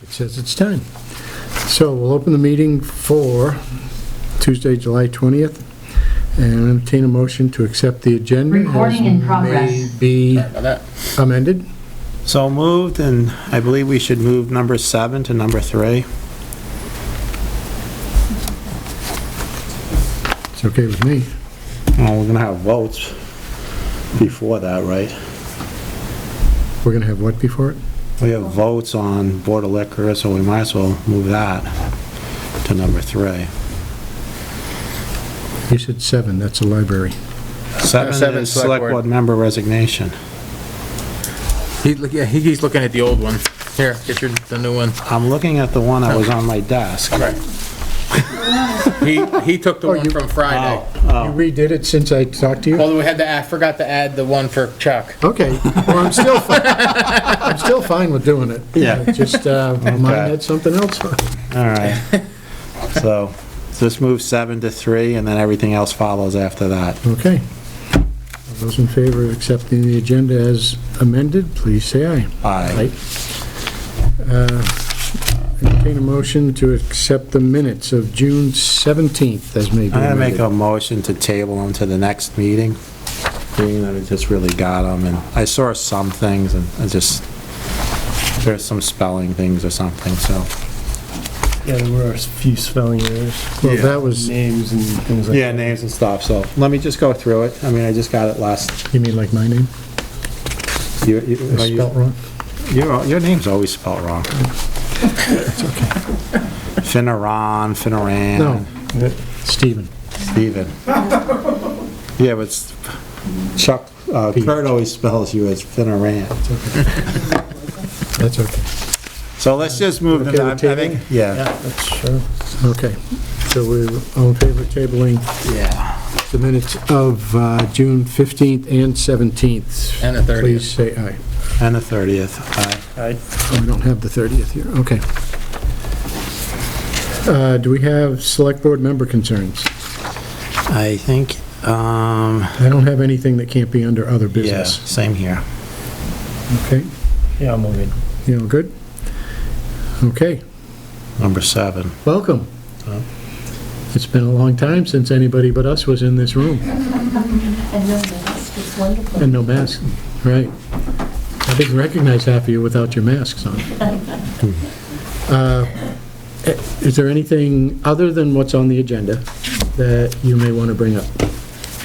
It says it's time. So we'll open the meeting for Tuesday, July 20th, and entertain a motion to accept the agenda Recording in progress. may be amended. So moved, and I believe we should move number 7 to number 3. It's okay with me. Well, we're gonna have votes before that, right? We're going to have what before it? We have votes on Board of Liquor, so we might as well move that to number 3. You said 7, that's a library. 7 7, is select Select board. Board Member resignation. He's looking at the old one. Here, get the new one. I'm looking at the one that was on my desk. Right. He took the one from Friday. You redid it since I talked to you? Although I forgot to add the one for Chuck. Okay, well, I'm still fine. I'm still fine with doing it. Yeah. Just, mine had something else on it. All right. So, just move 7 to 3, and then everything else follows after that. Okay. All those in favor of accepting the agenda as amended, please say aye. Aye. Entertain a motion to accept the minutes of June 17th as may be I'm gonna make amended. a motion to table them to the next meeting, being that we just really got them, and I saw some things, and there's some spelling things or something, so. Yeah, there were a few spelling errors. Well, Yeah. that was, Names and things like that. Yeah, names and stuff, so let me just go through it. I mean, I just got it last. you mean like my name? It's Spelled wrong? Your name's always spelled wrong. It's okay. Finneran, Finneran. No, Stephen. Steven. Yeah, but Chuck, Kurt always spells you as Finneran. That's okay. So let's just move Okay to with that, I think. Yeah. That's sure. Okay. So we're all in favor of tabling Yeah. the minutes of June 15th and 17th. And the 30th. Please say aye. And the 30th. I Oh, we don't have the 30th here. Okay. Do we have select board member concerns? I think, I don't have anything that can't be under other yeah, business. same here. Okay, Yeah, I'm all good. you know, good? Okay, Number 7. welcome. Oh. It's been a long time since anybody but us was in this room. And no mask, it's wonderful. And no mask, right. I didn't recognize half of you without your masks on. Is there anything other than what's on the agenda that you may want to bring up?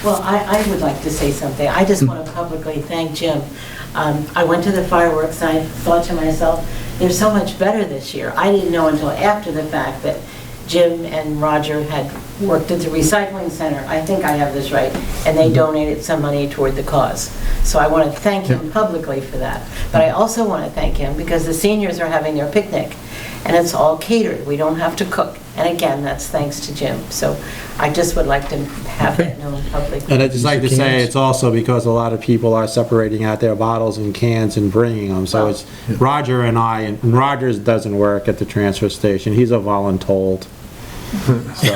Well, I would like to say something. I just want to publicly thank Jim. I went to the fireworks and I thought to myself, they're so much better this year. I didn't know until after the fact that Jim and Roger had worked at the recycling center. I think I have this right. And they donated some money toward the cause. So I want to thank him publicly for that. But I also want to thank him because the seniors are having their picnic and it's all catered. We don't have to cook. And again, that's thanks to Jim. So I just would like to have that known publicly. And I'd just like to say, Cans. it's also because a lot of people are separating out their bottles and cans and bringing them, so it's Roger and I, and Rogers doesn't work at the transfer station, he's a voluntold. So,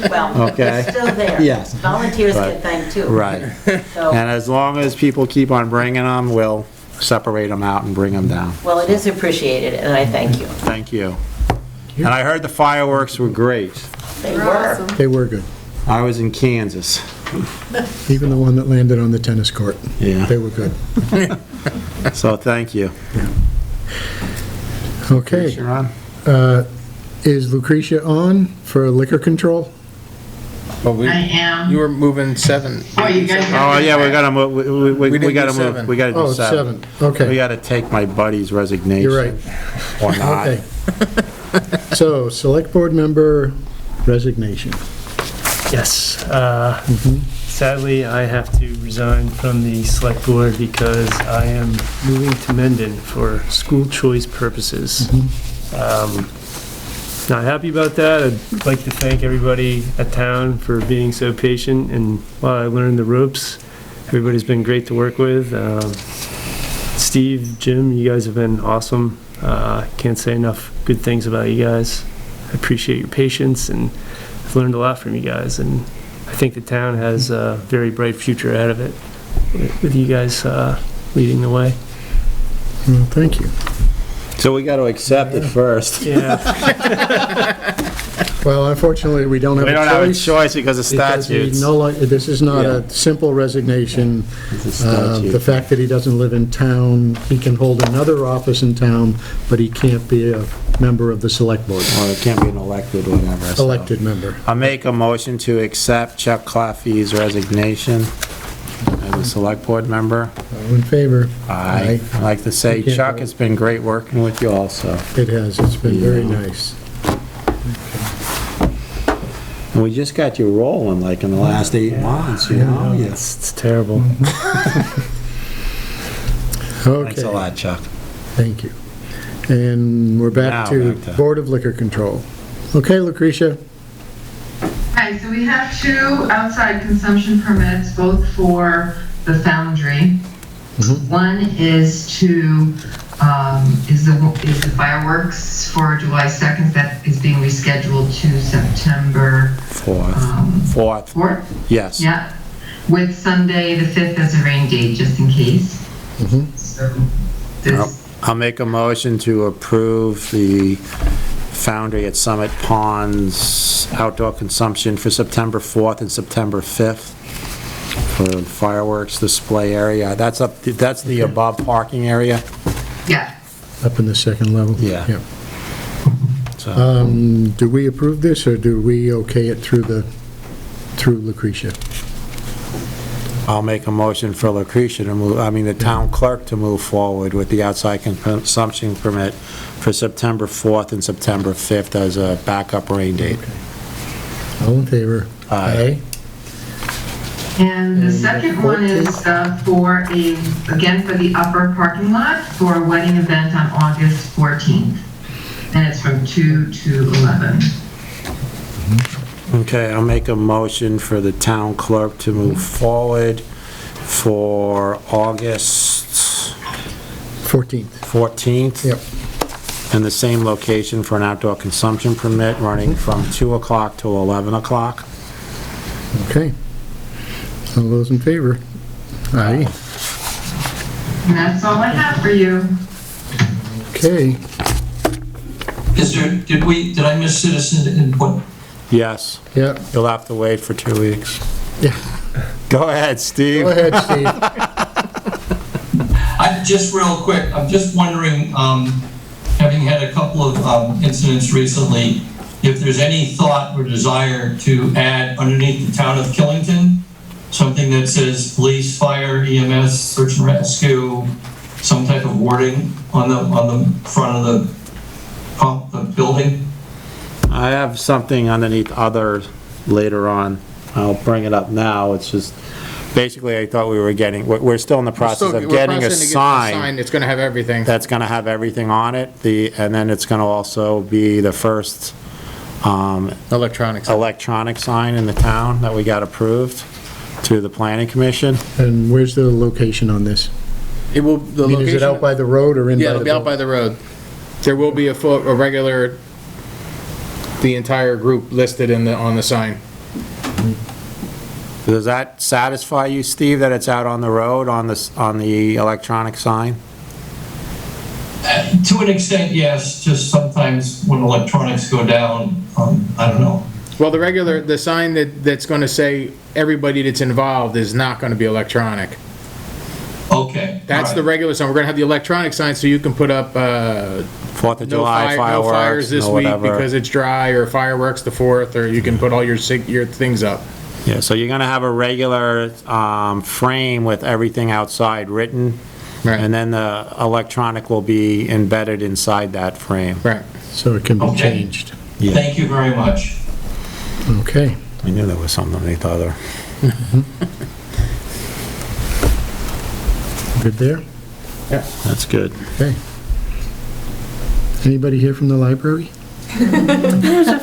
Well, Okay. it's still there. Yes. Volunteers Right. get thanked too. right. So, And as long as people keep on bringing them, we'll separate them out and bring them down. well, it is appreciated, and I thank you. Thank you. And I heard the fireworks were great. They were. They were good. I was in Kansas. Even the one that landed on the tennis court. Yeah. They were good. So thank you. Okay. Sharon? Is Lucretia on for liquor control? Well, I am. you were moving 7. Oh, you guys Oh, yeah, we gotta move, we didn't gotta do move, 7. we gotta Oh, do 7. 7, okay. We gotta take my buddy's resignation. You're right. Or not. Okay. So, select board member resignation. Yes. Sadly, I have to resign from the select board because I am moving to Mendon for school choice purposes. Not happy about that. I'd like to thank everybody at town for being so patient, and while I learned the ropes, everybody's been great to work with. Steve, Jim, you guys have been awesome. Can't say enough good things about you guys. I appreciate your patience, and I've learned a lot from you guys, and I think the town has a very bright future ahead of it with you guys leading the way. Well, thank you. So we got to accept it first. Yeah. Well, unfortunately, we don't have We a don't have a choice. choice because of Because he statutes. this is not Yeah. a simple resignation. It's a statute. The fact that he doesn't live in town, he can hold another office in town, but he can't be a member of the select board, Or it can't be an elected, whatever. so. elected member. I'll make a motion to accept Chuck Claffey's resignation as a select board member. All in favor? I'd like to say, You can't Chuck, vote. it's been great working with you also. It has, it's been very Yeah. nice. And we just got you rolling like in the last 8 months, you know? Yes. It's terrible. Okay. Thanks a lot, Chuck. Thank you. And we're back Now, to back to- Board of Liquor Control. Okay, Lucretia? Hi, so we have 2 outside consumption permits, both for the foundry. One is the fireworks for July 2nd, that is being rescheduled to September Fourth. 4th. Yes. Yeah, with Sunday, the 5th as a rain date, just in case. So this, I'll make a motion to approve the Foundry at Summit Ponds outdoor consumption for September 4th and September 5th for fireworks display area. That's the above parking area. yeah, Up in the second level? Yeah. So, Do we approve this, or do we okay it through Lucretia? I'll make a motion for Lucretia to move, the town clerk to move forward with the outside consumption permit for September 4th and September 5th as a backup rain date. All in favor? Aye. and the And second the one is for again, for the upper parking lot for a wedding event on August 14th. And it's from 2 to 11. Okay, I'll make a motion for the town clerk to move forward for August 14th. 14th. Yep. In the same location for an outdoor consumption permit running from 2 o'clock to 11 o'clock. Okay. All those in favor? Aye. And that's all I have for you. Okay. Did I miss citizen input? Yes, Yeah. you'll have to wait for 2 weeks. Yeah. Go ahead, Steve. Go ahead, Steve. Just real quick, I'm just wondering, having had a couple of incidents recently, if there's any thought or desire to add underneath the town of Killington, something that says police, fire, EMS, search and rescue, some type of wording on the front of the building? I have something underneath other later on. I'll bring it up now. It's just, basically, I thought we're still in the process of getting a sign It's gonna have everything. that's gonna have everything on it, and then it's gonna also be the first Electronics. electronic sign in the town that we got approved through the planning commission. And where's the location on this? It will, the I mean, is it out location, by the road or in by yeah, the... it'll be out by the road. There will be a regular, the entire group listed on the sign. Does that satisfy you, Steve, that it's out on the road on the electronic sign? To an extent, yes, just sometimes when electronics go down, I don't know. Well, the sign that's gonna say everybody that's involved is not gonna be electronic. Okay. That's all the right. regular sign. We're gonna have the electronic sign so you can put up, 4th of no July no fires fireworks, this no week whatever. because it's dry, or fireworks the 4th, or you can put all your things up. Yeah, so you're gonna have a regular frame with everything outside written, Right. and then the electronic will be embedded inside that frame. Right. So it can be Okay. changed. Thank you very much. Okay. I knew there was something underneath other. Good there? That's good. Okay. Anybody here from the library? There's a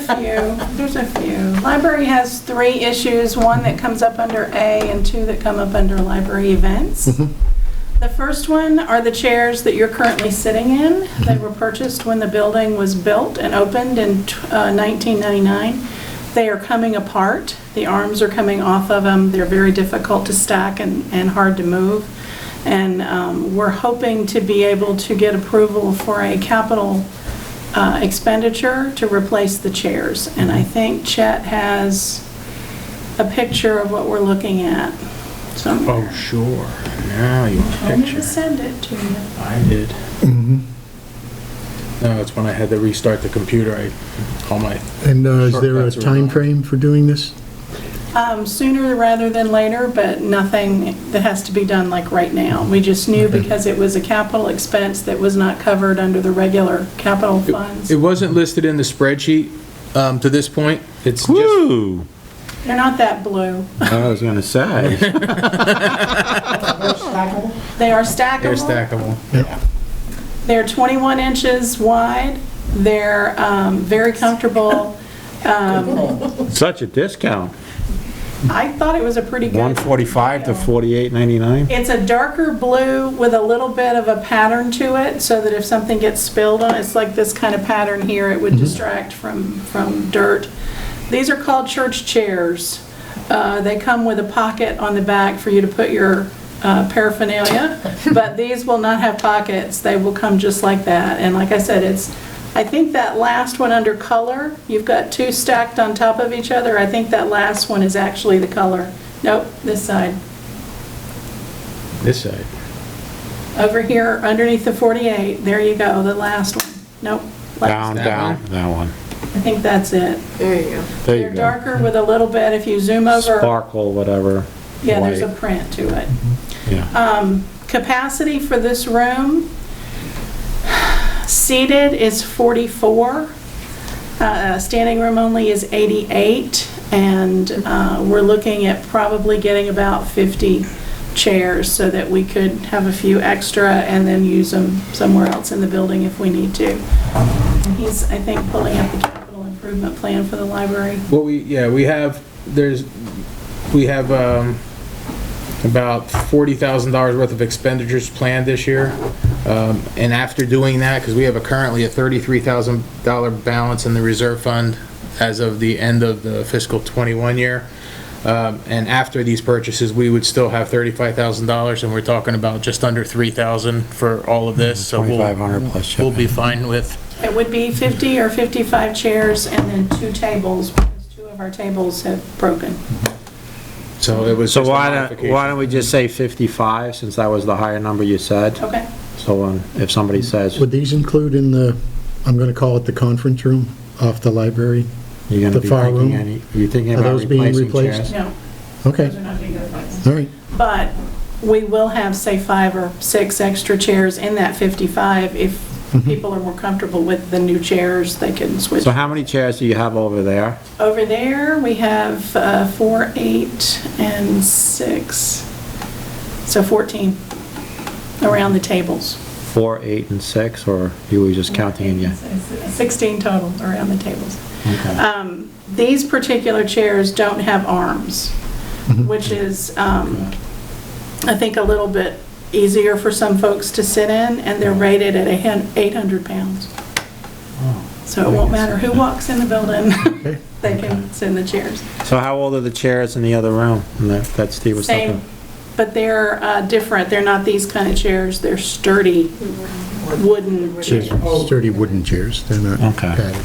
few. Library has 3 issues, one that comes up under A and 2 that come up under library events. The first one are the chairs that you're currently sitting in. They were purchased when the building was built and opened in 1999. They are coming apart. The arms are coming off of them. They're very difficult to stack and hard to move. And we're hoping to be able to get approval for a capital expenditure to replace the chairs. And I think Chet has a picture of what we're looking at somewhere. Oh, sure. Now you Told me to picture. send it to you. I did. Mhm. No, it's when I had to restart the computer, all my, And is there a Shortcuts are time wrong. frame for doing this? Sooner rather than later, but nothing that has to be done like right now. We just knew because it was a capital expense that was not covered under the regular capital funds. it wasn't listed in the spreadsheet to this point. It's just, Woo! They're not that blue. I was gonna say. They are stackable. they're stackable. They're 21 inches wide. They're very comfortable. Such a discount. I thought it was a pretty good. 145 to deal. 48.99. It's a darker blue with a little bit of a pattern to it, so that if something gets spilled on it, it's like this kind of pattern here, it would distract from dirt. These are called church chairs. They come with a pocket on the back for you to put your paraphernalia, but these will not have pockets. They will come just like that. And like I said, I think that last one under color, you've got two stacked on top of each other. I think that last one is actually the color. Nope, this side. This side. Over here, underneath the 48, there you go, the last one. Nope. Down, That down, one? that one. I think that's it. There you go. There you They're go. darker with a little bit, if you zoom over, Sparkle, whatever. yeah, there's a white. print to it. Yeah. Capacity for this room, seated is 44. Standing room only is 88. And we're looking at probably getting about 50 chairs so that we could have a few extra and then use them somewhere else in the building if we need to. And he's, I think, pulling up the capital improvement plan for the library. Well, we have about $40,000 worth of expenditures planned this year. And after doing that, because we have currently a $33,000 balance in the reserve fund as of the end of the fiscal '21 year. And after these purchases, we would still have $35,000, and we're talking about just under $3,000 for all of this. So 2,500 plus we'll be shipping. fine with. It would be 50 or 55 chairs and then 2 tables, because 2 of our tables have broken. So it was So just a why modification. don't we just say 55, since that was the higher number you said? Okay. So if somebody says, Would these include in the, I'm going to call it the conference room off the library? you're gonna the be far thinking room? you thinking Are about those being replacing replaced? chairs? No, Okay, those are not being replaced. all right. But we will have, say, 5 or 6 extra chairs in that 55. If people are more comfortable with the new chairs, they can switch. So how many chairs do you have over there? Over there, we have 4, 8, and 6. So 14 around the tables. 4, 8, and 6, or you were just counting in your? 16 total around the tables. Okay. These particular chairs don't have arms, which is, I think, a little bit easier for some folks to sit in, and they're rated at 800 pounds. So it won't matter who walks in the building, they can sit in the chairs. So how old are the chairs in the other room that Steve was Same, talking? but they're different. They're not these kind of chairs. They're sturdy wooden chairs. Sturdy wooden chairs, they're not Okay. padded.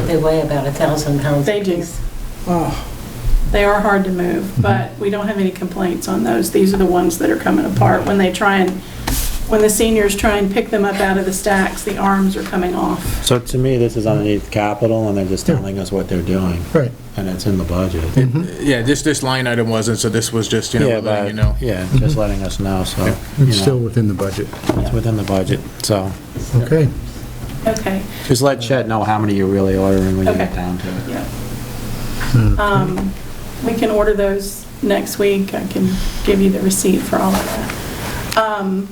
They weigh about 1,000 pounds. They do. apiece. They are hard to move, but we don't have any complaints on those. These are the ones that are coming apart. When the seniors try and pick them up out of the stacks, the arms are coming off. So to me, this is underneath capital, and they're just telling us what they're doing, Right. and it's in the budget. Yeah, this line item wasn't, so this was just, Yeah, letting you know. Yeah, just letting us know, so, you It's still know, within the budget. it's within the budget, so. Okay. Okay, Just let Chet know how many you're really ordering when you Okay. get down to it. yeah. We can order those next week. I can give you the receipt for all of that.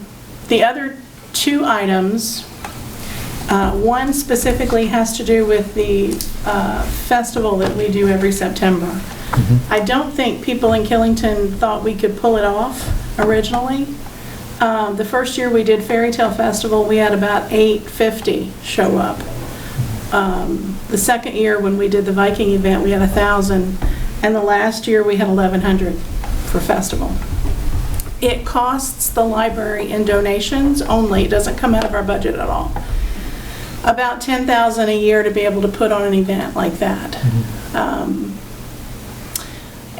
The other 2 items, one specifically has to do with the festival that we do every September. I don't think people in Killington thought we could pull it off originally. The first year we did Fairy Tale Festival, we had about 850 show up. The second year, when we did the Viking event, we had 1,000, and the last year we had 1,100 for festival. it costs the library in donations only, it doesn't come out of our budget at all, about $10,000 a year to be able to put on an event like that.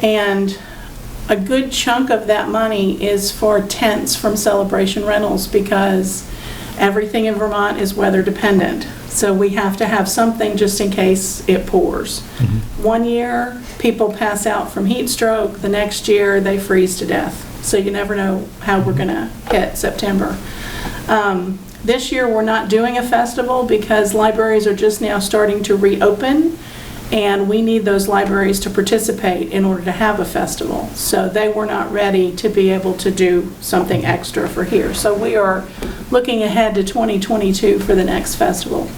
And a good chunk of that money is for tents from Celebration Rentals, because everything in Vermont is weather dependent. So we have to have something just in case it pours. One year, people pass out from heat stroke. The next year, they freeze to death. So you never know how we're gonna hit September. This year, we're not doing a festival because libraries are just now starting to reopen, and we need those libraries to participate in order to have a festival. So they were not ready to be able to do something extra for here. So we are looking ahead to 2022 for the next festival.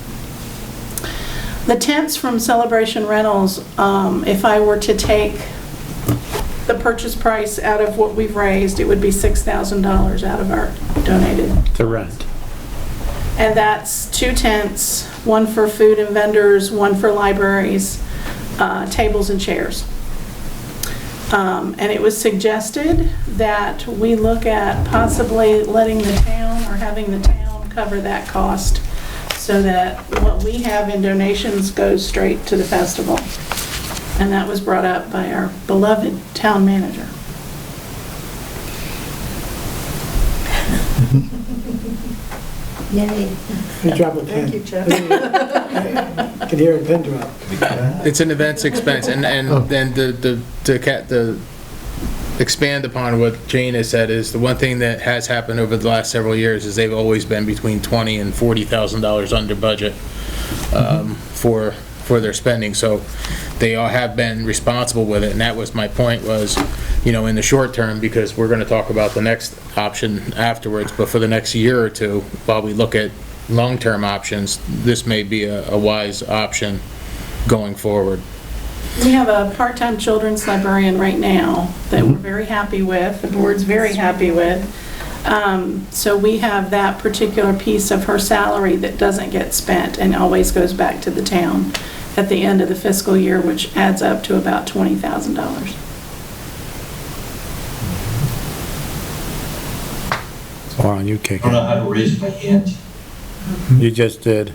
The tents from Celebration Rentals, if I were to take the purchase price out of what we've raised, it would be $6,000 out of our donated. To rent. And that's 2 tents, one for food and vendors, one for libraries, tables and chairs. And it was suggested that we look at possibly letting the town or having the town cover that cost so that what we have in donations goes straight to the festival. And that was brought up by our beloved town manager. Yay. Good job with pen. Thank you, Jeff. Can hear a pin drop. It's an events expense, and then to expand upon what Jane has said, is the one thing that has happened over the last several years is they've always been between $20,000 and $40,000 under budget for their spending, so they all have been responsible with it, and that was my point, was, you know, in the short term, because we're going to talk about the next option afterwards, but for the next year or two, while we look at long-term options, this may be a wise option going forward. We have a part-time children's librarian right now that we're very happy with, the board's very happy with. So we have that particular piece of her salary that doesn't get spent and always goes back to the town at the end of the fiscal year, which adds up to about $20,000. Warren, you kick I don't know it. how to raise my hand. You just did.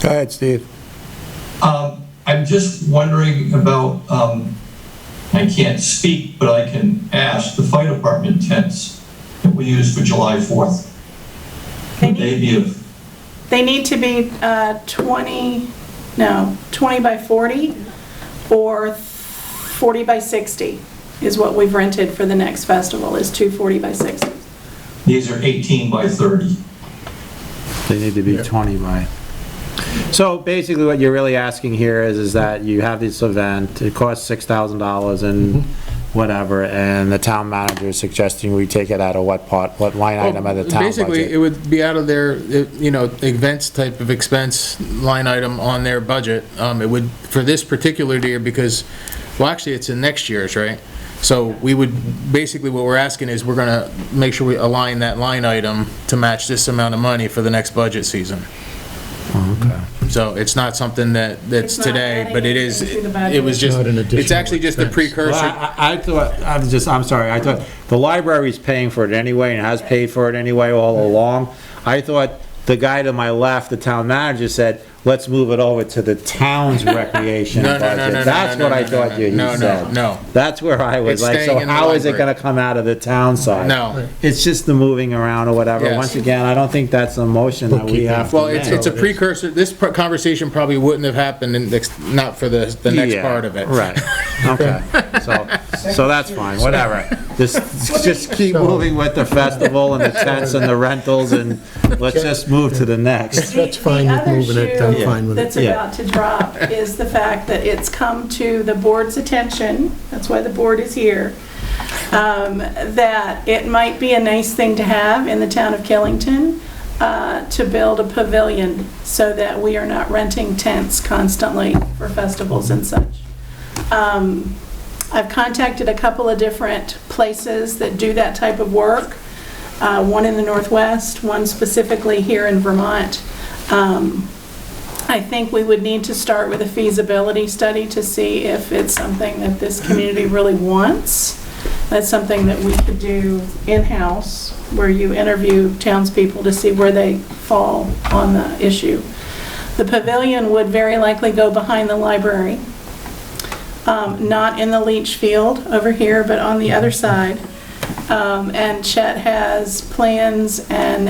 Go ahead, Steve. I'm just wondering about, I can't speak, but I can ask, the fire department tents that we use for July 4th. Would they be They need to be 20 by 40 or 40 by 60 is what we've rented for the next festival, is 2 40 by 60. these are 18 by 30. They need to be 20 by. So basically what you're really asking here is that you have this event, it costs $6,000 and whatever, and the town manager is suggesting we take it out of what line item of the town budget? Basically, it would be out of their, you know, events type of expense line item on their budget. It would, for this particular year, because, well, actually, it's in next year's, right? So we would, basically what we're asking is we're gonna make sure we align that line item to match this amount of money for the next budget season. Okay. So it's not something that's It's not today, adding but it is, anything to the budget. it was just, Not an it's additional actually just a expense. Well, precursor. I thought, I'm sorry, I thought the library's paying for it anyway and has paid for it anyway all along. I thought the guy to my left, the town manager, said, let's move it over to the town's recreation No, no, budget. no, no, no, That's no, what no, I no, thought no, you no, said. no. That's where I was It's like, staying so in the how is it library. gonna come out of the town side? No. It's just the moving around or whatever. Yes. Once again, I don't think that's a motion that we have to Well, make. it's a precursor, this conversation probably wouldn't have happened, not for the next Yeah, part of it. Right, okay. So that's fine, whatever. Just keep moving with the festival and the tents and the rentals, and let's just move to the next. That's fine with moving it, I'm fine with it. That's about to drop is the fact that it's come to the board's attention, that's why the board is here, that it might be a nice thing to have in the town of Killington, to build a pavilion so that we are not renting tents constantly for festivals and such. I've contacted a couple of different places that do that type of work, one in the Northwest, one specifically here in Vermont. I think we would need to start with a feasibility study to see if it's something that this community really wants That's something that we could do in-house, where you interview townspeople to see where they fall on the issue. The pavilion would very likely go behind the library, not in the leach field over here, but on the other side. And Chet has plans and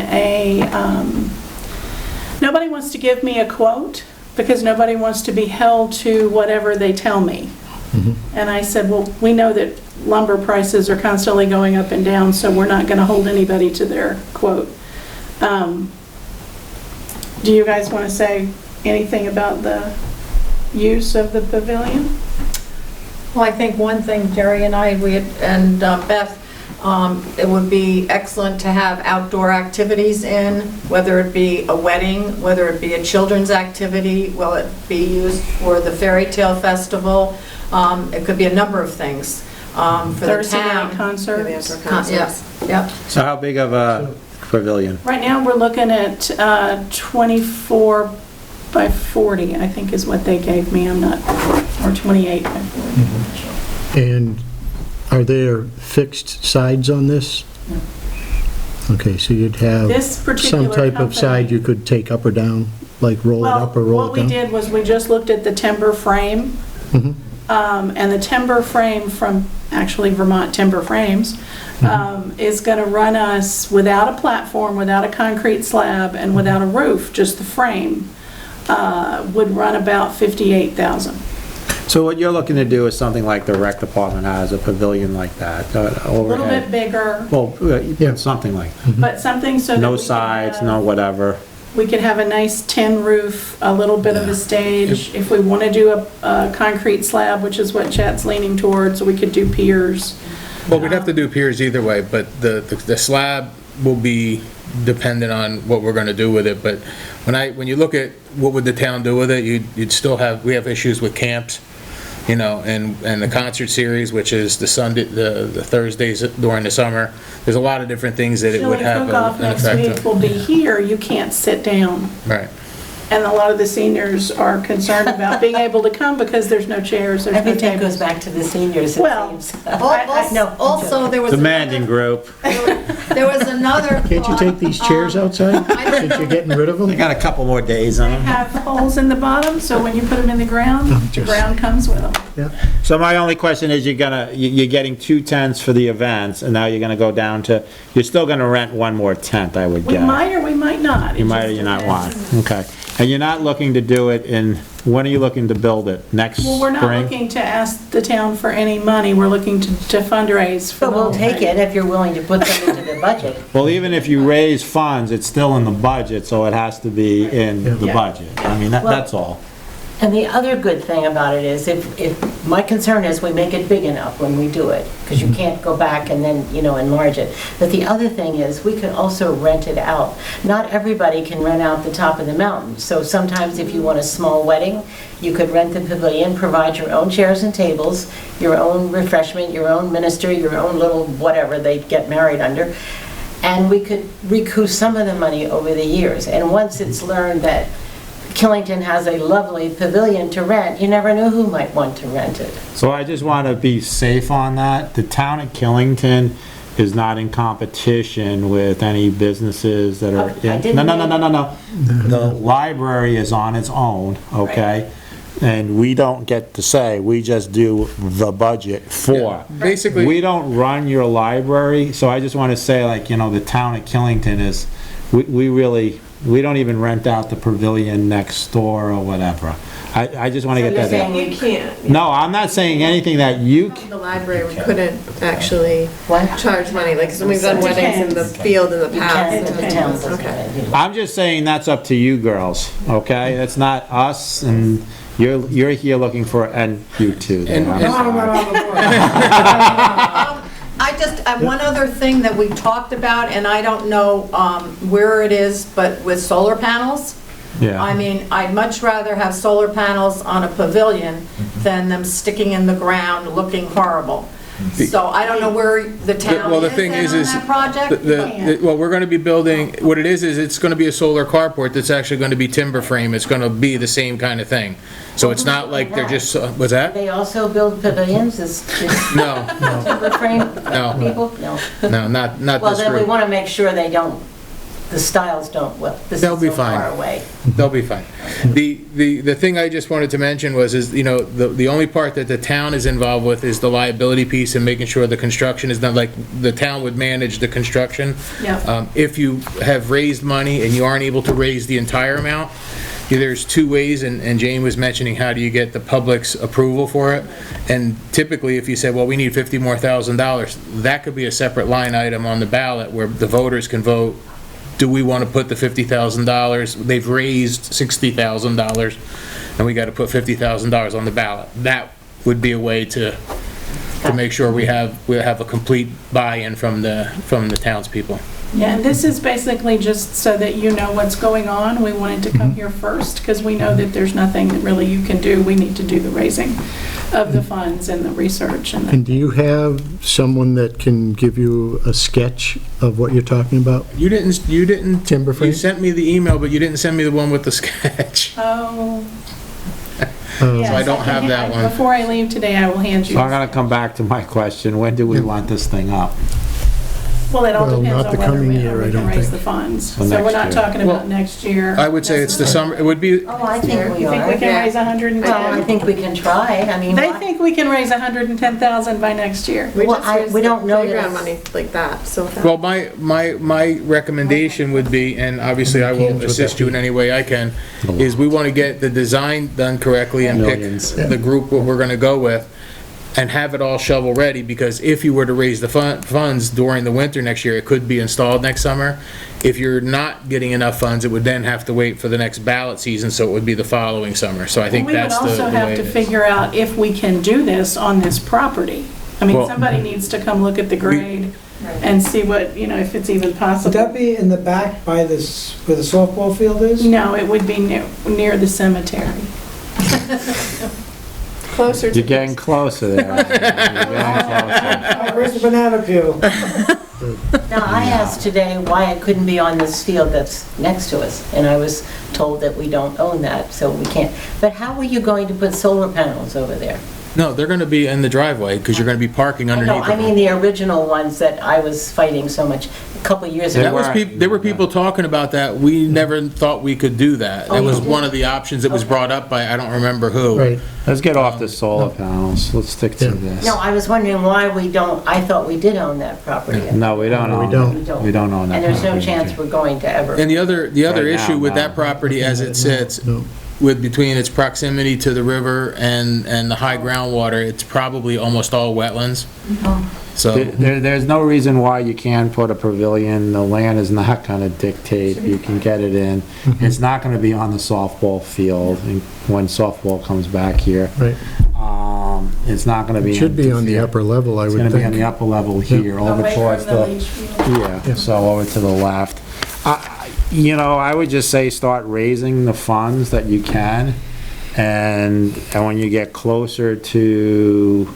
nobody wants to give me a quote because nobody wants to be held to whatever they tell me. And I said, well, we know that lumber prices are constantly going up and down, so we're not going to hold anybody to their quote. Do you guys want to say anything about the use of the pavilion? Well, I think one thing, Jerry and I, and Beth, it would be excellent to have outdoor activities in, whether it be a wedding, whether it be a children's activity, will it be used for the Fairy Tale Festival? It could be a number of things for the Thursday town. night concerts. Yes, yep. So how big of a pavilion? Right now, we're looking at 24 by 40, I think is what they gave me. I'm not, or 28 by 40. And are there fixed sides on this? No. Okay, so you'd have This particular some type of side company- you could take up or down, like roll it Well, up or roll what it we down? did was we just looked at the timber frame. Mhm. And the timber frame from, actually Vermont Timber Frames, is going to run us without a platform, without a concrete slab, and without a roof, just the frame, would run about $58,000. So what you're looking to do is something like the rec department has, a pavilion like that, A little bit overhead. bigger, Well, yeah, something like that. but something so that No we could sides, have- no whatever. We could have a nice tin roof, a little bit of a stage. If we want to do a concrete slab, which is what Chet's leaning towards, we could do piers. Well, we'd have to do piers either way, but the slab will be dependent on what we're gonna do with it, but when you look at what would the town do with it, you'd still have, we have issues with camps, you know, and the concert series, which is the Sunday, the Thursdays during the summer. There's a lot of different things that it would Chili have cook-off an next effect week will be here, you can't sit down. on. Right. And a lot of the seniors are concerned about being able to come because there's no chairs, there's no Everything goes tables. back to the seniors, it Well, seems. I know. Also, there was Demanding another, group. there was another Can't you take these chairs outside, since you're getting rid of They them? got a couple more days on They them. have holes in the bottom, so when you put them in the ground, the Just- ground comes with them. Yeah. So my only question is, you're getting 2 tents for the events, and now you're gonna go down to, you're still gonna rent one more tent, I would We guess. might or we might not. You It might or just you not depends. want, okay. And you're not looking to do it in, when are you looking to build it? Next spring? Well, we're not looking to ask the town for any money, we're looking to fundraise for the But we'll whole take thing. it if you're willing to put them into the budget. Well, even if you raise funds, it's still in the budget, so it has to be in the Yeah. budget. I mean, Well- that's all. And the other good thing about it is if my concern is we make it big enough when we do it, because you can't go back and then, enlarge it. But the other thing is we could also rent it out. Not everybody can rent out the top of the mountain. So sometimes if you want a small wedding, you could rent the pavilion, provide your own chairs and tables, your own refreshment, your own minister, your own little whatever they get married under. And we could recoup some of the money over the years. And once it's learned that Killington has a lovely pavilion to rent, you never know who might want to rent it. So I just want to be safe on that. The town of Killington is not in competition with any businesses that are I in. didn't No. The library is on its own, okay? And we don't get to say, we just do the budget for. Basically. We don't run your library, so I just want to say, like, the town of Killington is, we don't even rent out the pavilion next door or whatever. I just want to get you're that saying in. You can't. No, I'm not saying anything that you, The library couldn't actually What? charge money, like, so we've done It weddings in the depends. field in the You past. can't, the town doesn't Okay. rent it. I'm just saying that's up to you girls, okay? That's not us, and you're here looking for, and you too. And- I'm and- sorry. One other thing that we talked about, and I don't know where it is, but with solar panels, I Yeah, mean, I'd much rather have solar panels on a pavilion than them sticking in the ground looking horrible. So I don't know where the town Well, the is thing in is- on is that project. Well, we're gonna be building, what it is it's gonna be a solar carport that's actually gonna be timber frame. It's gonna be the same kind of thing. So it's not like they're just, what's that? They also build pavilions, is No, timber frame No. people? No. no, not Well, this then we group. want to make sure they don't, the styles don't, well, this is They'll be so fine. far away. They'll be fine. The thing I just wanted to mention was, the only part that the town is involved with is the liability piece and making sure the construction is done, like, the town would manage the construction. Yeah. If you have raised money and you aren't able to raise the entire amount, there's two ways, and Jane was mentioning, how do you get the public's approval for it? And typically, if you say, well, we need $50 more thousand, that could be a separate line item on the ballot where the voters can vote, do we want to put the $50,000? They've raised $60,000, and we got to put $50,000 on the ballot. That would be a way to make sure we have a complete buy-in from the townspeople. Yeah, and this is basically just so that you know what's going on. We wanted to come here first because we know that there's nothing that really you can do. We need to do the raising of the funds and the research and And do you have someone that can give you a sketch of what you're talking about? You didn't. Timber frame? You sent me the email, but you didn't send me the one with the sketch. Oh. So Yes, I don't have that one. Before I leave today, I will hand you. So I'm gonna come back to my question, when do we want this thing up? Well, it all Well, depends not on the whether coming we year, I can don't raise think. the funds. So So we're next not year. talking Well, about next year. I would say it's the summer, it would be, Oh, I think we You think we are. can raise Well, I 110? think we can try, I mean. They why- think we can raise 110,000 by next year. We Well, just I- raised we the don't know that playground it's- money like that, so. well, my recommendation would be, and obviously I will assist you in any way I can, is we want to get the design done correctly and pick Millions. the group what we're going to go with, and have it all shovel ready, because if you were to raise the funds during the winter next year, it could be installed next summer. If you're not getting enough funds, it would then have to wait for the next ballot season, so it would be the following summer. So I think that's the We would also way have it to is. figure out if we can do this on this property. I mean, Well- somebody needs to come look at the grade and see what, if it's even Would possible. that be in the back by this, where the softball field is? No, it would be near the cemetery. Closer to. You're getting closer there. You're getting closer. Where's the banana peel? Now, I asked today why it couldn't be on this field that's next to us, and I was told that we don't own that, so we can't. But how are you going to put solar panels over there? No, they're going to be in the driveway, because you're going to be parking No, underneath I mean them. the original ones that I was fighting so much a couple of years They ago. There were people talking about that. We never thought we could do that. Oh, That you was did? one of the options that was brought up by, I don't remember who. Right. Let's get off the solar panels, let's stick to Yeah. this. No, I was wondering why we don't, I thought we did own that property. No, we don't No, we own don't. it. We don't own that. And there's no property. chance we're going to ever. And the other Right issue now, with no. that property as it sits, No. with between its proximity to the river and the high groundwater, it's probably almost all wetlands. So, There's no reason why you can't put a pavilion, the land is not gonna dictate, you can get it in. It's not gonna be on the softball field when softball comes back here. Right. It's not gonna be. It should be on the upper level, I It's would gonna be on the think. upper level here, over Away towards from the the, leach field. yeah, so over to the left. I would just say start raising the funds that you can, and when you get closer to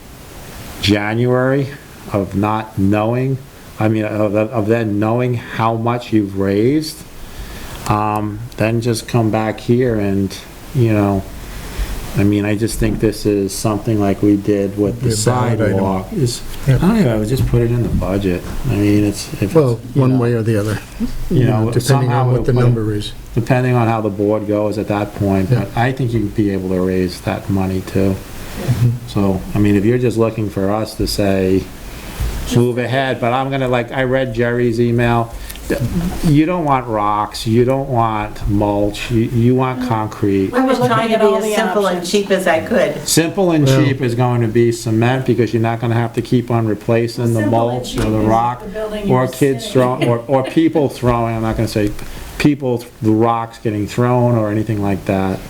January of not knowing, of then knowing how much you've raised, then just come back here and, I just think this is something like we did with the Be a ballot item. sidewalk. Yeah. I don't know, I would just put it in the budget. Well, one way or the other, depending somehow on what the we'll put it- number is. Depending on how the board goes at that point, but I think you'd be able to raise that money too. So, if you're just looking for us to say, move ahead, but I'm gonna, I read Jerry's email, you don't want rocks, you don't want mulch, you want concrete. I was We're trying to looking at be all as the simple and options. cheap as I could. Simple and Well- cheap is going to be cement, because you're not gonna have to keep on replacing the Simple and mulch cheap or the is rock, the building or you're kids sitting in. throwing, or people throwing, I'm not gonna say people, the rocks getting thrown or anything like that.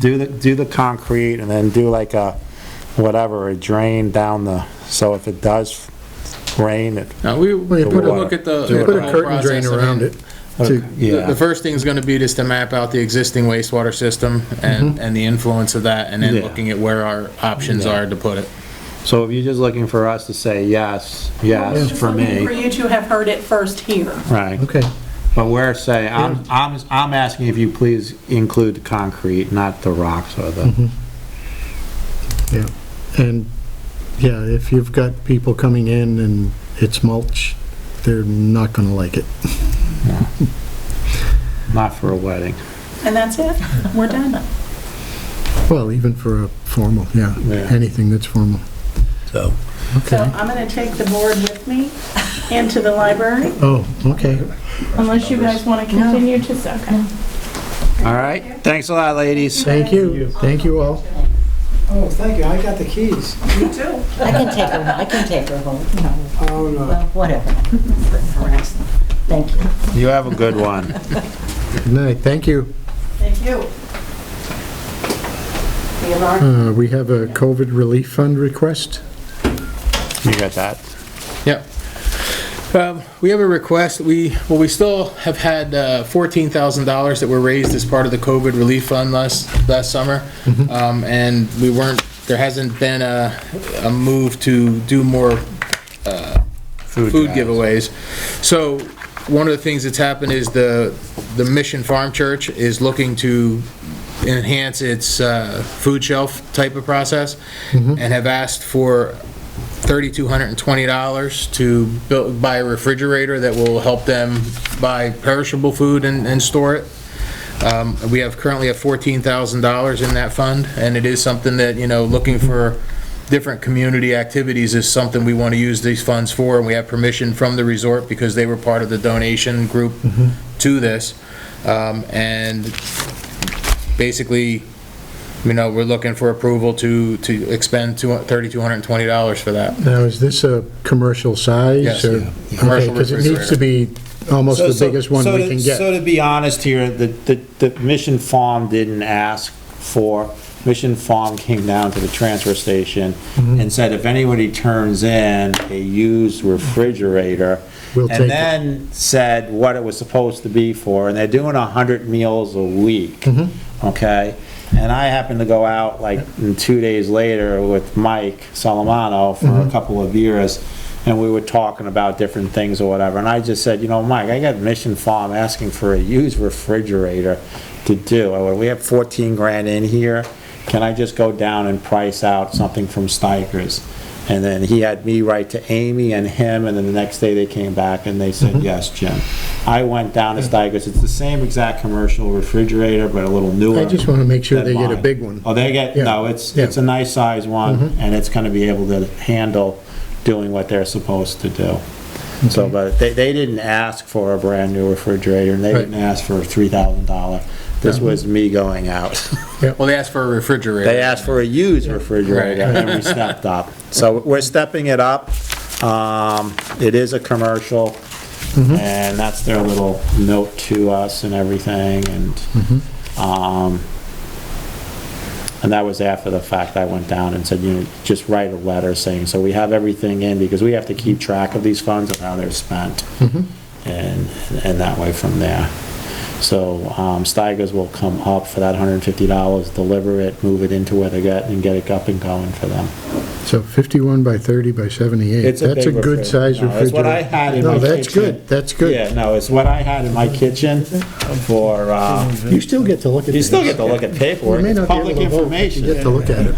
Do the concrete, and then do like a drain down so if it does rain, it, now we Well, you took put a a- look at the You put a whole curtain drain process. around it. to- The first thing's gonna be just to map out the existing wastewater system and the influence of that, and then Yeah. looking at where our options are to put it. So if you're just looking for us to say yes, yes, Just for looking For me, you to have heard it first here. right. Okay. But we're saying, I'm asking if you please include the concrete, not the rocks or the, Yeah, and, yeah, if you've got people coming in and it's mulch, they're not gonna like it. not for a wedding. And that's it. We're done. Well, even for a formal, yeah, Yeah. anything that's formal. So. So Okay. I'm going to take the board with me into the library, Oh, okay. unless you guys want to continue to, okay. All right, thanks a lot, ladies. Thank you. Thank you all. Oh, thank you, I got the keys. You too. I can take her home. Oh, no. Well, whatever. Harass them. Thank you. You have a good one. Good night, thank you. Thank you. We have a COVID relief fund request. You got that? Yep. We have a request, we still have had $14,000 that were raised as part of the COVID relief fund last summer. And there hasn't been a move to do more food giveaways. So one of the things that's happened is the Mission Farm Church is looking to enhance its food shelf type of process and have asked for $3,220 to buy a refrigerator that will help them buy perishable food and store it. We currently have $14,000 in that fund, and it is something that, looking for different community activities is something we want to use these funds for, and we have permission from the resort because they were part of the donation group to this. And basically, we're looking for approval to expend $3,220 for that. Now, is this a commercial size? Yes, or- yeah. Commercial Okay, because it needs to be almost the biggest one we can So get. to be honest here, the Mission Farm didn't ask for, Mission Farm came down to the transfer station and said if anybody turns in a used refrigerator, We'll take and it. then said what it was supposed to be for, and they're doing 100 meals a week, okay? And I happened to go out like 2 days later with Mike Salamano for a couple of beers, and we were talking about different things or whatever, and I just said, Mike, I got Mission Farm asking for a used refrigerator to do. I went, we have 14 grand in here, can I just go down and price out something from Steiger's? And then he had me write to Amy and him, and then the next day they came back and they said, yes, Jim. I went down to Steiger's, it's the same exact commercial refrigerator, but a little newer. I just want to make sure than they get a mine. big one. Oh, they get, Yeah. no, it's Yeah. a nice size one, and it's gonna be able to handle doing what they're supposed to do. So, but they didn't ask for a brand-new refrigerator, and they Right. didn't ask for a $3,000. This was me going out. Well, they asked for a refrigerator. They asked for a used refrigerator, and we stepped up. So we're stepping it up. It is a commercial, and that's their little note to us and everything, and that was after the fact. I went down and said, just write a letter saying, so we have everything in, because we have to keep track of these funds of how they're spent, and that way from there. So Steiger's will come up for that $150, deliver it, move it into where they get, and get it up and going for them. So 51 by 30 by 78. It's a That's a big good size refrigerator. No, refrigerator. it's what I had in my No, that's kitchen. good, that's good. Yeah, no, it's what I had in my kitchen for, You still get to look at you this. still get to look at You paperwork, may it's not be public able to vote, but information. You get to look at it.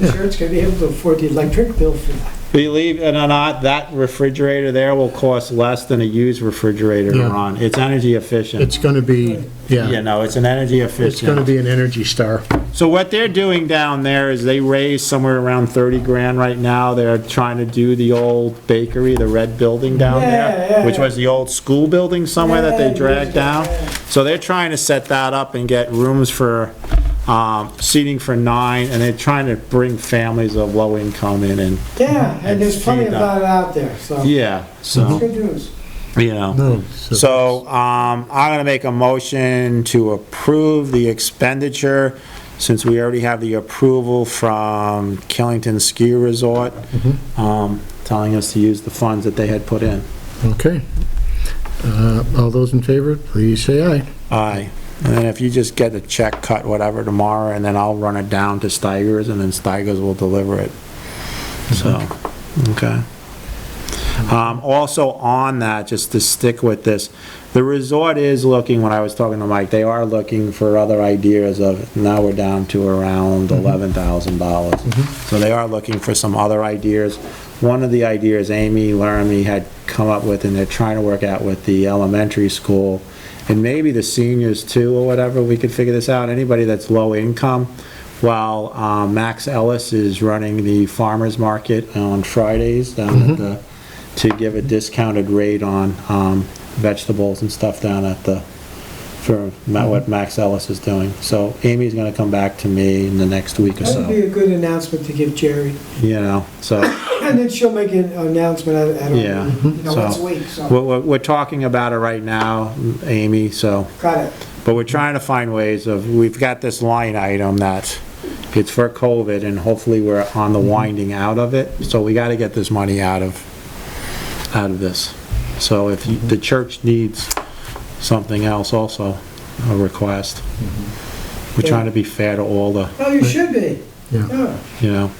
The church can be able to afford the electric bill for that. Believe it or not, that refrigerator there will cost less than a used refrigerator to Yeah. run. It's energy efficient. It's going to be, Yeah, no, it's an energy it's going to efficient. be an Energy Star. So what they're doing down there is they raised somewhere around 30 grand right now. They're trying to do the old bakery, the red building down there, Yeah, which yeah. was the old school building somewhere that they Yeah, dragged down. yeah. So they're trying to set that up and get rooms for, seating for 9, and they're trying to bring families of low income in and, Yeah, and there's plenty of feed that out there, so. yeah, so, Good news. No. So, I'm gonna make a motion to approve the expenditure, since we already have the approval from Killington Ski Resort, telling us to use the funds that they had put in. Okay. All those in favor, please say aye. Aye. And then if you just get a check cut, whatever, tomorrow, and then I'll run it down to Steiger's, and then Steiger's will deliver it. So, okay. Also on that, just to stick with this, the resort is looking, when I was talking to Mike, they are looking for other ideas of, now we're down to around $11,000. So they are looking for some other ideas. One of the ideas Amy Laramie had come up with, and they're trying to work out with the elementary school, and maybe the seniors too, or whatever, we could figure this out, anybody that's low income, while Max Ellis is running the farmer's market on Fridays down at the, to give a discounted rate on vegetables and stuff down at the, for what Max Ellis is doing. So Amy's gonna come back to me in the next week or That would be so, a good announcement to give Jerry. you know, so. And then she'll make an announcement at Yeah. once a So, week, so. We're talking about it right now, Amy, so, Got it. but we're trying to find ways of, we've got this line item that it's for COVID, and hopefully we're on the winding out of it, so we gotta get this money out of this. So if the church needs something else also, a request. We're trying to be fair to all the, Oh, you should be. Yeah. Yeah. you know.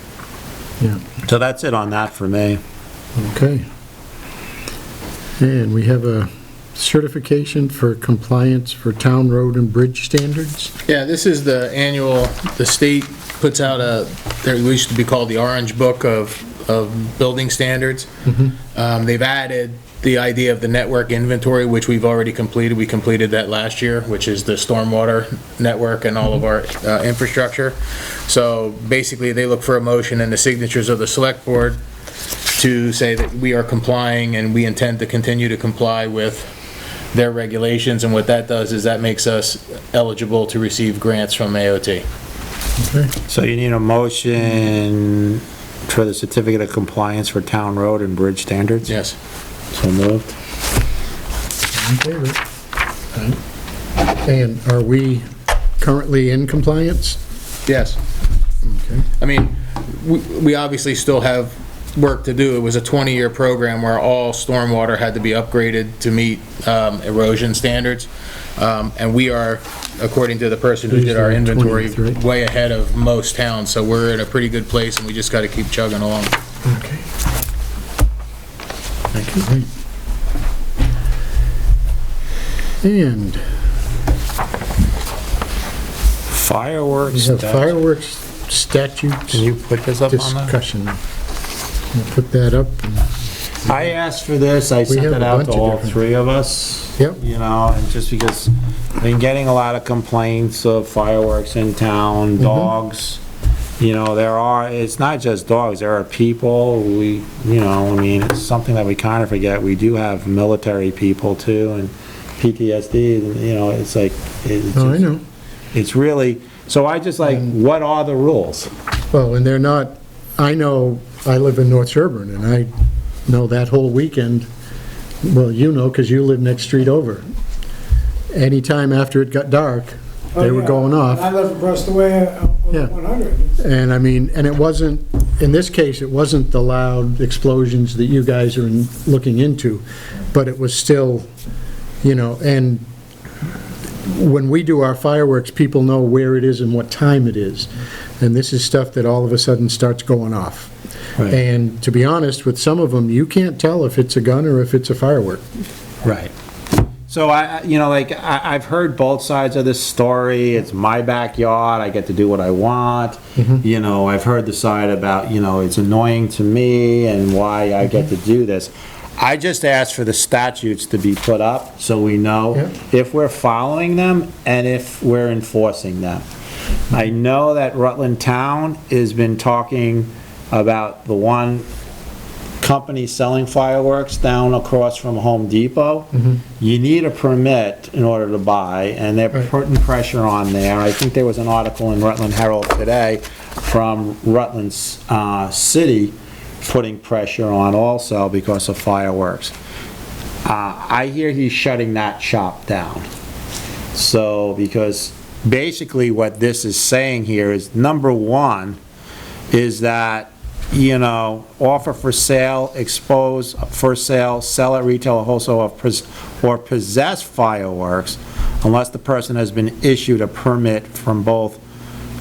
Yeah. So that's it on that for me. Okay. And we have a certification for compliance for town road and bridge standards. Yeah, this is the annual, the state puts out a, there used to be called the Orange Book of building standards. They've added the idea of the network inventory, which we've already completed. We completed that last year, which is the stormwater network and all of our infrastructure. So basically, they look for a motion and the signatures of the select board to say that we are complying and we intend to continue to comply with their regulations. And what that does is that makes us eligible to receive grants from AOT. Okay. So you need a motion for the certificate of compliance for town road and bridge standards? Yes. So moved. In favor? And are we currently in compliance? Yes. Okay. I mean, we obviously still have work to do. It was a 20-year program where all stormwater had to be upgraded to meet erosion standards. And we are, according to the person who did our inventory, 20th, right? way ahead of most towns. So we're in a pretty good place and we just got to keep chugging along. Okay. Thank you. And Fireworks. we have statute. fireworks statutes Can you put this up on that? discussion. We'll put that up. I asked for this, I sent have it a out bunch to of all different- three of us. Yep. You know, and just because I've been getting a lot of complaints of fireworks in town, dogs. You know, it's not just dogs, there are people, you know, I mean, it's something that we kind of forget. We do have military people too, and PTSD, and, you know, it's like, Oh, I know. it's really, so I just like, what are the rules? Well, and they're not, I know, I live in North Sherburne, and I know that whole weekend, well, you know, because you live next street over. Anytime after it got dark, they were going off. I live across the way on Yeah. 100. And I mean, and it wasn't, in this case, it wasn't the loud explosions that you guys are looking into, but it was still, you know, and when we do our fireworks, people know where it is and what time it is. And this is stuff that all of a sudden starts going off. Right. And to be honest, with some of them, you can't tell if it's a gun or if it's a firework. Right. So you know, like, I've heard both sides of this story. It's my backyard, I get to do what I want. You know, I've heard the side about, you know, it's annoying to me and why I get to do this. I just asked for the statutes to be put up so we know if we're following them and if we're enforcing them. I know that Rutland Town has been talking about the one company selling fireworks down across from Home Depot. You need a permit in order to buy, and they're putting pressure on there. I think there was an article in Rutland Herald today from Rutland City putting pressure on also because of fireworks. I hear he's shutting that shop down. So, because basically what this is saying here is, number one, is that, you know, offer for sale, expose for sale, sell at retail or wholesale, or possess fireworks unless the person has been issued a permit from both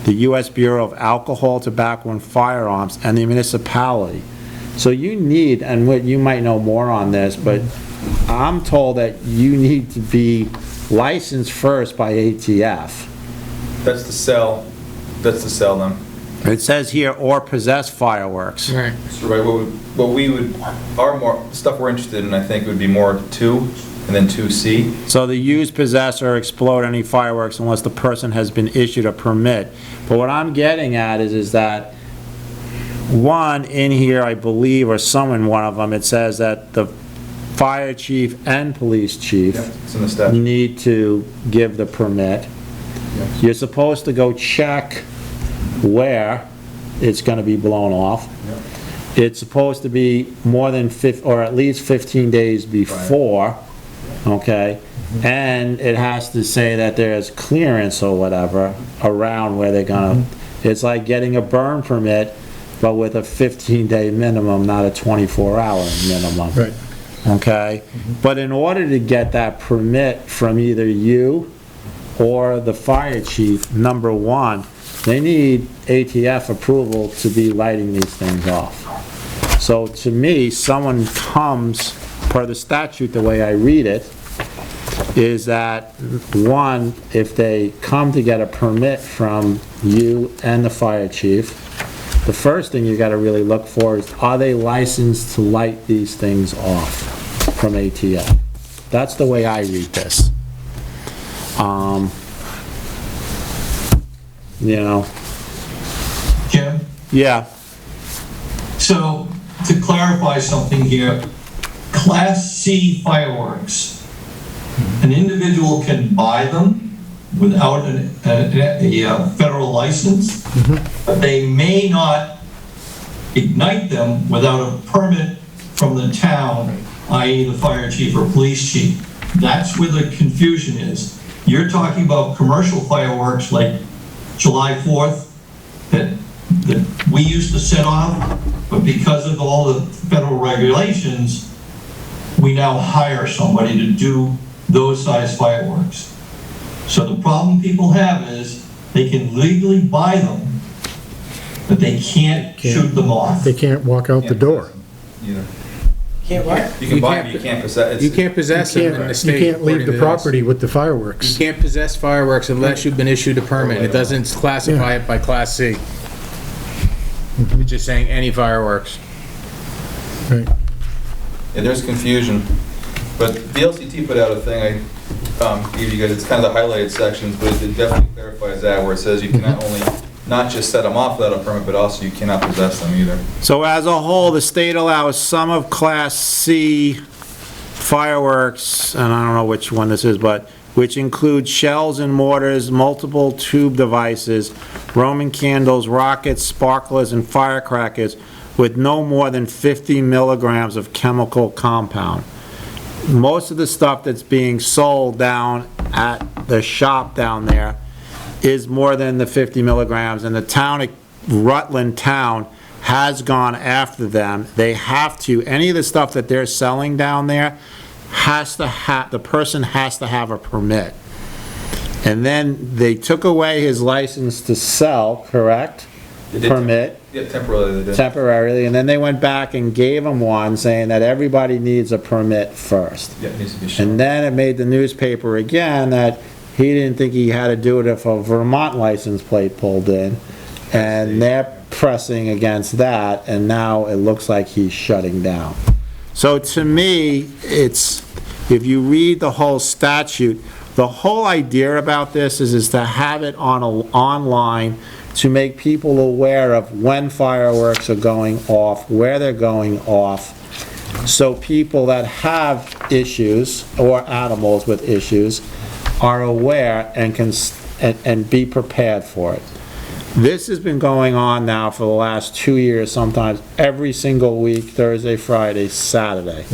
the U.S. Bureau of Alcohol, Tobacco, and Firearms, and the municipality. So you need, and what you might know more on this, but I'm told that you need to be licensed first by ATF. That's the sell them. It says here, or possess fireworks. Right. So, right, stuff we're interested in, I think, would be more 2, and then 2C. So the use, possess, or explode any fireworks unless the person has been issued a permit. But what I'm getting at is that one in here, I believe, or some in one of them, it says that the fire chief and police chief It's in the statute. need to give the permit. Yes. You're supposed to go check where it's gonna be blown off. It's supposed to be more than or at least 15 days before, okay? And it has to say that there's clearance or whatever around where they're gonna, it's like getting a burn permit, but with a 15-day minimum, not a 24-hour minimum. Right. Okay? But in order to get that permit from either you or the fire chief, number one, they need ATF approval to be lighting these things off. So to me, someone comes, per the statute, the way I read it, is that, one, if they come to get a permit from you and the fire chief, the first thing you gotta really look for is, are they licensed to light these things off from ATF? That's the way I read this. You know, Jim? yeah, So, to clarify something here, Class C fireworks, an individual can buy them without a federal license, but they may not ignite them without a permit from the town, i.e. the fire chief or police chief. That's where the confusion is. You're talking about commercial fireworks like July 4th that we used to set off, but because of all the federal regulations, we now hire somebody to do those size fireworks. So the problem people have is they can legally buy them, but they can't shoot them off. They can't walk out the door. Either. Can't what? You can buy them, you can't possess. You can't possess them in the You state. can't leave according the to this. property with the fireworks. You can't possess fireworks unless you've been issued a permit. It doesn't classify it by Class C. It's just saying any fireworks. Right. Yeah, there's confusion. But the LCT put out a thing, I gave you guys, it's kind of the highlighted sections, but it definitely clarifies that, where it says you can not only, not just set them off without a permit, but also you cannot possess them either. so as a whole, the state allows some of Class C fireworks, and I don't know which one this is, but which include shells and mortars, multiple tube devices, Roman candles, rockets, sparklers, and firecrackers with no more than 50 milligrams of chemical compound. Most of the stuff that's being sold down at the shop down there is more than the 50 milligrams, and the town, Rutland Town, has gone after them. They have to, any of the stuff that they're selling down there has to have, the person has to have a permit. And then they took away his license to sell, correct? They did Permit. Yeah, temporarily they did. Temporarily, and then they went back and gave him one saying that everybody needs a permit first. Yeah, it needs to be shown. And then it made the newspaper again that he didn't think he had to do it if a Vermont license plate pulled in. And they're pressing against that, and now it looks like he's shutting down. So to me, it's, if you read the whole statute, the whole idea about this is to have it online to make people aware of when fireworks are going off, where they're going off, so people that have issues or animals with issues are aware and can and be prepared for it. This has been going on now for the last 2 years, sometimes every single week, Thursday, Friday, Saturday.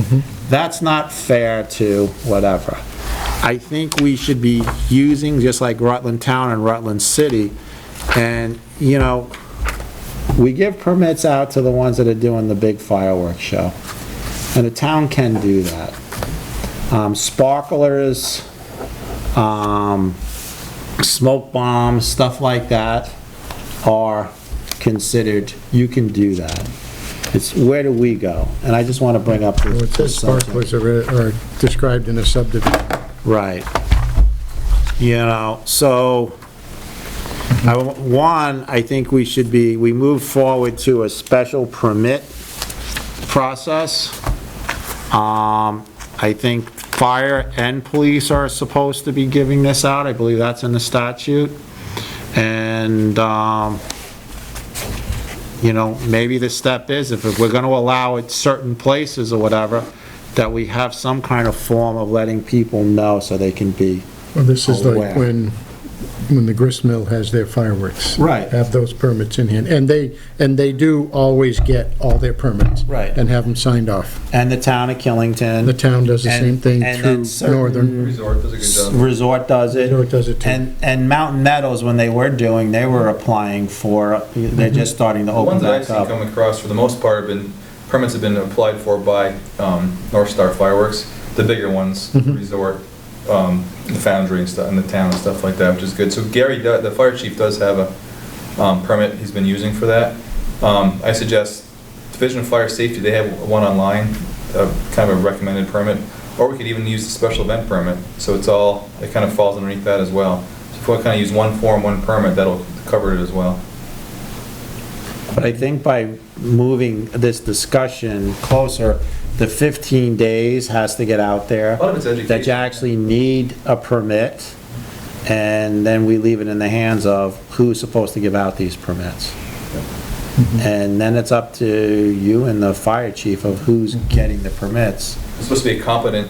That's not fair to whatever. I think we should be using, just like Rutland Town and Rutland City, and, you know, we give permits out to the ones that are doing the big fireworks show, and the town can do that. Sparklers, smoke bombs, stuff like that, are considered, you can do that. It's where do we go? And I just want to bring up Well, it says this subject. sparklers are described in a subdivision. Right. You know, so, I think we move forward to a special permit process. I think fire and police are supposed to be giving this out. I believe that's in the statute. And, you know, maybe the step is, if we're gonna allow it certain places or whatever, that we have some kind of form of letting people know so they can be Well, this is aware. like when the grist mill has their fireworks. Right. Have those permits in hand. And they do always get all their permits. Right. And have them signed off. And the town of Killington. The town does the same thing and through then certain Northern. Resort does a good job. Resort does it. Resort does it too. And Mountain Meadows, when they were applying for, they're just starting to The open ones that I've back seen up. come across, for the most part, permits have been applied for by North Star Fireworks, the bigger ones, Resort, the Foundry and stuff, and the town and stuff like that, which is good. So Gary, the fire chief does have a permit he's been using for that. I suggest Division of Fire Safety, they have one online, kind of a recommended permit, or we could even use the special event permit. So it kind of falls underneath that as well. So if we kind of use one form, one permit, that'll cover it as well. But I think by moving this discussion closer, the 15 days has to get out there. A lot of it's education. That you actually need a permit, and then we leave it in the hands of who's supposed to give out these permits. And then it's up to you and the fire chief of who's getting the permits. It's supposed to be a competent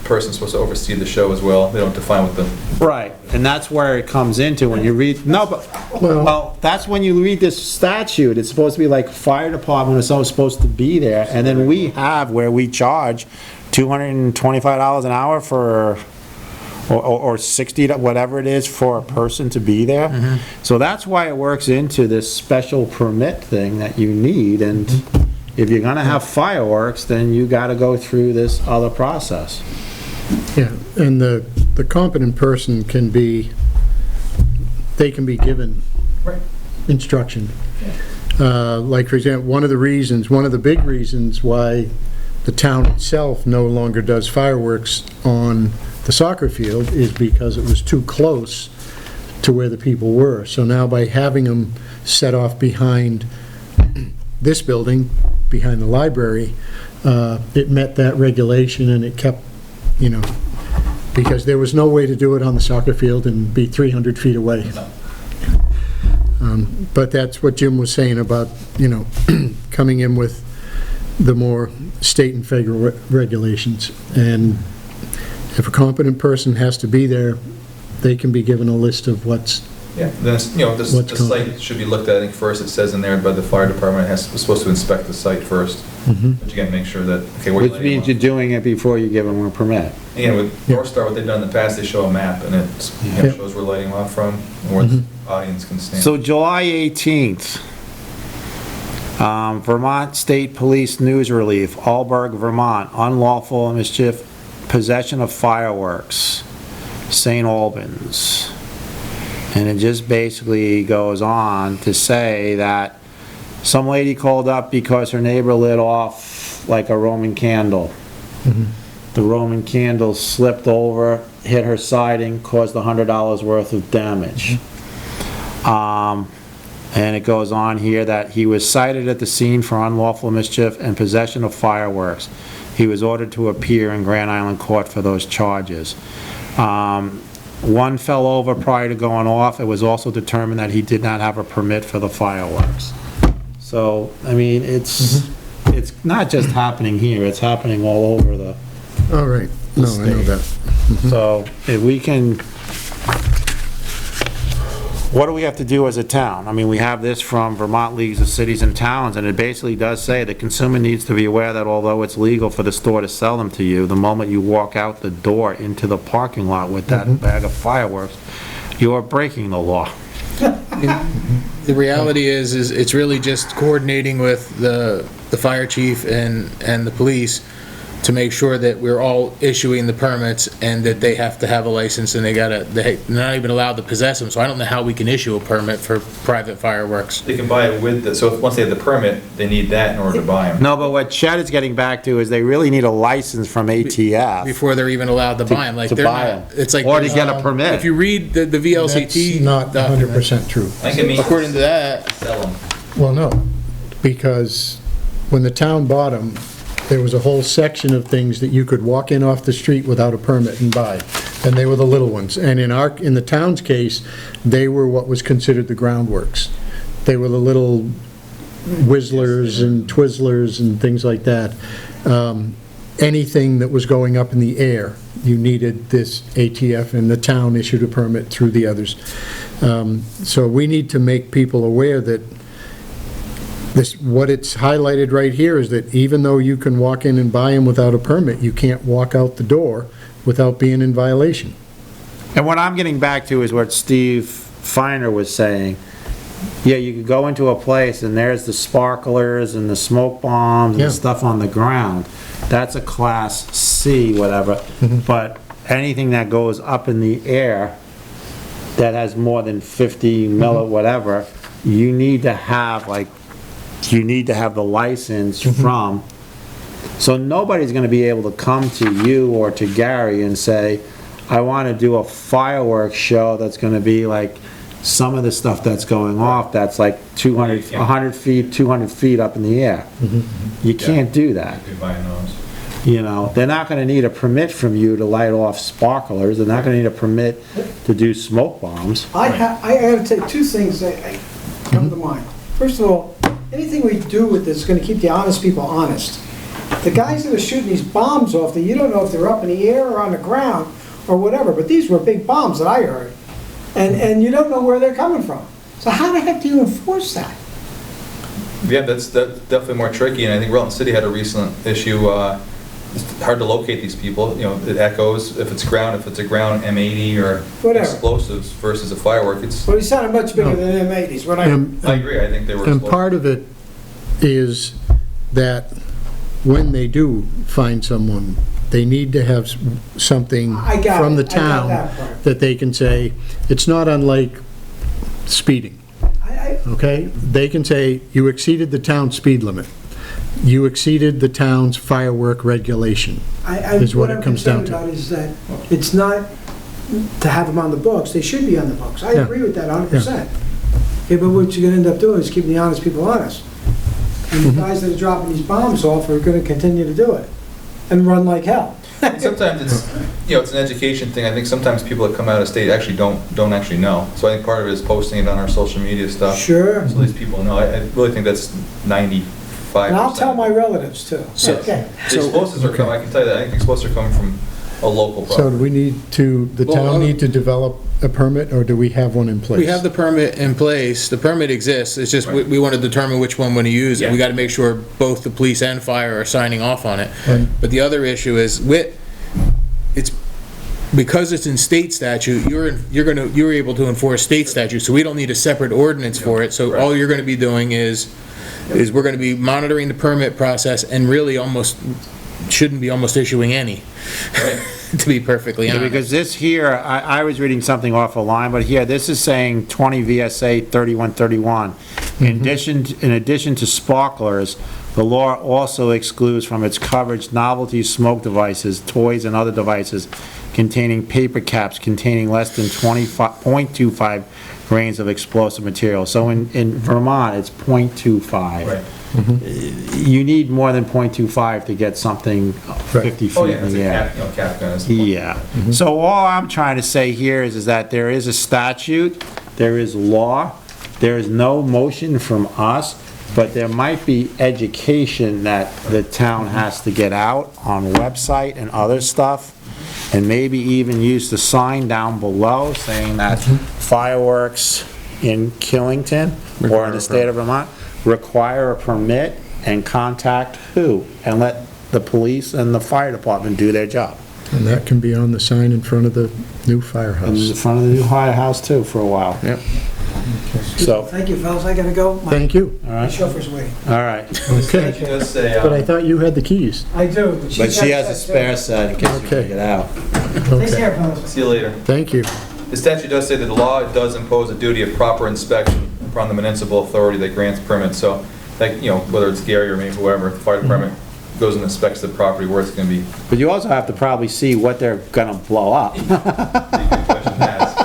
person supposed to oversee the show as well. They don't define what the... Right, and that's where it comes into when you read, no, but, well, that's when you read this statute, it's supposed to be like fire department is always supposed to be there, and then we have where we charge $225 an hour for, or 60, whatever it is, for a person to be there. So that's why it works into this special permit thing that you need, and if you're gonna have fireworks, then you gotta go through this other process. Yeah, and the competent person can be given Right. instruction. Like, for example, one of the big reasons why the town itself no longer does fireworks on the soccer field is because it was too close to where the people were. So now by having them set off behind this building, behind the library, it met that regulation and it kept, you know, because there was no way to do it on the soccer field and be 300 feet away. But that's what Jim was saying about, you know, coming in with the more state and federal regulations. And if a competent person has to be there, they can be given a list of what's... Yeah, then, you know, the site should be looked at, I think, first. It says in there, by the fire department, we're supposed to inspect the site first. But you gotta make sure that, okay, where you Which means you're doing it before you give them a permit. And with North Star, what they've done in the past, they show a map, and it shows where lighting off from, and where the audience can stand. So July 18th, Vermont State Police News Relief, Allberg, Vermont, unlawful mischief, possession of fireworks, St. Albans. And it just basically goes on to say that some lady called up because her neighbor lit off like a Roman candle. The Roman candle slipped over, hit her siding, caused $100 worth of damage. And it goes on here that he was cited at the scene for unlawful mischief and possession of fireworks. He was ordered to appear in Grand Island Court for those charges. One fell over prior to going off. It was also determined that he did not have a permit for the fireworks. So, I mean, it's not just happening here, it's happening all over the All right, no, I know that. So, if we can, what do we have to do as a town? I mean, we have this from Vermont Leagues of Cities and Towns, and it basically does say the consumer needs to be aware that although it's legal for the store to sell them to you, the moment you walk out the door into the parking lot with that bag of fireworks, you are breaking the law. The reality is it's really just coordinating with the fire chief and the police to make sure that we're all issuing the permits and that they have to have a license and they're not even allowed to possess them. So I don't know how we can issue a permit for private fireworks. They can buy it with, so once they have the permit, they need that in order to buy them. No, but what Chet is getting back to is they really need a license from ATF. Before they're even allowed to buy them. Like, to they're buy not, 'em. it's like. Or to get a permit. If you read the That's VLCT not document, 100% true. I think it means according to that, sell them. Well, no, because when the town bought them, there was a whole section of things that you could walk in off the street without a permit and buy, and they were the little ones. And in the town's case, they were what was considered the groundworks. They were the little Whisttlers and Twizzlers and things like that. Anything that was going up in the air, you needed this ATF, and the town issued a permit through the others. So we need to make people aware that what it's highlighted right here is that even though you can walk in and buy them without a permit, you can't walk out the door without being in violation. And what I'm getting back to is what Steve Feiner was saying. Yeah, you could go into a place and there's the sparklers and the smoke bombs and Yeah. stuff on the ground. That's a Class C, whatever. But anything that goes up in the air that has more than 50 milli whatever, you need to have the license from. So nobody's gonna be able to come to you or to Gary and say, I wanna do a fireworks show that's gonna be like some of the stuff that's going off that's like 100 feet, 200 feet up in the air. You can't do that. You're buying those. You know, they're not gonna need a permit from you to light off sparklers, they're not gonna need a permit to do smoke bombs. I gotta tell you two things that come to mind. First of all, anything we do with this is gonna keep the honest people honest. The guys that are shooting these bombs off, you don't know if they're up in the air or on the ground or whatever, but these were big bombs that I heard. And you don't know where they're coming from. So how the heck do you enforce that? Yeah, that's definitely more tricky, and I think Rutland City had a recent issue. It's hard to locate these people. You know, it echoes if it's a ground M80 or Whatever. explosives versus a firework. Well, he sounded much bigger than M80s. When I agree. I think they were. And part of it is that when they do find someone, they need to have something I got from the it. I got town that part. that they can say, it's not unlike speeding, okay? They can say, you exceeded the town speed limit. You exceeded the town's firework regulation, is what it comes down to. What I'm concerned about is that it's not to have them on the books, they should be on the books. I Yeah. agree with that 100%. Yeah, but what you're gonna end up doing is keeping the honest people honest. And the guys that are dropping these bombs off are gonna continue to do it and run like hell. And sometimes it's, it's an education thing. I think sometimes people that come out of state actually don't actually know. So I think part of it is posting it on our social media stuff. Sure. So these people know. I really think that's 95%. And I'll tell my relatives too. So- Okay. The explosives are coming, I can tell you that, I think the explosives are coming from a local So do property. we need to, the town need to develop a permit, or do we have one in place? we have the permit in place, the permit exists, it's just we want to determine which one we're going to use, and we got to make sure both the police and fire are signing off on it. And- But the other issue is, it's, because it's in state statute, you're able to enforce state statute, so we don't need a separate ordinance for it, so all you're going to be doing is we're going to be monitoring the permit process, and really shouldn't be issuing any, to be perfectly Yeah, honest. because this here, I was reading something off a line, but here, this is saying 20 VSA 3131. In addition to sparklers, the law also excludes from its coverage novelty smoke devices, toys, and other devices containing paper caps containing less than 0.25 grains of explosive material. So in Vermont, it's 0.25. Right. You need more than 0.25 to get something 50 feet Oh, yeah, in it's the a air. cap gun. Yeah. So all I'm trying to say here is that there is a statute, there is law, there is no motion from us, but there might be education that the town has to get out on website and other stuff, and maybe even use the sign down below saying that fireworks in Killington or in the state of Vermont require a permit, and contact who? And let the police and the fire department do their job. And that can be on the sign in front of the new And in firehouse. front of the new firehouse too for a while. Yep. So, Thank you, fellas, I gotta go. My Thank you. all my right, chauffeur's waiting. all right. Okay. Statute does say, But I thought you had the keys. I do, but But she's she got has a that, spare set in case you Okay. can get out. Take Okay. care, fellas. see you later. Thank you. The statute does say that the law does impose a duty of proper inspection upon the municipal authority that grants permits. So, like, you know, whether it's Gary or me, whoever, the fire department goes and inspects the property where it's going to be. But you also have to probably see what they're gonna blow up. Good question to ask.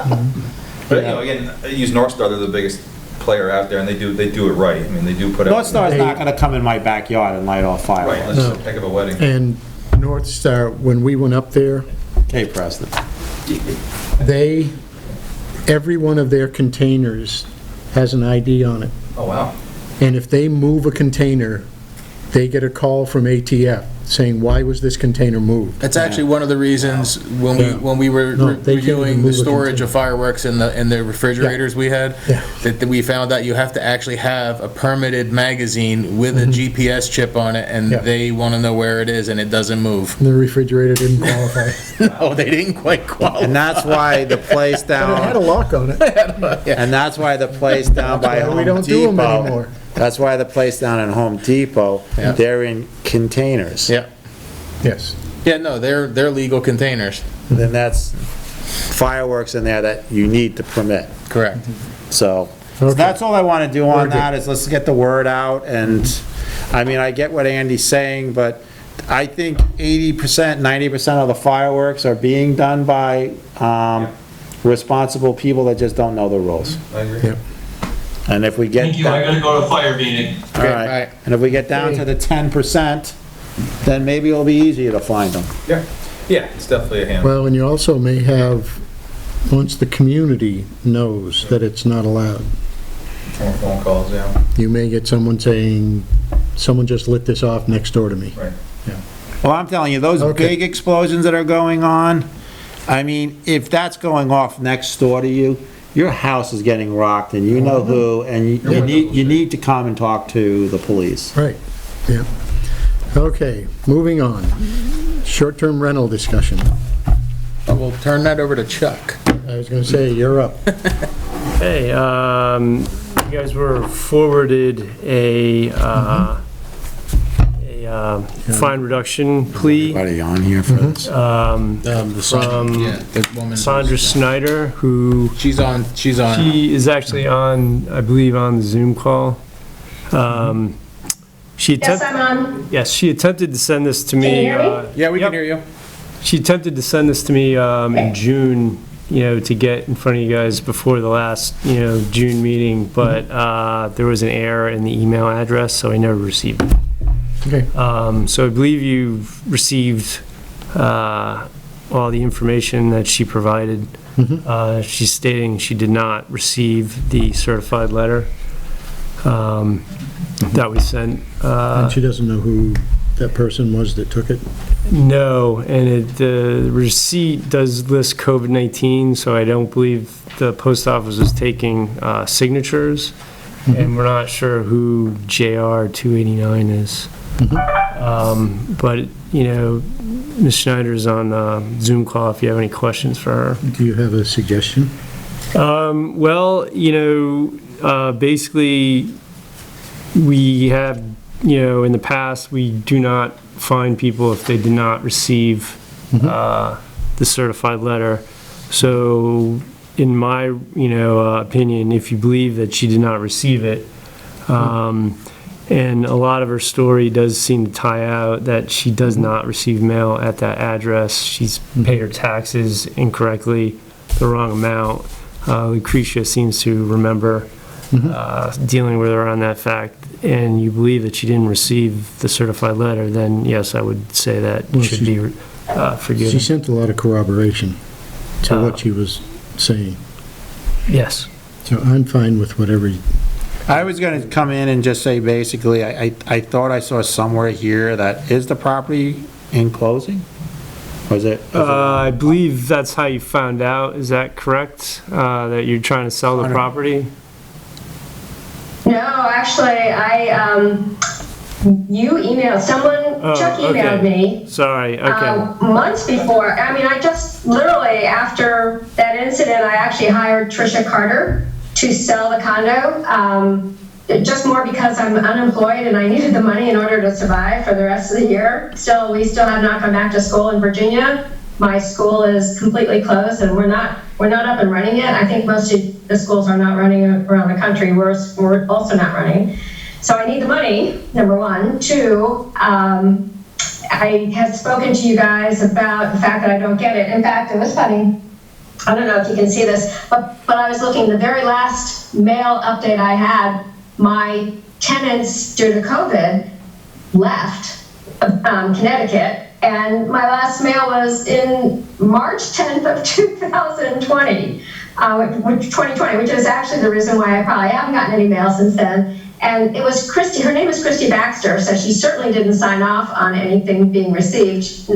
But, you know, again, I use North Star, they're the biggest player out there, and they do it right. I mean, they do put out. North Star's not gonna come in my backyard and light off Right, fireworks. that's just a heck of a wedding. And North Star, when we went up there, Okay, Preston. every one of their containers has an ID on it. Oh, wow. And if they move a container, they get a call from ATF saying, why was this container moved? That's actually one of the reasons when Yeah. we were No, they can't even reviewing the move a storage container. of fireworks in the refrigerators we had, Yeah. that we found out you have to actually have a permitted magazine with a GPS chip on it, and Yeah. they want to know where it is, and it doesn't move. And the refrigerator didn't qualify. Oh, they didn't quite qualify. And that's why the place But it had a down, lock on it. and that's why the place down by That's why Home we Depot. don't do 'em anymore. That's why the place down in Home Depot, Yeah. they're in containers. Yeah, Yes. yeah, no, they're legal containers. Then that's fireworks in there that you need to permit. Correct. So, Okay. that's all I want to do on Very good. that, is let's get the word out, and, I mean, I get what Andy's saying, but I think 80%, 90% of the fireworks are being done by, responsible people that just don't know the rules. I agree. Yep. And if we get. Thank you, I gotta go to a fire meeting. All Okay, right, bye. and if we get down to the 10%, then maybe it'll be easier to find them. Yeah, yeah, it's definitely a handle. Well, and you also may have, once the community knows that it's not allowed, More phone calls, yeah, you may get someone saying, someone just lit this off next door to me. right. Well, I'm telling you, those Okay. big explosions that are going on, I mean, if that's going off next door to you, your house is getting rocked, and you know who, and you need to come and talk to the police. Right, yeah. Okay, moving on. Short-term rental discussion. We'll turn that over to Chuck. I was gonna say, you're up. Hey, you guys were forwarded a fine reduction plea. Anybody on here for this? The woman. Sandra Snyder, who She's on. she is actually on, I believe, on the Zoom call. She Yes, attempted, I'm on. yes, she attempted to send this to me. Can you hear me? Yeah, we Yep. can hear you. She attempted to send this to me in June, to get in front of you guys before the last, June meeting, but there was an error in the email address, so I never received it. Okay. So I believe you've received all the information that she provided. She's stating she did not receive the certified letter that we sent. And she doesn't know who that person was that took it? No, and the receipt does list COVID-19, so I don't believe the post office is taking signatures, and we're not sure who JR 289 is. But, Ms. Schneider's on Zoom call if you have any questions for her. Do you have a suggestion? Well, basically, we have, in the past, we do not fine people if they did not receive the certified letter. So, in my, opinion, if you believe that she did not receive it, and a lot of her story does seem to tie out that she does not receive mail at that address. She's paid her taxes incorrectly, the wrong amount. Lucretia seems to remember dealing with her on that fact, and you believe that she didn't receive the certified letter, then yes, I would say that it should be forgiven. She sent a lot of corroboration to what she was saying. Yes. So I'm fine with whatever. I was going to come in and just say, basically, I thought I saw somewhere here that, is the property in closing? Was it? I believe that's how you found out. Is that correct? That you're trying to sell the property? No, actually, you emailed, Chuck emailed me. Sorry, okay. Months before. I mean, I just literally, after that incident, I actually hired Tricia Carter to sell the condo, just more because I'm unemployed and I needed the money in order to survive for the rest of the year. Still, we still have not come back to school in Virginia. My school is completely closed and we're not up and running yet. I think most of the schools are not running around the country. We're also not running. So I need the money, number one. Two, I have spoken to you guys about the fact that I don't get it. In fact, it was funny. I don't know if you can see this, but I was looking, the very last mail update I had, my tenants, due to COVID, left Connecticut, and my last mail was in March 10th of 2020, which is actually the reason why I probably haven't gotten any mail since then. And it was Christy, her name was Christy Baxter, so she certainly didn't sign off on anything being received.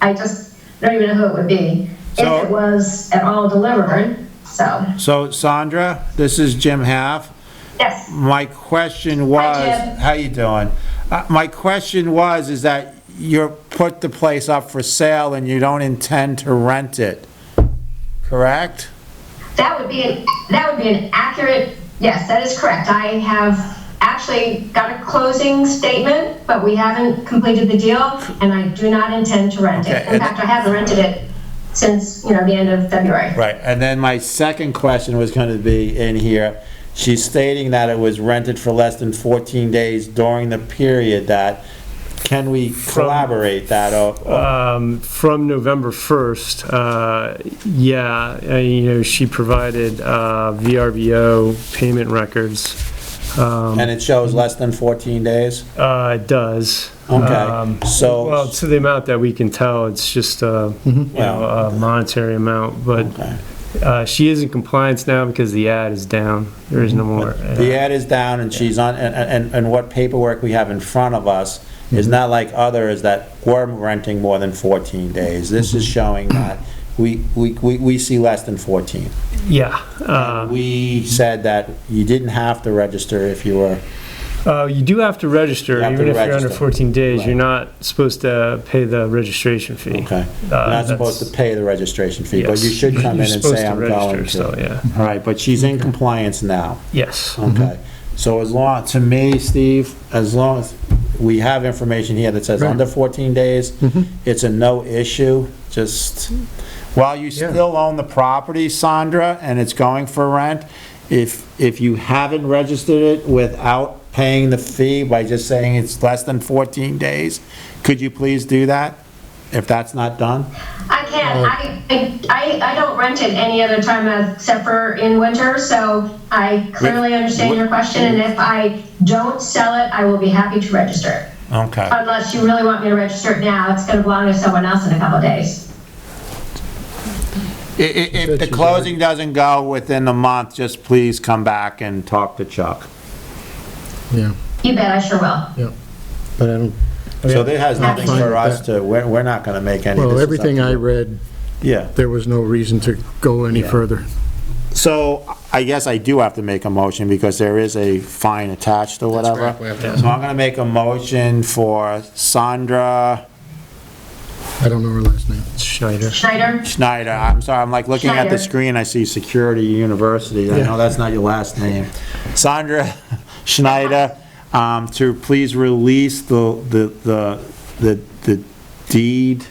I just don't even know who it would be, if it was at all delivered, so. So Sandra, this is Jim Half. Yes. My question was, Hi, Jim. how you doing? My question was, is that you put the place up for sale and you don't intend to rent it, correct? That would be an accurate, yes, that is correct. I have actually got a closing statement, but we haven't completed the deal, and I do not intend to rent it. In fact, I haven't rented it since, the end of February. Right, and then my second question was going to be in here. She's stating that it was rented for less than 14 days during the period that, can we collaborate that? From November 1st, she provided VRBO payment records. And it shows less than 14 days? It does. Okay, so... Well, to the amount that we can tell, it's just a monetary amount, but... Okay. She is in compliance now because the ad is down. There is no more. The ad is down and she's on, and what paperwork we have in front of us is not like others that were renting more than 14 days. This is showing that we see less than 14. Yeah. We said that you didn't have to register if you were... You do have to register, even if you're under 14 days. Right. You're not supposed to pay the registration fee. Okay. You're not supposed to pay the registration fee, but you should come in and say, I'm going to. So, yeah. All right, but she's in compliance now. Yes. Okay. So as long, to me, Steve, as long as we have information here that says under 14 days, it's a no issue. Just, while you still own the property, Sandra, and it's going for rent, if you haven't registered it without paying the fee by just saying it's less than 14 days, could you please do that, if that's not done? I can. I don't rent it any other time except for in winter, so I clearly understand your question, and if I don't sell it, I will be happy to register it. Okay. Unless you really want me to register it now, it's going to belong to someone else in a couple of days. If the closing doesn't go within the month, just please come back and talk to Chuck. Yeah, You bet, I sure will. yeah. But I don't, So there has nothing Fine for with us that. to, we're not gonna make any. This well, is up everything to I you. read, Yeah. there was no reason to go any Yeah. further. So I guess I do have to make a motion because there is a fine attached or whatever. correct, we have to- So I'm gonna make a motion for Sandra I don't know her last name. Schneider. Schneider? Schneider. I'm sorry, I'm like looking at the Schneider. screen, I see Security University. I know that's not your last name. Sandra Schneider, to please release the deed.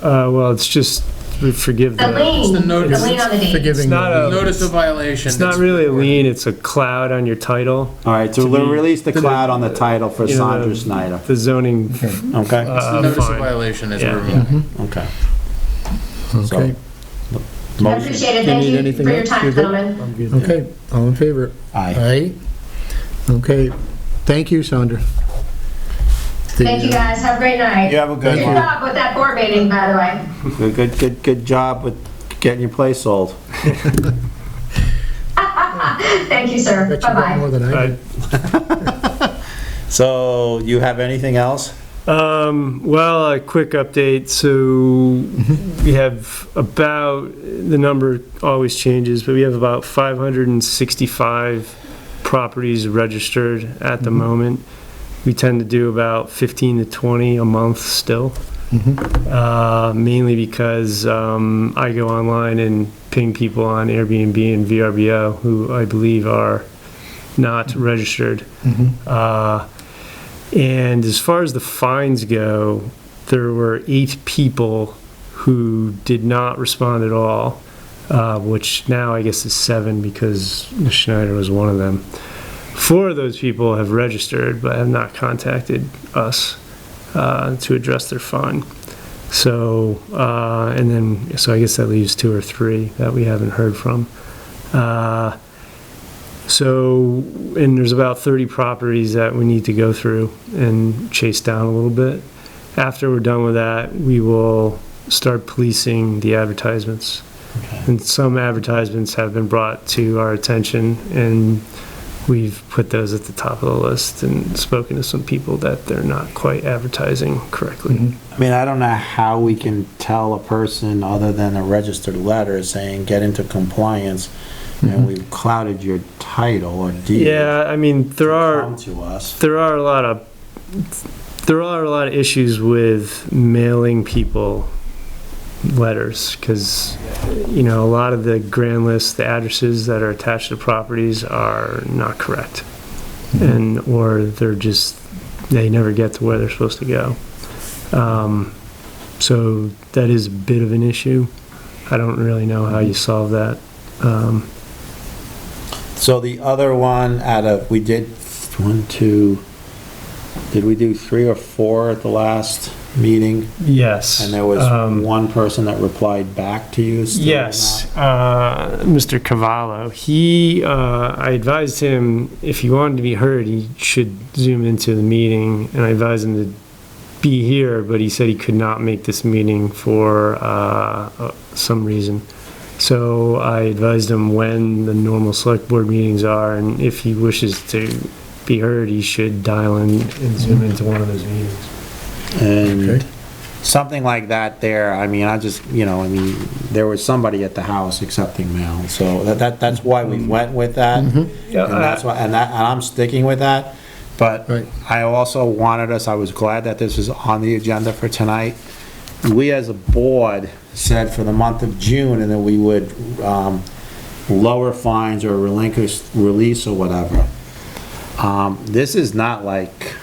Well, it's just, we forgive The the... lien, the notice. the lien on the deed. Forgiving It's not the- a- Notice of violation. It's not really a lien, it's a cloud on your title. All right, to To be- release the cloud on the title for You know, Sandra Schneider. The zoning, Okay? Notice of fine. violation is Yeah. removed. Okay. Okay, I Motion. appreciate it. Do you Thank need you anything for your else? time, You're good? gentlemen. okay, all in favor? Aye. Aye. Okay, thank you, Sandra. Thank you, guys. Have a great night. You have a good Good one. job with that board meeting, by the way. Good job with getting your place sold. Thank you, sir. Bet you got Bye-bye. more than I did. So, you have anything else? well, a quick update, so we have about, the number always changes, but we have about 565 properties registered at the moment. We tend to do about 15 to 20 a month still. mainly because I go online and ping people on Airbnb and VRBO who I believe are not registered. And as far as the fines go, there were 8 people who did not respond at all, which now I guess is 7 because Ms. Schneider was one of them. 4 of those people have registered but have not contacted us to address their fine. So, so I guess that leaves 2 or 3 that we haven't heard from. And there's about 30 properties that we need to go through and chase down a little bit. After we're done with that, we will start policing the advertisements. And some advertisements have been brought to our attention, and we've put those at the top of the list and spoken to some people that they're not quite advertising correctly. I mean, I don't know how we can tell a person other than a registered letter saying get into compliance, and we've clouded your title or deed. Yeah, I mean, there are a lot of issues with mailing people letters, because a lot of the grand lists, the addresses that are attached to properties are not correct, or they never get to where they're supposed to go. So that is a bit of an issue. I don't really know how you solve that. So the other one we did 1, 2, did we do 3 or 4 at the last meeting? Yes. And there was one person that replied back to you? Yes, Mr. Cavallo. I advised him if he wanted to be heard, he should zoom into the meeting, and I advised him to be here, but he said he could not make this meeting for some reason. So I advised him when the normal select board meetings are, and if he wishes to be heard, he should dial in and zoom into one of those meetings. And something like that there, I mean, there was somebody at the house accepting mail, so that's why we went with that. And I'm sticking with that. But I also I was glad that this was on the agenda for tonight. We as a board said for the month of June, and then we would lower fines or release or whatever. This is not like,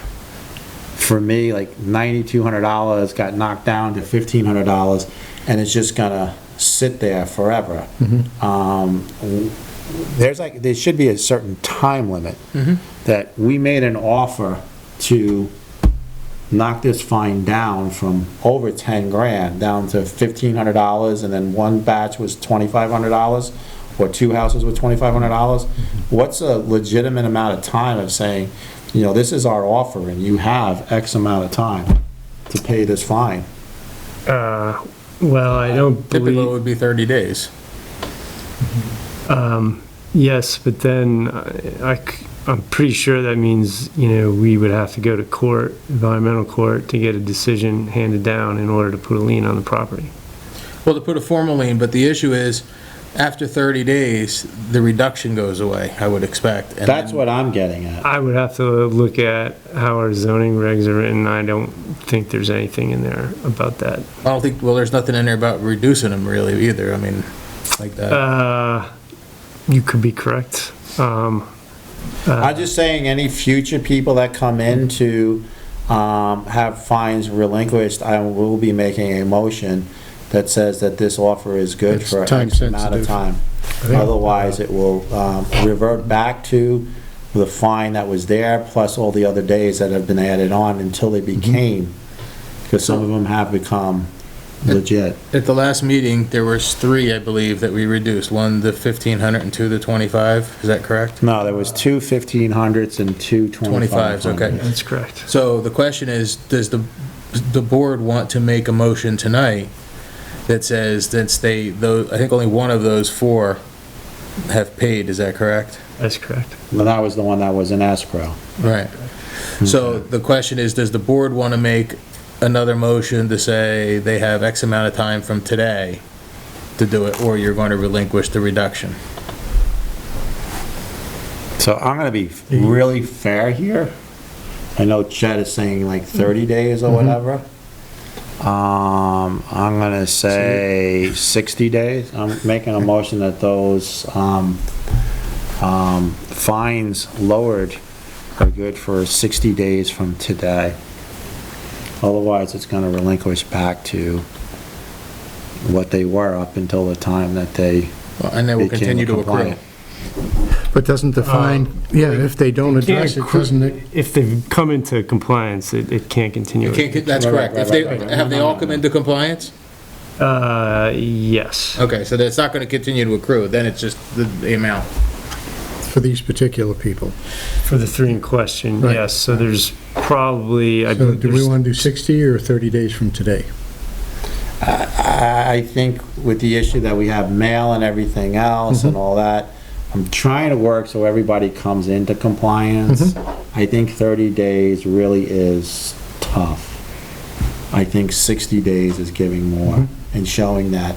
for me, like $9,200 got knocked down to $1,500, and it's just gonna sit there forever. There should be a certain time limit that we made an offer to knock this fine down from over 10 grand down to $1,500, and then one batch was $2,500, or 2 houses with $2,500. What's a legitimate amount of time of saying, this is our offer and you have X amount of time to pay this fine? Well, I don't believe... Typically it would be 30 days. Yes, but then I'm pretty sure that means, we would have to go to court, environmental court, to get a decision handed down in order to put a lien on the property. Well, to put a formal lien, but the issue is, after 30 days, the reduction goes away, I would expect. And that's what I'm getting at. I would have to look at how our zoning regs are written. I don't think there's anything in there about that. I don't think, there's nothing in there about reducing them really either, I mean, like that. You could be correct. I'm just saying, any future people that come in to have fines relinquished, I will be making a motion that says that this offer is good for X amount of time. Otherwise, it will revert back to the fine that was there, plus all the other days that have been added on until they became, because some of them have become legit. At the last meeting, there was 3, I believe, that we reduced. One, the 1,500, and 2, the 25. Is that correct? No, there was 2 1,500s and 2 25s. Okay. That's correct. So the question is, does the board want to make a motion tonight that says that I think only one of those 4 have paid, is that correct? That's correct. Well, that was the one that was in escrow. Right. So the question is, does the board want to make another motion to say they have X amount of time from today to do it, or you're going to relinquish the reduction? So I'm going to be really fair here. I know Chet is saying like 30 days or whatever. I'm gonna say 60 days. I'm making a motion that those, fines lowered are good for 60 days from today. Otherwise, it's gonna relinquish back to what they were up until the time that they And they will continue to accrue. compliant. But doesn't the fine, if they don't address it, doesn't it? If they've come into compliance, it can't continue. That's correct. If they, have they all come into compliance? Yes. Okay, so that's not gonna continue to accrue, then it's just the amount. For these particular people. For the three in question, Right. yes. So there's probably, I So believe do we there's- want to do 60 or 30 days from today? I think with the issue that we have mail and everything else and all that, I'm trying to work so everybody comes into compliance. I think 30 days really is tough. I think 60 days is giving more and showing that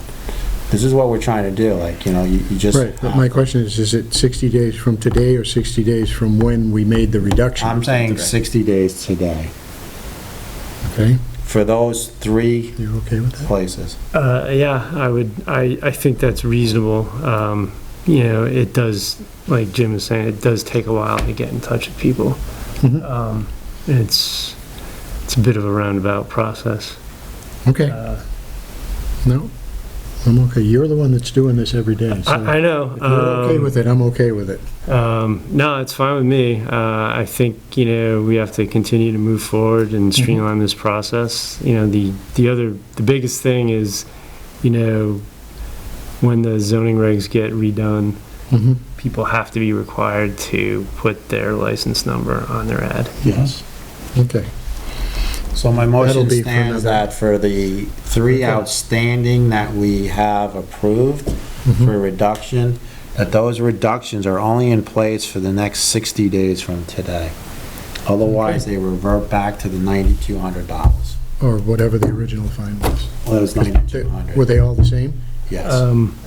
this is what we're trying to do, like, you just. Right, but my question is it 60 days from today or 60 days from when we made the reduction? I'm saying 60 days today Okay, for those three you're okay with that? places. Yeah, I think that's reasonable. It does, like Jim was saying, it does take a while to get in touch with people. It's a bit of a roundabout process. Okay. No, I'm okay. You're the one that's doing this every day. So I know. if you're okay with it, I'm okay with it. No, it's fine with me. I think, we have to continue to move forward and streamline this process. The biggest thing is, when the zoning regs get redone, people have to be required to put their license number on their ad. Yes. Okay. So my That'll motion be for stands another- that for the three outstanding that we have approved for reduction, that those reductions are only in place for the next 60 days from today. Otherwise, they revert back to the $9,200. Or whatever the original fine was. Well, it was Were $9,200. they all the same? Yes.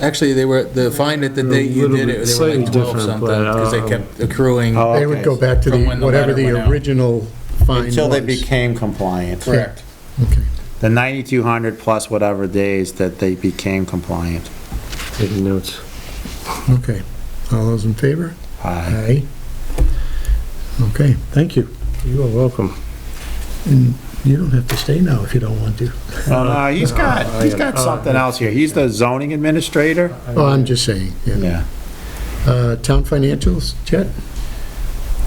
Actually, they were, the fine at the date you little did bit it, they were slightly like 12 different, something, but, because they kept accruing. Oh, They would okay. go back to From the, when the whatever letter the went out. original fine was. Until they became compliant. Correct. Okay. The 9,200 plus whatever days that they became compliant. Taking notes. Okay. All those in favor? Aye. Okay, thank you. You are welcome. And you don't have to stay now if you don't want to. Oh, no, he's got something else here. He's the zoning administrator. Oh, I'm just saying, yeah. Town financials, Chet?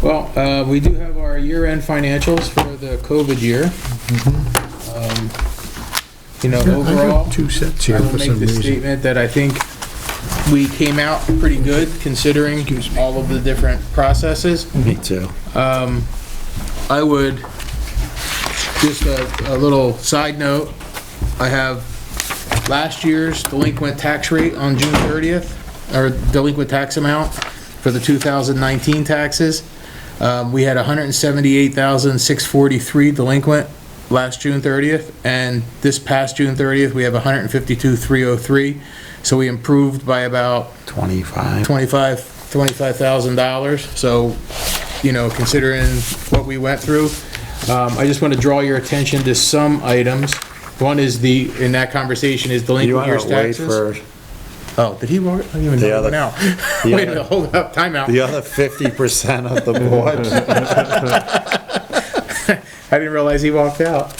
Well, we do have our year-end financials for the COVID year. I Overall, got two sets here I will for make some the reason. statement that I think we came out pretty good considering all of the different processes. Me too. I would, just a little side note, I have last year's delinquent tax rate on June 30th, or delinquent tax amount for the 2019 taxes. We had 178,643 delinquent last June 30th, and this past June 30th, we have 152,303. So we improved by about $25,000. So, considering what we went through, I just want to draw your attention to some items. One is in that conversation is You delinquent want years to wait taxes. for Oh, did he walk? I didn't even The know he other- went out. the Wait a other- minute, hold up, time out. the other 50% of the board. I didn't realize he walked out.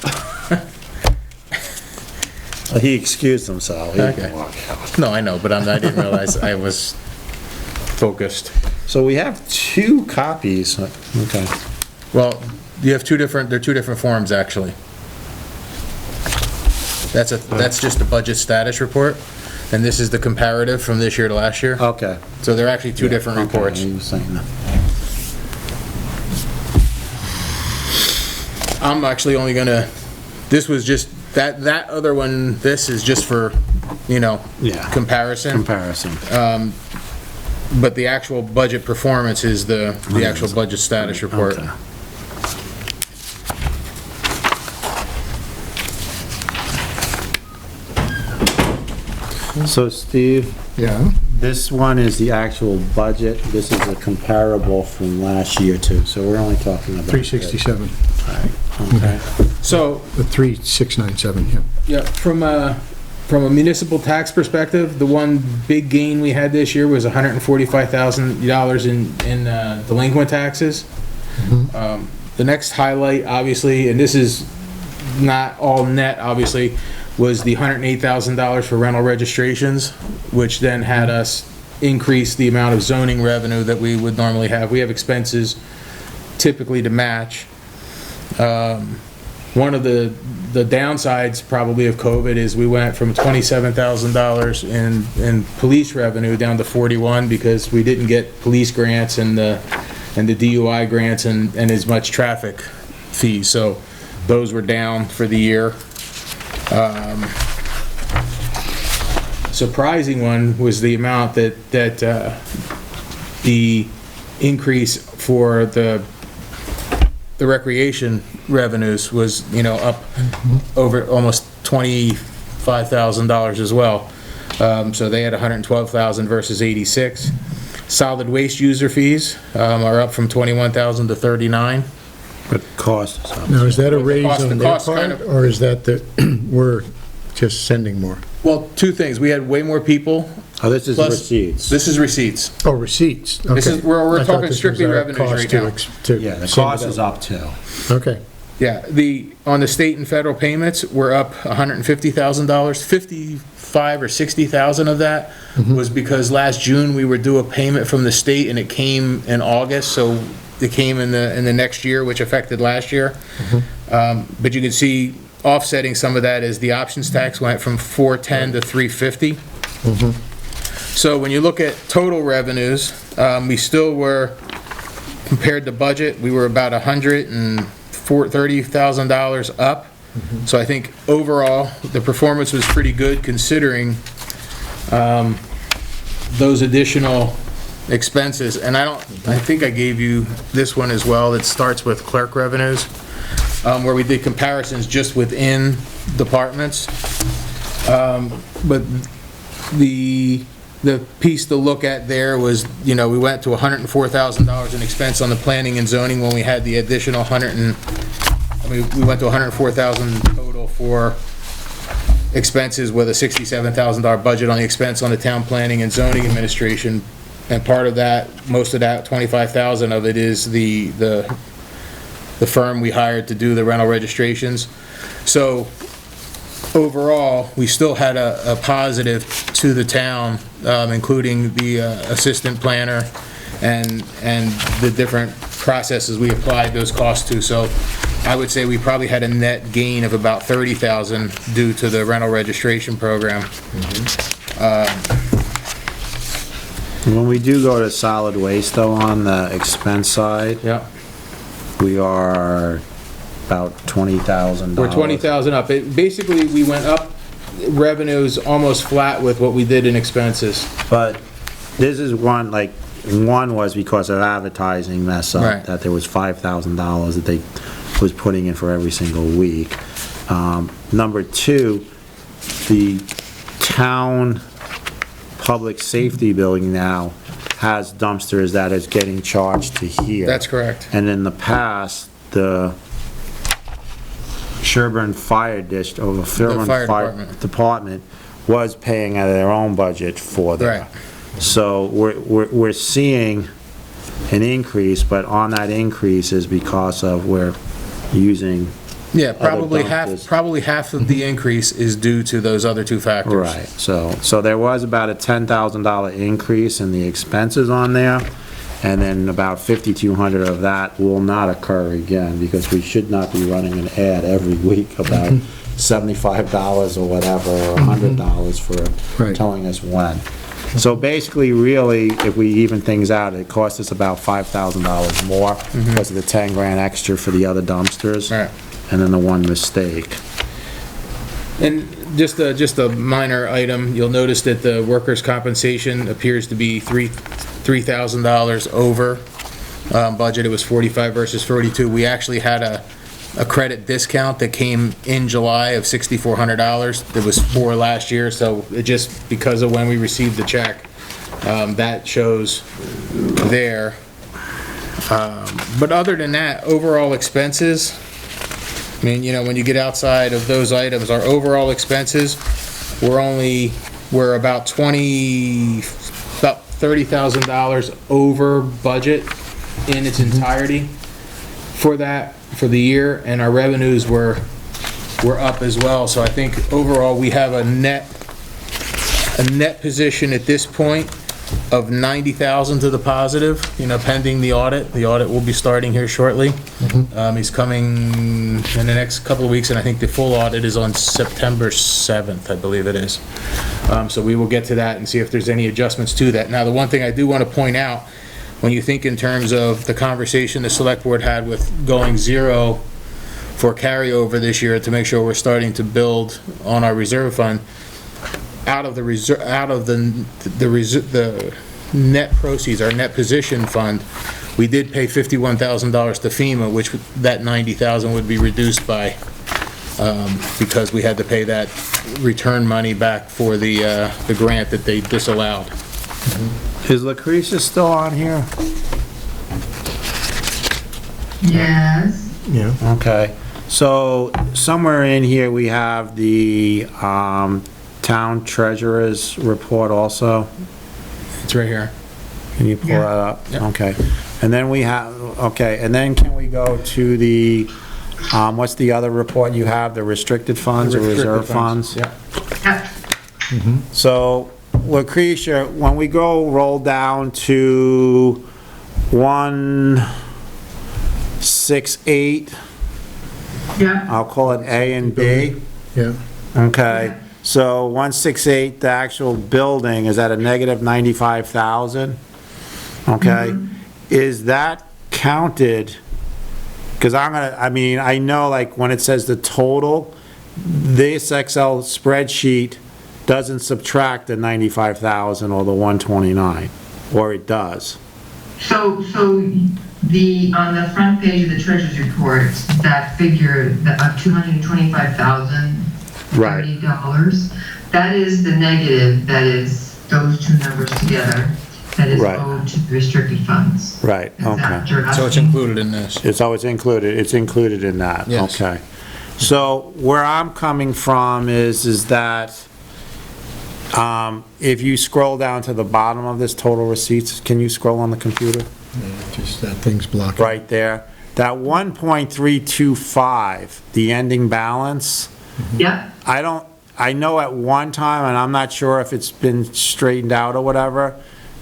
He excused himself. He Okay. didn't walk out. No, I know, but I didn't realize I was focused. So we have two copies. Okay. Well, you have they're two different forms, actually. That's just the budget status report, and this is the comparative from this year to last year. Okay. So they're actually two different Okay, reports. he was saying that. I'm actually only gonna, this was just, that other one, this is just for, Yeah. comparison. Comparison. But the actual budget performance is the actual budget status report. Okay. So Steve, Yeah, this one is the actual budget. This is a comparable from last year too, so we're only talking about. 367, Okay. So, the 3697, yeah. yeah, from a municipal tax perspective, the one big gain we had this year was $145,000 in delinquent taxes. The next highlight, obviously, and this is not all net, obviously, was the $108,000 for rental registrations, which then had us increase the amount of zoning revenue that we would normally have. We have expenses typically to match. One of the downsides probably of COVID is we went from $27,000 in police revenue down to 41 because we didn't get police grants and the DUI grants and as much traffic fees. So those were down for the year. Surprising one was the amount that the increase for the recreation revenues was, up over almost $25,000 as well. So they had $112,000 versus 86. Solid waste user fees are up from 21,000 to 39. But cost is up. Now, is that a raise cost- on the their cost kind part, of- or is that we're just sending more? Well, two things. We had way more people. Oh, this is Plus- receipts. This is receipts. Oh, receipts, This okay. is- we're I thought talking this was strictly our revenues cost right to now. Yeah, the send cost it is out. up too. Okay, Yeah, on the state and federal payments, we're up $150,000. 55 or 60,000 of that was because last June we were due a payment from the state and it came in August, so it came in the next year, which affected last year. But you can see offsetting some of that is the options tax went from 410 to 350. So when you look at total revenues, we still were, compared to budget, we were about $130,000 up. So I think overall, the performance was pretty good considering those additional expenses. And I think I gave you this one as well that starts with clerk revenues, where we did comparisons just within departments. But the piece to look at there was, we went to $104,000 in expense on the planning and zoning when we had the additional we went to $104,000 total for expenses with a $67,000 budget on the expense on the town planning and zoning administration. And part of that, most of that, $25,000 of it is the firm we hired to do the rental registrations. So overall, we still had a positive to the town, including the assistant planner and the different processes we applied those costs to. So I would say we probably had a net gain of about $30,000 due to the rental registration program. When we do go to solid waste though, on the expense side, Yeah. we are about $20,000. We're 20,000 up. Basically, we went up revenues almost flat with what we did in expenses. But this is one was because of advertising mess up, Right. that there was $5,000 that they was putting in for every single week. Number two, the town public safety building now has dumpsters that is getting charged to here. That's correct. And in the past, the Sherburne Fire District, or the Sherburne fire Fire Department was paying out of their own budget for that. Right. So we're seeing an increase, but on that increase is because of we're using. Yeah, probably dumpsters. half of the increase is due to those other two factors. Right, so there was about a $10,000 increase in the expenses on there, and then about 5,200 of that will not occur again, because we should not be running an ad every week about $75 or whatever, or $100 for Right. telling us when. So basically, really, if we even things out, it cost us about $5,000 more because of the 10 grand extra for the other dumpsters. Right. And then the one mistake. And just a minor item, you'll notice that the workers' compensation appears to be $3,000 over budget. It was 45 versus 42. We actually had a credit discount that came in July of $6,400. There was 4 last year, so it just, because of when we received the check, That shows there. But other than that, overall expenses, I mean, you know, when you get outside of those items, our overall expenses, we're about $30,000 over budget in its entirety for the year, and our revenues were up as well. So I think overall, we have a net position at this point of 90,000 to the positive, you know, pending the audit. The audit will be starting here shortly. He's coming in the next couple of weeks, and I think the full audit is on September 7th, I believe it is. So we will get to that and see if there's any adjustments to that. Now, the one thing I do want to point out, when you think in terms of the conversation the select board had with going zero for carryover this year to make sure we're starting to build on our reserve fund, out of the net proceeds, our net position fund, we did pay $51,000 to FEMA, which that 90,000 would be reduced by, because we had to pay that return money back for the grant that they disallowed. Is Lucretia still on here? Yes. Yeah. Okay, so somewhere in here we have the town treasurer's report also. It's right here. Can you pull that up? Yeah. Okay, and then we have, okay, and then can we go to the, what's the other report you have, the restricted funds or reserve funds? Yeah. So, Lucretia, when we roll down to 168, Yeah. I'll call it A and B. Yeah. Okay, so 168, the actual building is at a negative 95,000. Okay, is that counted? Because I mean, I know like when it says the total, this Excel spreadsheet doesn't subtract the 95,000 or the 129, or it does. So on the front page of the treasurer's report, that figure of $225,030, that is the negative, that is those two numbers together, that is Right. owed to the restricted funds. Right, Is that okay. what you're So it's asking? included in this. It's always included, it's included in that, Yes. okay. So where I'm coming from is that if you scroll down to the bottom of this total receipts, can you scroll on the computer? Just that thing's blocking. Right there, that 1.325, the ending balance, Yeah, I know at one time, and I'm not sure if it's been straightened out or whatever,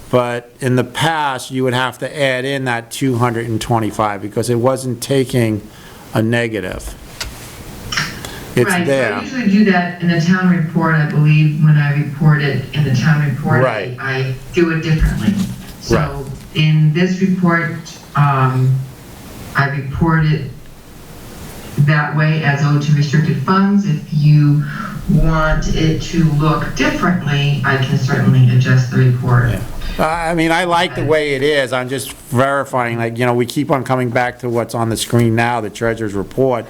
but in the past, you would have to add in that 225 because it wasn't taking a negative. It's right, so there. I usually do that in the town report, I believe, when I report it in the town report. Right. I do it differently. Right. So in this report, I report it that way as owed to restricted funds. If you want it to look differently, I can certainly adjust the report. I mean, I like the way it is, I'm just verifying, like, you know, we keep on coming back to what's on the screen now, the treasurer's report,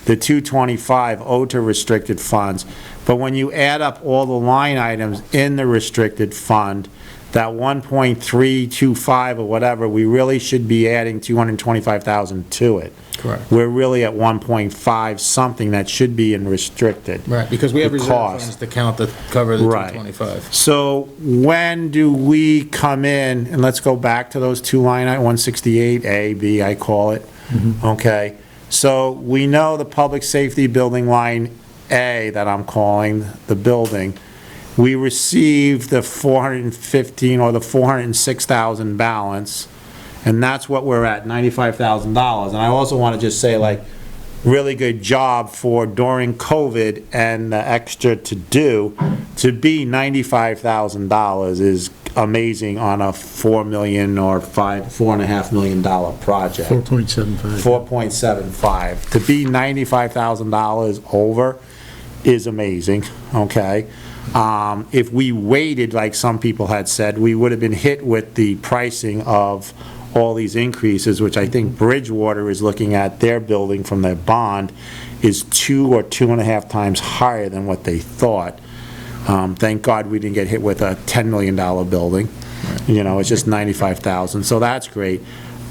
the 225 owed to restricted funds, but when you add up all the line items in the restricted fund, that 1.325 or whatever, we really should be adding 225,000 to it. Correct. We're really at 1.5 something that should be in restricted. Right, because we have The reserve cost. funds to count to cover the Right. 225. So when do we come in, and let's go back to those two line, 168, A, B, I call it, okay? So we know the public safety building line A that I'm calling the building, we received the 415 or the 406,000 balance, and that's what we're at, $95,000. And I also want to just say, like, really good job for during COVID and the extra to do, to be $95,000 is amazing on a $4 million or $4.5 million project. 4.75. 4.75. To be $95,000 over is amazing, okay? If we waited, like some people had said, we would have been hit with the pricing of all these increases, which I think Bridgewater is looking at their building from their bond is 2 or 2.5 times higher than what they thought. Thank God we didn't get hit with a $10 million building. You know, it's just 95,000, so that's great.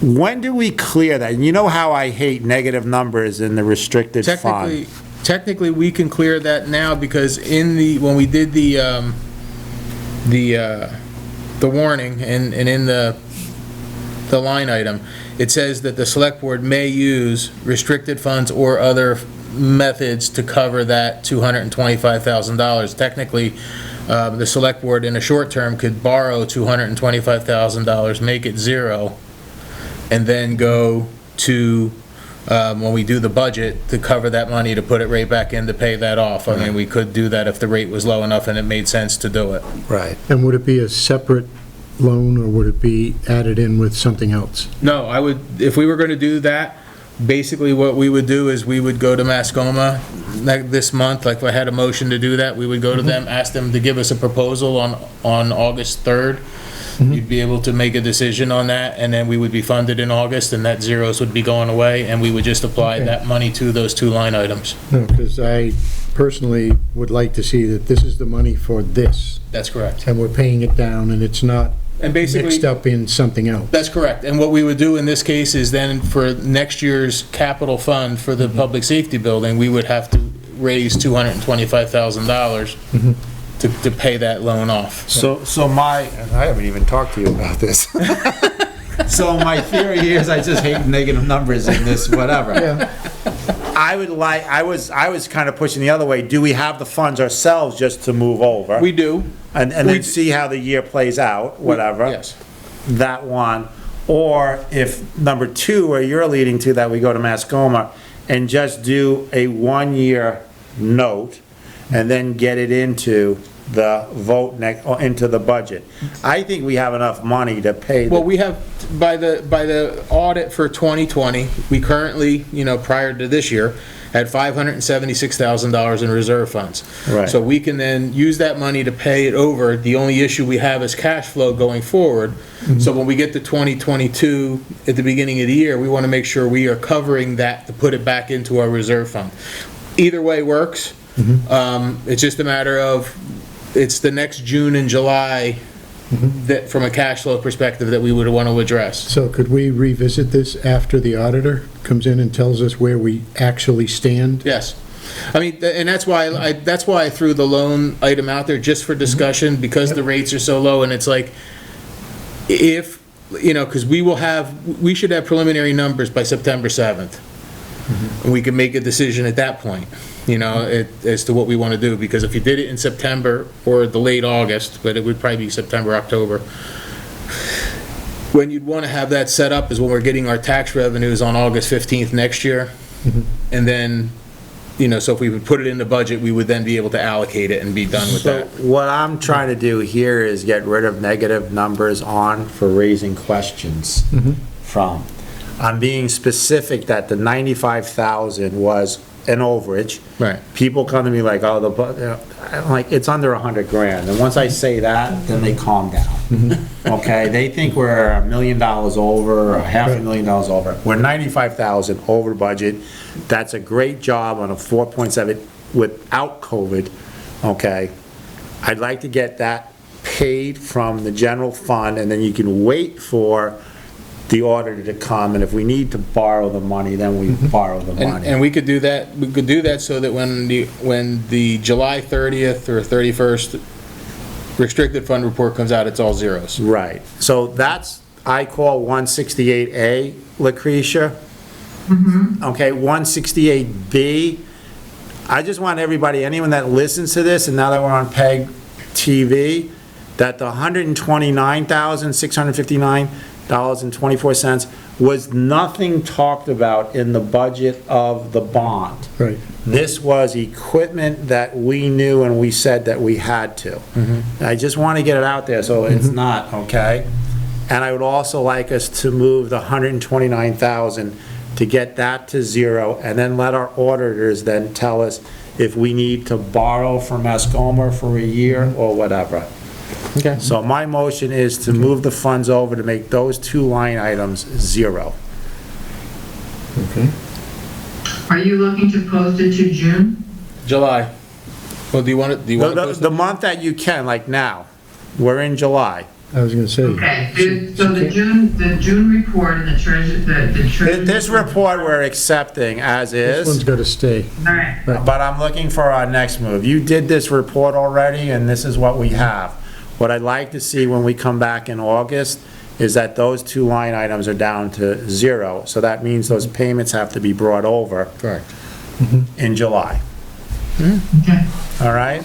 When do we clear that? And you know how I hate negative numbers in the restricted fund. Technically, we can clear that now because when we did the warning and in the line item, it says that the select board may use restricted funds or other methods to cover that $225,000. Technically, the select board in a short term could borrow $225,000, make it zero, and then go to, when we do the budget, to cover that money, to put it right back in to pay that off. I mean, we could do that if the rate was low enough and it made sense to do it. Right. And would it be a separate loan, or would it be added in with something else? No, I would, if we were going to do that, basically what we would do is we would go to Mascoma this month, like if I had a motion to do that, we would go to them, ask them to give us a proposal on August 3rd. You'd be able to make a decision on that, and then we would be funded in August, and that zeros would be going away, and we would just apply that money to those two line items. No, because I personally would like to see that this is the money for this, That's correct. and we're paying it down, and it's not And basically, mixed up in something else. that's correct. And what we would do in this case is then for next year's capital fund for the public safety building, we would have to raise $225,000 to pay that loan off. So and I haven't even talked to you about this. So my theory here is I just hate negative numbers in this, whatever. I was kind of pushing the other way. Do we have the funds ourselves just to move over? We do. And then see how the year plays out, whatever. Yes. That one. Or if, number two, where you're leading to, that we go to Mascoma and just do a one-year note and then get it into the vote into the budget. I think we have enough money to pay. Well, we have, by the audit for 2020, we currently, prior to this year, had $576,000 in reserve funds. Right. So we can then use that money to pay it over. The only issue we have is cash flow going forward. So when we get to 2022, at the beginning of the year, we want to make sure we are covering that to put it back into our reserve fund. Either way works. It's just a matter of, it's the next June and July that, from a cash flow perspective, that we would want to address. So could we revisit this after the auditor comes in and tells us where we actually stand? Yes. I mean, and that's why I threw the loan item out there, just for discussion, because the rates are so low, and it's like, if, because we should have preliminary numbers by September 7th. And we can make a decision at that point, as to what we want to do, because if you did it in September or the late August, but it would probably be September, October, when you'd want to have that set up is when we're getting our tax revenues on August 15th next year. And then, so if we would put it in the budget, we would then be able to allocate it and be done with that. What I'm trying to do here is get rid of negative numbers for raising questions from. I'm being specific that the 95,000 was an overage. Right. People come to me like, I'm like, it's under 100 grand. And once I say that, then they calm down. Okay, they think we're $1 million over, or $500,000 over. We're 95,000 over budget. That's a great job on a 4.7 without COVID. Okay, I'd like to get that paid from the general fund, and then you can wait for the auditor to come, and if we need to borrow the money, then we borrow the money. And we could do that. We could do that so that when the July 30th or 31st restricted fund report comes out, it's all zeros. Right. So that's, I call 168A, Lucretia. Okay, 168B. I just want everybody, anyone that listens to this, and now that we're on PEG TV, that the $129,659.24 was nothing talked about in the budget of the bond. Right. This was equipment that we knew and we said that we had to. I just want to get it out there so it's not, okay? And I would also like us to move the 129,000 to get that to zero, and then let our auditors then tell us if we need to borrow from Mascoma for a year or whatever. Okay. So my motion is to move the funds over to make those two line items zero. Okay. Are you looking to post it to June? July. Well, do you want to post The month that you can, like now, we're in July. I was gonna say. Okay, so the June report and the treasure, the treasure. This report we're accepting as This one's is, gotta stay. All right. but I'm looking for our next move. You did this report already, and this is what we have. What I'd like to see when we come back in August is that those two line items are down to 0. So that means those payments have to be brought over. Correct. In July. Okay. All right?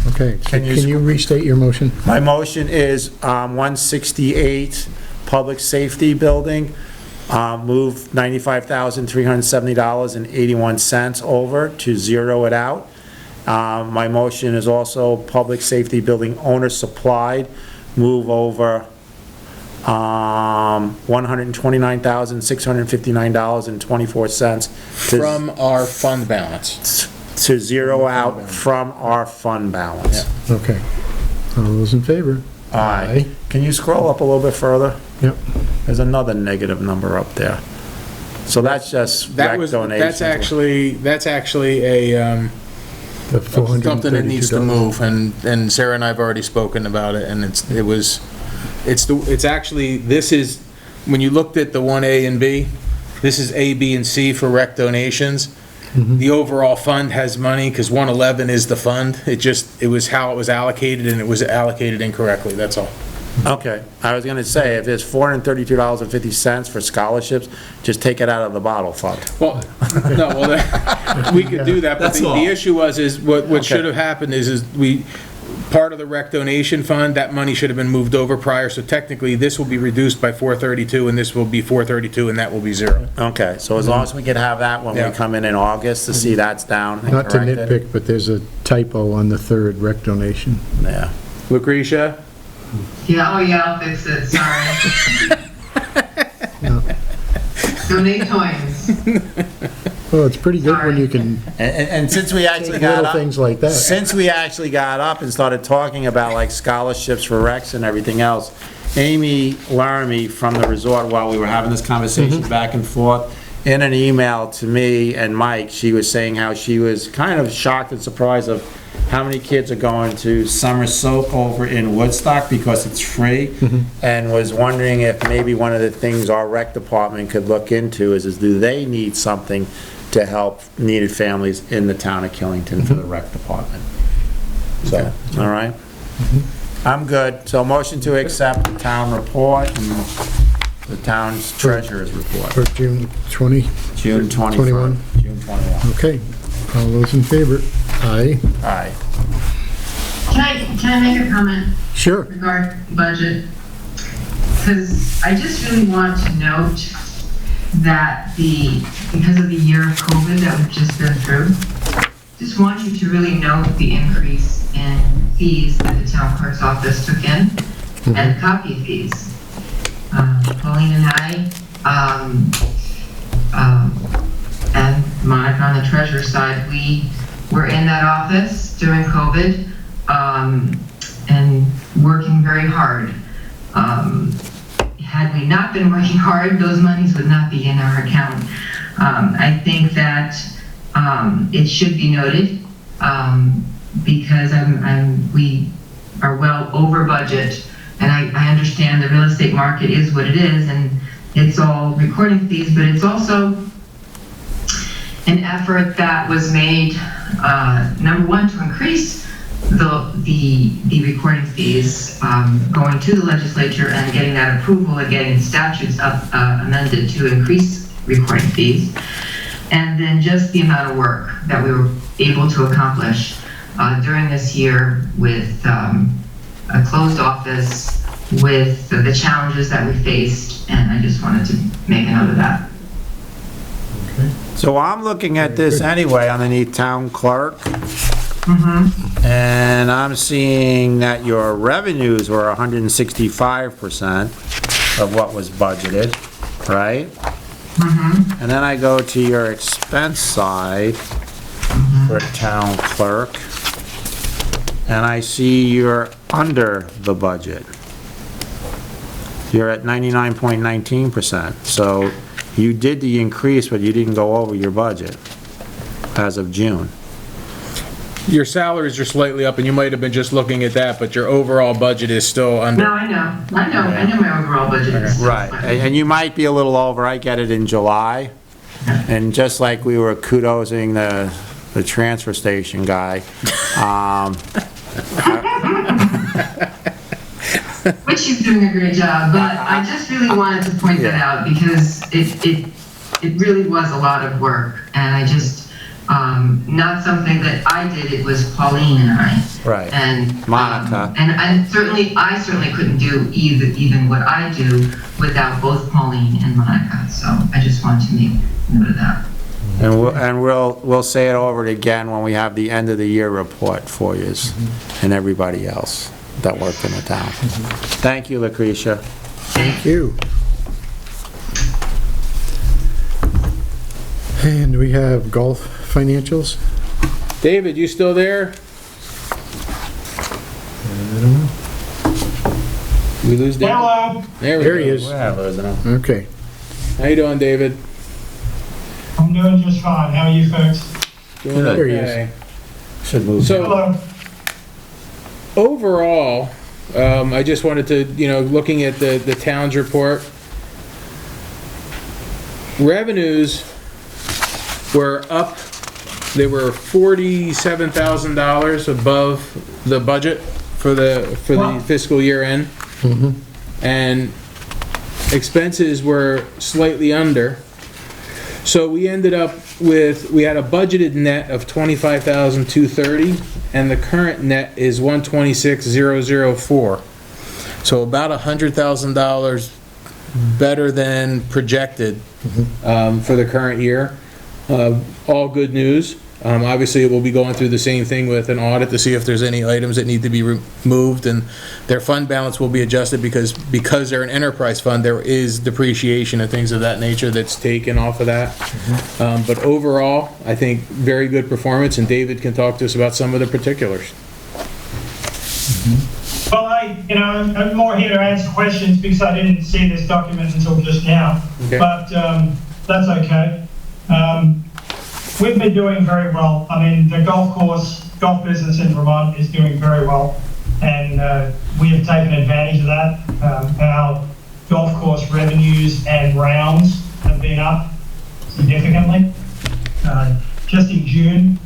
Okay, so Can you- can you restate your motion? My motion is 168 Public Safety Building, move $95,370.81 over to 0 it out. My motion is also Public Safety Building Owner Supplied, move over $129,659.24 From our fund balance. to 0 out from our fund balance. Okay. All those in favor? Aye. Can you scroll up a little bit further? Yep. There's another negative number up there. So that's just That rec was, donations. that's actually a, The something that needs to $432. move, and Sarah and I have already spoken about it, and it's actually, this is, when you looked at the 1A and B, this is A, B, and C for rec donations. The overall fund has money, because 111 is the fund, it was how it was allocated, and it was allocated incorrectly, that's all. Okay, I was gonna say, if there's $432.50 for scholarships, just take it out of the bottle fund. Well, no, well, we could do that, but That's all. the issue is what Okay. should have happened is part of the rec donation fund, that money should have been moved over prior, so technically, this will be reduced by 432, and this will be 432, and that will be 0. Okay, so as long as we can have that when we Yeah. come in August to see that's down and Not to corrected. nitpick, but there's a typo on the third rec donation. Yeah. Lucretia? Yeah, oh yeah, I'll fix it, sorry. Donate coins. Well, it's pretty good when you can And since we actually take got little up, things like that. since we actually got up and started talking about like scholarships for recs and everything else, Amy Laramie from the resort, while we were having this conversation back and forth, in an email to me and Mike, she was saying how she was kind of shocked and surprised of how many kids are going to summer soak over in Woodstock because it's free, and was wondering if maybe one of the things our rec department could look into is do they need something to help needed families in the town of Killington for the rec department? So, all right? I'm good. So motion to accept the town report and the town's treasurer's report. For June 20, June 21. 21. June 21. okay. All those in favor? Aye. Aye. Can I make a comment Sure. regarding budget? Because I just really want to note that because of the year of COVID that we've just been through, just want you to really note the increase in fees that the town clerk's office took in and the copy fees. Pauline and I, and Monica on the treasurer side, we were in that office during COVID, and working very hard. Had we not been working hard, those monies would not be in our account. I think that it should be noted, because we are well over budget, and I understand the real estate market is what it is, and it's all recording fees, but it's also an effort that was made, number one, to increase the recording fees, going to the legislature and getting that approval and getting statutes amended to increase recording fees, and then just the amount of work that we were able to accomplish during this year with a closed office, with the challenges that we faced, and I just wanted to make a note of that. So I'm looking at this anyway underneath town clerk, and I'm seeing that your revenues were 165% of what was budgeted, right? And then I go to your expense side for town clerk, and I see you're under the budget. You're at 99.19%, so you did the increase, but you didn't go over your budget as of June. your salaries are slightly up, and you might have been just looking at that, but your overall budget is still under. No, I know my overall budget is. Right, and you might be a little over, I get it in July, and just like we were kudosing the transfer station guy, Which he's doing a great job, but I just really wanted to point that out because it really was a lot of work, and I just, not something that I did, it was Pauline and I. Right. And Monica. And I certainly couldn't do even what I do without both Pauline and Monica, so I just wanted to make note of that. And we'll say it over again when we have the end of the year report for you and everybody else that worked in the town. Thank you, Lucretia. Thank you. And we have golf financials. David, you still there? We lose David? Hello. There he is. We're losing him. Okay. How you doing, David? I'm doing just fine. How are you folks? Doing There he is. okay. Should move. So, Hello. overall, I just wanted to, looking at the town's report, revenues were up. They were $47,000 above the budget for the fiscal year end. And expenses were slightly under. So we ended up we had a budgeted net of $25,230, and the current net is $126,004. So about $100,000 better than projected for the current year. All good news. Obviously, we'll be going through the same thing with an audit to see if there's any items that need to be removed, and their fund balance will be adjusted because they're an enterprise fund, there is depreciation and things of that nature that's taken off of that. But overall, I think very good performance, and David can talk to us about some of the particulars. Well, I'm more here to answer questions because I didn't see this document until just now. Okay. But that's okay. We've been doing very well. I mean, the golf business in Vermont is doing very well, and we have taken advantage of that. Our golf course revenues and rounds have been up significantly. Just in June,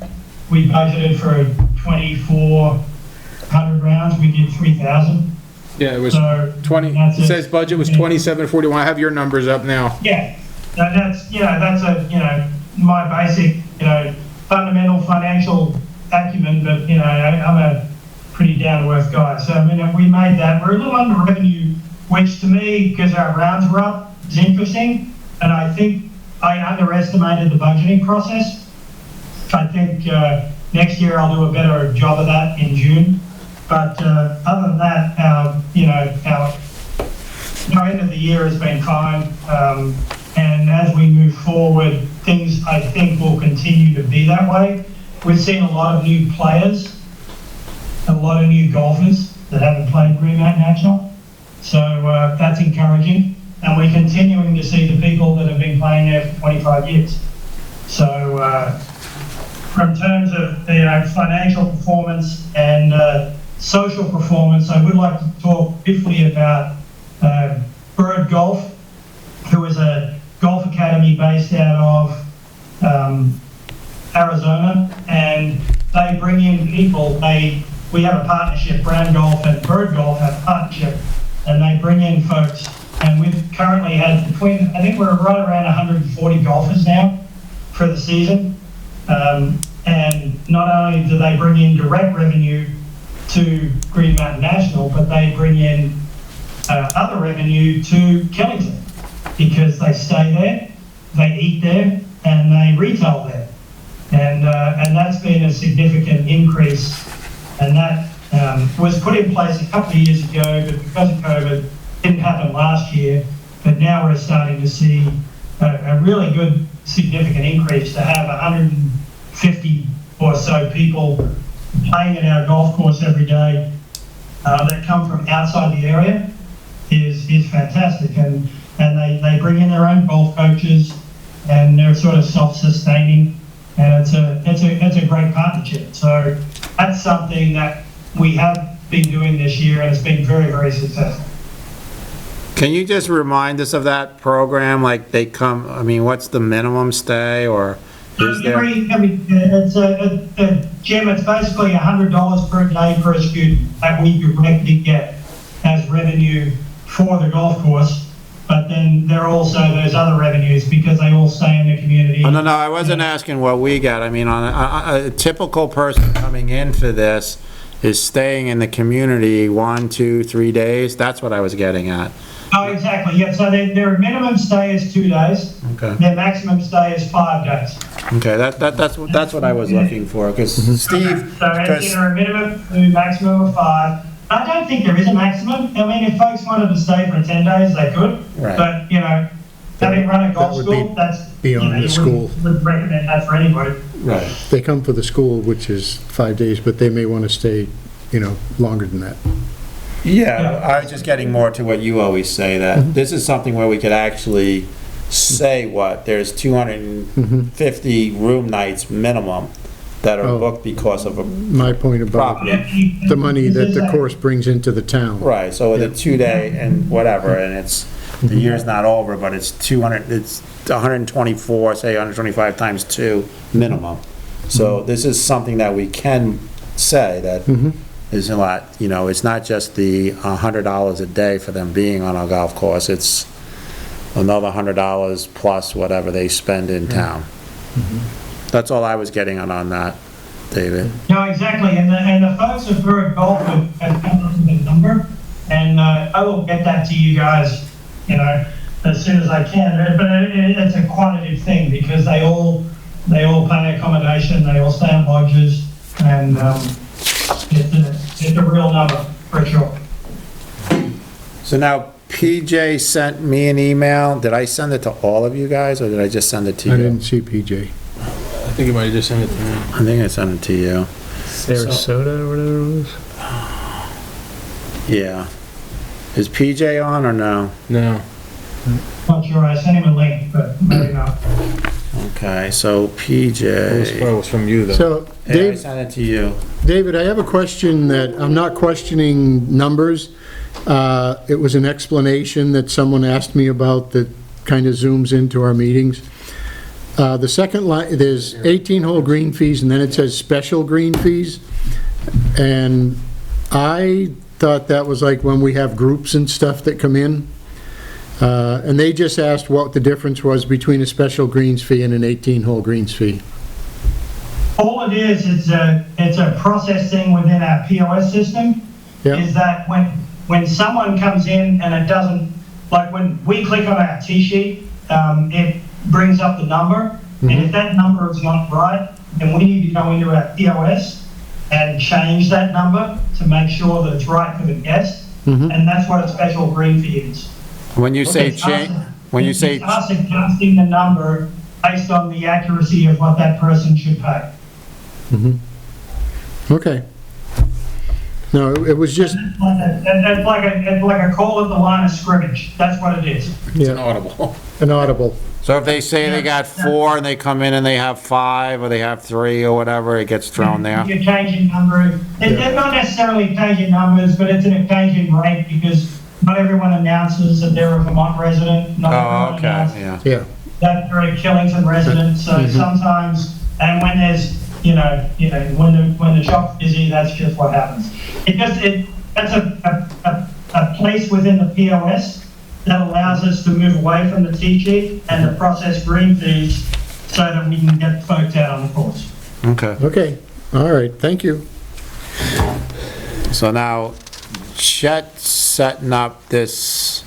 we budgeted for 2,400 rounds. We did 3,000. Yeah, it was So 20. that's It says budget was 2,741. I have your numbers up now. Yeah, that's my basic, fundamental financial acumen, but, I'm a pretty down-to-earth guy. So, we made that. We're a little under revenue, which to me, because our rounds were up, is interesting. And I think I underestimated the budgeting process. I think next year I'll do a better job of that in June. But other than that, our end of the year has been fine. And as we move forward, things I think will continue to be that way. We've seen a lot of new players, a lot of new golfers that haven't played Greenmount National. So that's encouraging. And we're continuing to see the people that have been playing there for 25 years. So from terms of financial performance and social performance, I would like to talk briefly about Bird Golf, who is a golf academy based out of Arizona, and they bring in people. We have a partnership, Brown Golf and Bird Golf have a partnership, and they bring in folks. And we've currently had I think we're right around 140 golfers now for the season. And not only do they bring in direct revenue to Green Mountain National, but they bring in other revenue to Killington, because they stay there, they eat there, and they retail there. And that's been a significant increase. And that was put in place a couple of years ago, but because of COVID, it didn't happen last year. But now we're starting to see a really good, significant increase. To have 150 or so people playing at our golf course every day that come from outside the area is fantastic. And they bring in their own golf coaches, and they're sort of self-sustaining. And it's a great partnership. So that's something that we have been doing this year, and it's been very, very successful. Can you just remind us of that program? Like they come, I mean, what's the minimum stay or is there? Jim, it's basically $100 per day per student that we directly get as revenue for the golf course. But then there are also those other revenues because they all stay in the community. Oh, no, I wasn't asking what we get. I mean, on a typical person coming in for this is staying in the community 1, 2, 3 days. That's what I was getting at. Oh, exactly, yeah, so their minimum stay is 2 days. Okay. Their maximum stay is 5 days. Okay, that's what I was looking for, because Steve... So it's either a minimum to maximum of 5. I don't think there is a maximum. I mean, if folks wanted to stay for 10 days, they could. Right. But, you know, having run a golf school, that's... beyond the school. Would recommend that for anybody. Right. They come for the school, which is 5 days, but they may want to stay, longer than that. Yeah, I was just getting more to what you always say, that this is something where we could actually say there's 250 room nights minimum that are booked because of a My point about property. the money that the course brings into the town. Right, so with a 2-day and whatever, and it's, the year's not over, but it's 124, say 125 times 2 minimum. So this is something that we can say that is a lot, it's not just the $100 a day for them being on a golf course, it's another $100 plus whatever they spend in town. That's all I was getting on that, David. No, exactly, and the folks at Bird Golf have come up with a number, and I will get that to you guys, as soon as I can, but it's a quantitative thing, because they all pay accommodation, they all stay in lodges, and it's a real number, for sure. So now, PJ sent me an email. Did I send it to all of you guys, or did I just send it to you? I didn't see PJ. I think you might have just sent it to me. I think I sent it to you. Sarasota or whatever it was? Yeah. Is PJ on or no? No. Not sure, I sent him a link, but maybe not. Okay, so PJ. It was from you, though. So, Hey, I sent it to you. David, I have a question that, I'm not questioning numbers. It was an explanation that someone asked me about that kind of zooms into our meetings. The second line, there's 18-hole green fees, and then it says special green fees. And I thought that was like when we have groups and stuff that come in. And they just asked what the difference was between a special greens fee and an 18-hole greens fee. All it is, it's a process thing within our POS system, is that when someone comes in and it doesn't, like when we click on our T-sheet, it brings up the number, and if that number is not right, then we need to go into our POS and change that number to make sure that it's right for the guest, and that's what a special green fee is. When you say change, It's us adjusting the number based on the accuracy of what that person should pay. Okay. No, it was just... It's like a call at the line of scrimmage. That's what it is. It's inaudible. Inaudible. So if they say they got 4 and they come in and they have 5 or they have 3 or whatever, it gets thrown there? You're changing numbers. They're not necessarily changing numbers, but it's an occasion rate because not everyone announces that they're a Vermont resident. Not everyone announces Yeah. that they're a Killington resident. So sometimes, and when there's, when the shop's busy, that's just what happens. That's a place within the POS that allows us to move away from the T-sheet and to process green fees so that we can get folks out on the course. Okay. Okay, all right, thank you. So now, Chet's setting up this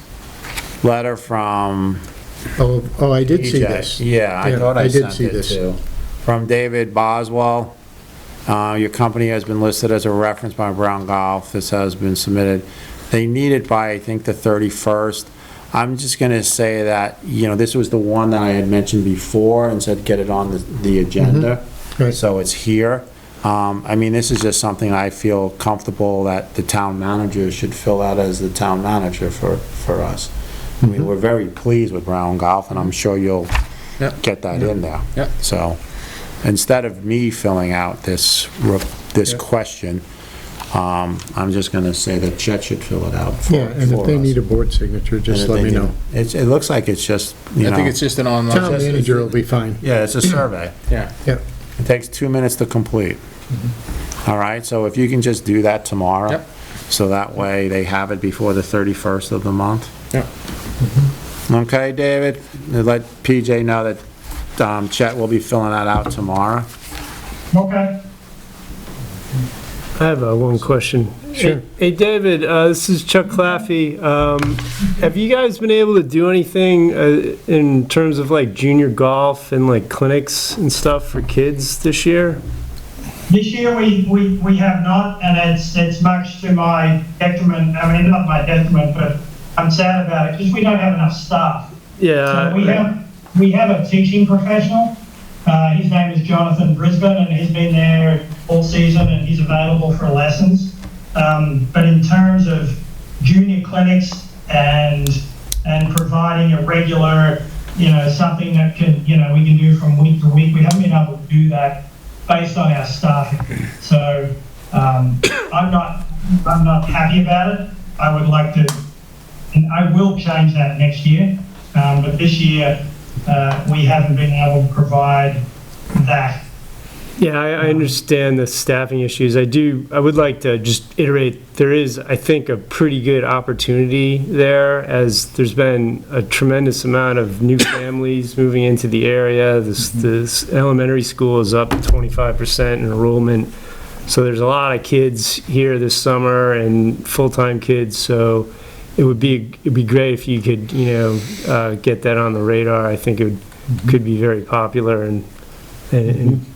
letter from Oh, I did see PJ. this. Yeah, I thought I did sent see it this. too. From David Boswell. Your company has been listed as a reference by Brown Golf. This has been submitted. They need it by, I think, the 31st. I'm just going to say that, this was the one that I had mentioned before and said get it on the agenda. Right. So it's here. I mean, this is just something I feel comfortable that the town manager should fill out as the town manager for us. I mean, we're very pleased with Brown Golf, and I'm sure you'll get that in there. Yep. So, instead of me filling out this question, I'm just gonna say that Chet should fill it out for Yeah, and if they us. need a board signature, And just if let they me need- know. It looks like it's just, you know. I think it's just an online. Town manager will be fine. Yeah, it's a survey. Yeah. Yeah. It takes 2 minutes to complete. All right, so if you can just do that tomorrow. Yep. So that way they have it before the 31st of the month. Yep. Okay, David? Let PJ know that Chet will be filling that out tomorrow. Okay. I have one question. Sure. Hey, David, this is Chuck Claffey. Have you guys been able to do anything in terms of like junior golf and like clinics and stuff for kids this year? This year, we have not, and it's much to my detriment. I mean, not my detriment, but I'm sad about it because we don't have enough staff. Yeah. So we have a teaching professional. His name is Jonathan Brisbane, and he's been there all season, and he's available for lessons. But in terms of junior clinics and providing a regular, something that can, we can do from week to week, we haven't been able to do that based on our staffing. So I'm not happy about it. I would like to, and I will change that next year. But this year, we haven't been able to provide that. Yeah, I understand the staffing issues. I would like to just iterate, there is, I think, a pretty good opportunity there, as there's been a tremendous amount of new families moving into the area. This elementary school is up 25% in enrollment. So there's a lot of kids here this summer and full-time kids, so it'd be great if you could, get that on the radar. I think it could be very popular and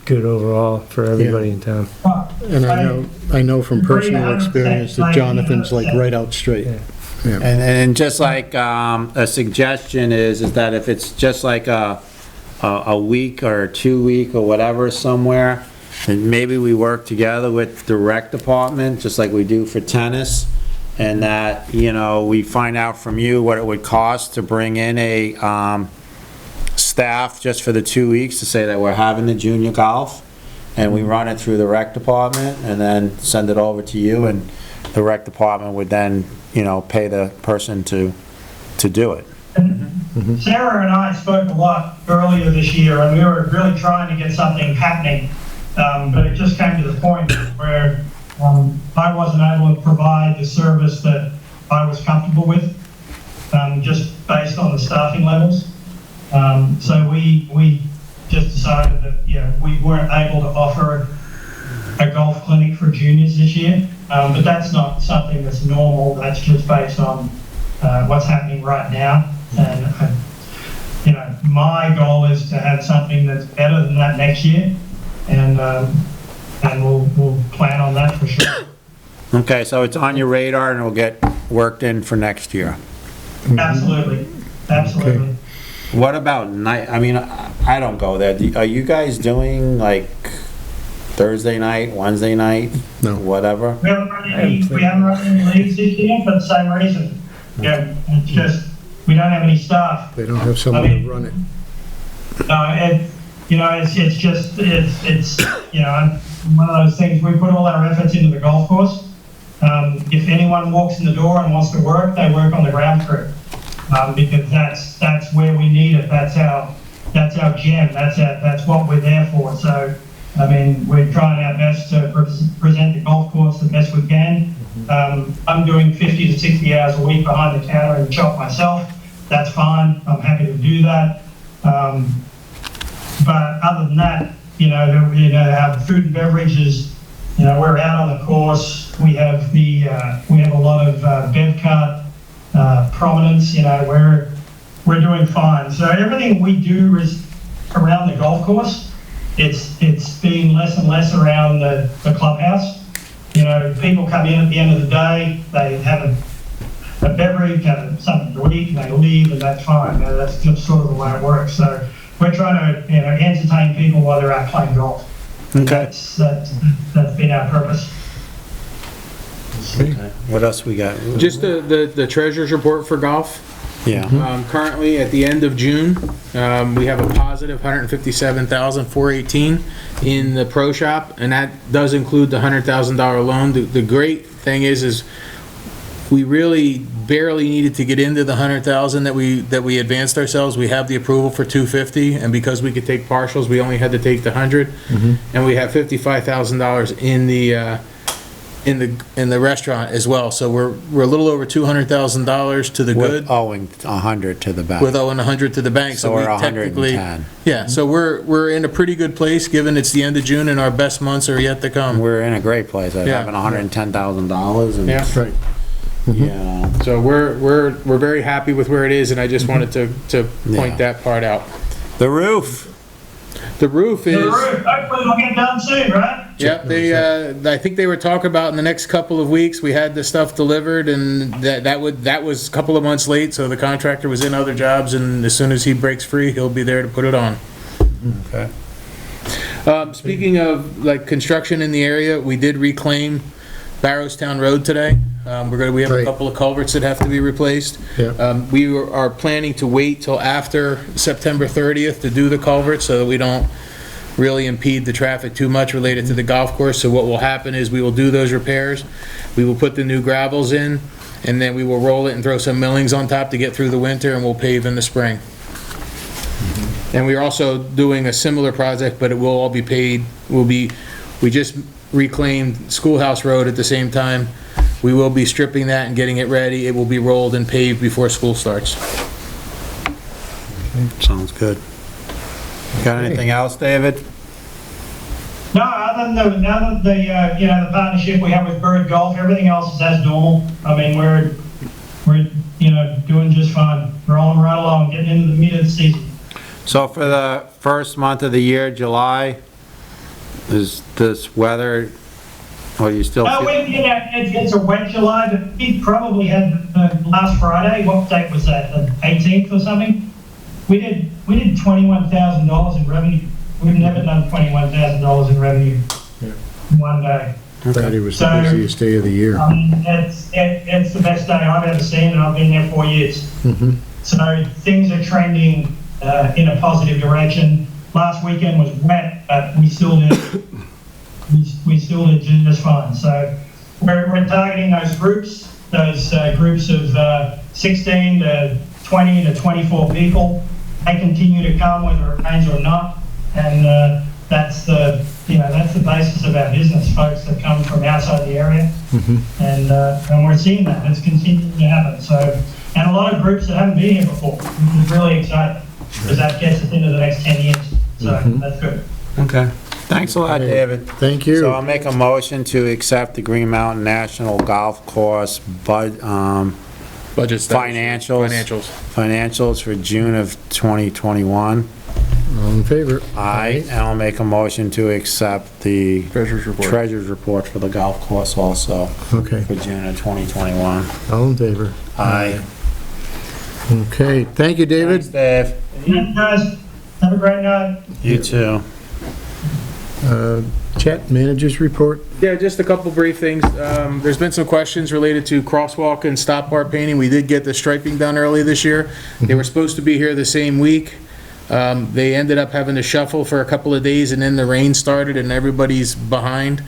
good overall for everybody in town. And I know from personal experience that Jonathan's like right out straight. Yeah. And just like a suggestion is that if it's just like a week or 2 week or whatever somewhere, and maybe we work together with the rec department, just like we do for tennis, and that, we find out from you what it would cost to bring in a staff just for the 2 weeks to say that we're having the junior golf, and we run it through the rec department and then send it over to you, and the rec department would then, pay the person to do it. Sarah and I spoke a lot earlier this year, and we were really trying to get something happening, but it just came to the point where I wasn't able to provide the service that I was comfortable with, just based on the staffing levels. So we just decided that, we weren't able to offer a golf clinic for juniors this year, but that's not something that's normal. That's just based on what's happening right now. And, my goal is to have something that's better than that next year, and we'll plan on that for sure. Okay, so it's on your radar and it'll get worked in for next year. Absolutely. Okay. What about night? I mean, I don't go there. Are you guys doing like Thursday night, Wednesday night? No. Whatever? We haven't run any leagues this year for the same reason. Yeah, it's just, we don't have any staff. They don't have someone to run it. It's one of those things, we put all our efforts into the golf course. If anyone walks in the door and wants to work, they work on the ground crew. Because that's where we need it. That's our gem. That's what we're there for. So, we're trying our best to present the golf course the best we can. I'm doing 50 to 60 hours a week behind the counter and shop myself. That's fine. I'm happy to do that. But other than that, our food and beverages, we're out on the course. We have we have a lot of bev cart prominence. We're doing fine. So everything we do is around the golf course. It's being less and less around the clubhouse. People come in at the end of the day, they have a beverage, have something to eat, and they leave, and that's fine. That's just sort of the way it works. So we're trying to entertain people while they're out playing golf. Okay. That's been our purpose. Okay. What else we got? Just the treasurer's report for golf. Yeah. Currently, at the end of June, we have a positive $157,418 in the pro shop, and that does include the $100,000 loan. The great thing is we really barely needed to get into the $100,000 that we advanced ourselves. We have the approval for $250, and because we could take partials, we only had to take the $100, and we have $55,000 in the restaurant as well. So we're a little over $200,000 to the good. With owing 100 to the bank. With owing 100 to the bank. So we we're technically 110. Yeah, so we're in a pretty good place, given it's the end of June and our best months are yet to come. We're in a great place, Yeah. having $110,000 and. Yeah. That's right. Yeah. So we're very happy with where it is, and I just wanted to point Yeah. that part out. The roof. The roof is. The roof, hopefully we'll get done soon, right? Yep, I think they were talking about in the next couple of weeks, we had the stuff delivered, and that was a couple of months late, so the contractor was in other jobs, and as soon as he breaks free, he'll be there to put it on. Okay. Speaking of, like, construction in the area, we did reclaim Barrowstown Road today. We have a Right. couple of culverts that have to be replaced. Yeah. We are planning to wait till after September 30th to do the culverts, so that we don't really impede the traffic too much related to the golf course. So what will happen is we will do those repairs, we will put the new gravels in, and then we will roll it and throw some millings on top to get through the winter, and we'll pave in the spring. And we are also doing a similar project, but it will all be paid, we just reclaimed Schoolhouse Road at the same time. We will be stripping that and getting it ready. It will be rolled and paved before school starts. Sounds good. Got anything else, David? No, other than the partnership we have with Bird Golf, everything else is as normal. I mean, we're doing just fine, rolling right along, getting into the meat of the season. So for the first month of the year, July, is this weather, or you still? It's a wet July, but we probably had last Friday, what date was that, the 18th or something? We did $21,000 in revenue. We've never done $21,000 in revenue in one day. Friday was the busiest day of the year. It's the best day I've ever seen, and I've been there 4 years. So things are trending in a positive direction. Last weekend was wet, but we still did just fine. So we're targeting those groups of 16 to 20 to 24 people. They continue to come whether it rains or not, and that's the basis of our business. Folks that come from outside the area, and we're seeing that it's continuing to happen. So, and a lot of groups that haven't been here before, which is really exciting because that gets us into the next 10 years. So that's good. Okay. Thanks a lot, David. Thank you. So I'll make a motion to accept the Green Mountain National Golf Course Budget studies. Financials for June of 2021. All in favor? Aye. And I'll make a motion to accept the Treasurer's report. for the golf course also Okay. for June of 2021. All in favor? Aye. Okay, thank you, David. Thanks, Dave. Yeah, guys, have a great night. You too. Chat managers report? Yeah, just a couple brief things. There's been some questions related to crosswalk and stop bar painting. We did get the striping done early this year. They were supposed to be here the same week. They ended up having to shuffle for a couple of days, and then the rain started and everybody's behind.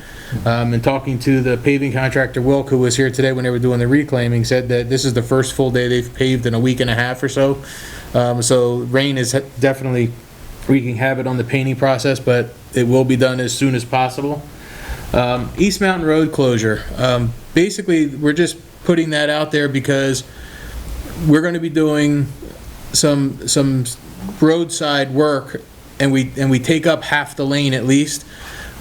And talking to the paving contractor, Wilk, who was here today when they were doing the reclaiming, said that this is the first full day they've paved in a week and a half or so. So rain is definitely wreaking havoc on the painting process, but it will be done as soon as possible. East Mountain Road closure. Basically, we're just putting that out there because we're going to be doing some roadside work, and we take up half the lane at least.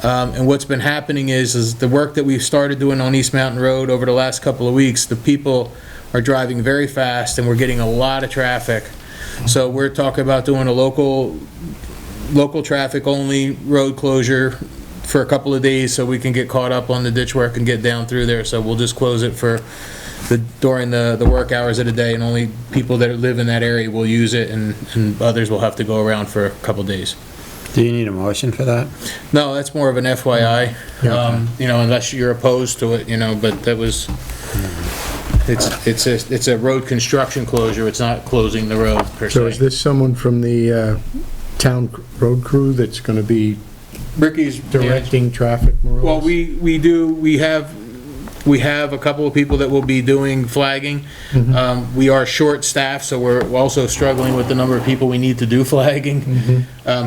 And what's been happening is the work that we've started doing on East Mountain Road over the last couple of weeks, the people are driving very fast and we're getting a lot of traffic. So we're talking about doing a local traffic only road closure for a couple of days so we can get caught up on the ditch work and get down through there. So we'll just close it during the work hours of the day, and only people that live in that area will use it, and others will have to go around for a couple of days. Do you need a motion for that? No, that's more of an FYI, unless you're opposed to it, but that was, It's a road construction closure, it's not closing the road per se. So is this someone from the town road crew that's going to be Ricky's directing traffic more or Well, less? we have a couple of people that will be doing flagging. We are short-staffed, so we're also struggling with the number of people we need to do flagging,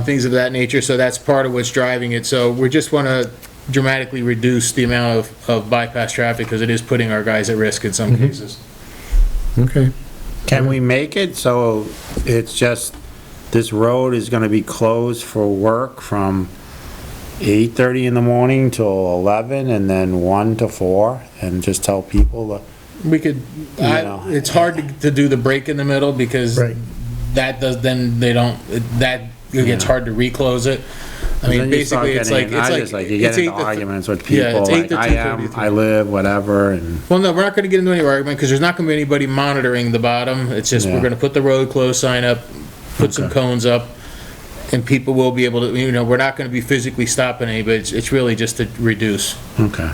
things of that nature, so that's part of what's driving it. So we just want to dramatically reduce the amount of bypass traffic, because it is putting our guys at risk in some cases. Okay. Can we make it so it's just, this road is gonna be closed for work from 8:30 in the morning till 11, and then 1 to 4, and just tell people We could, know. it's hard to do the break in the middle, because Right. that does, then they don't, it gets hard to reclose it. I mean, basically, it's like, you get into arguments with yeah, people, it's 8 like, to I 2:33. live, whatever, and, Well, no, we're not gonna get into any argument, because there's not gonna be anybody monitoring the bottom. It's just, we're Yeah. gonna put the road closed sign up, put some cones up, and people will be able to, we're not gonna be physically stopping anybody. It's really just to reduce. okay.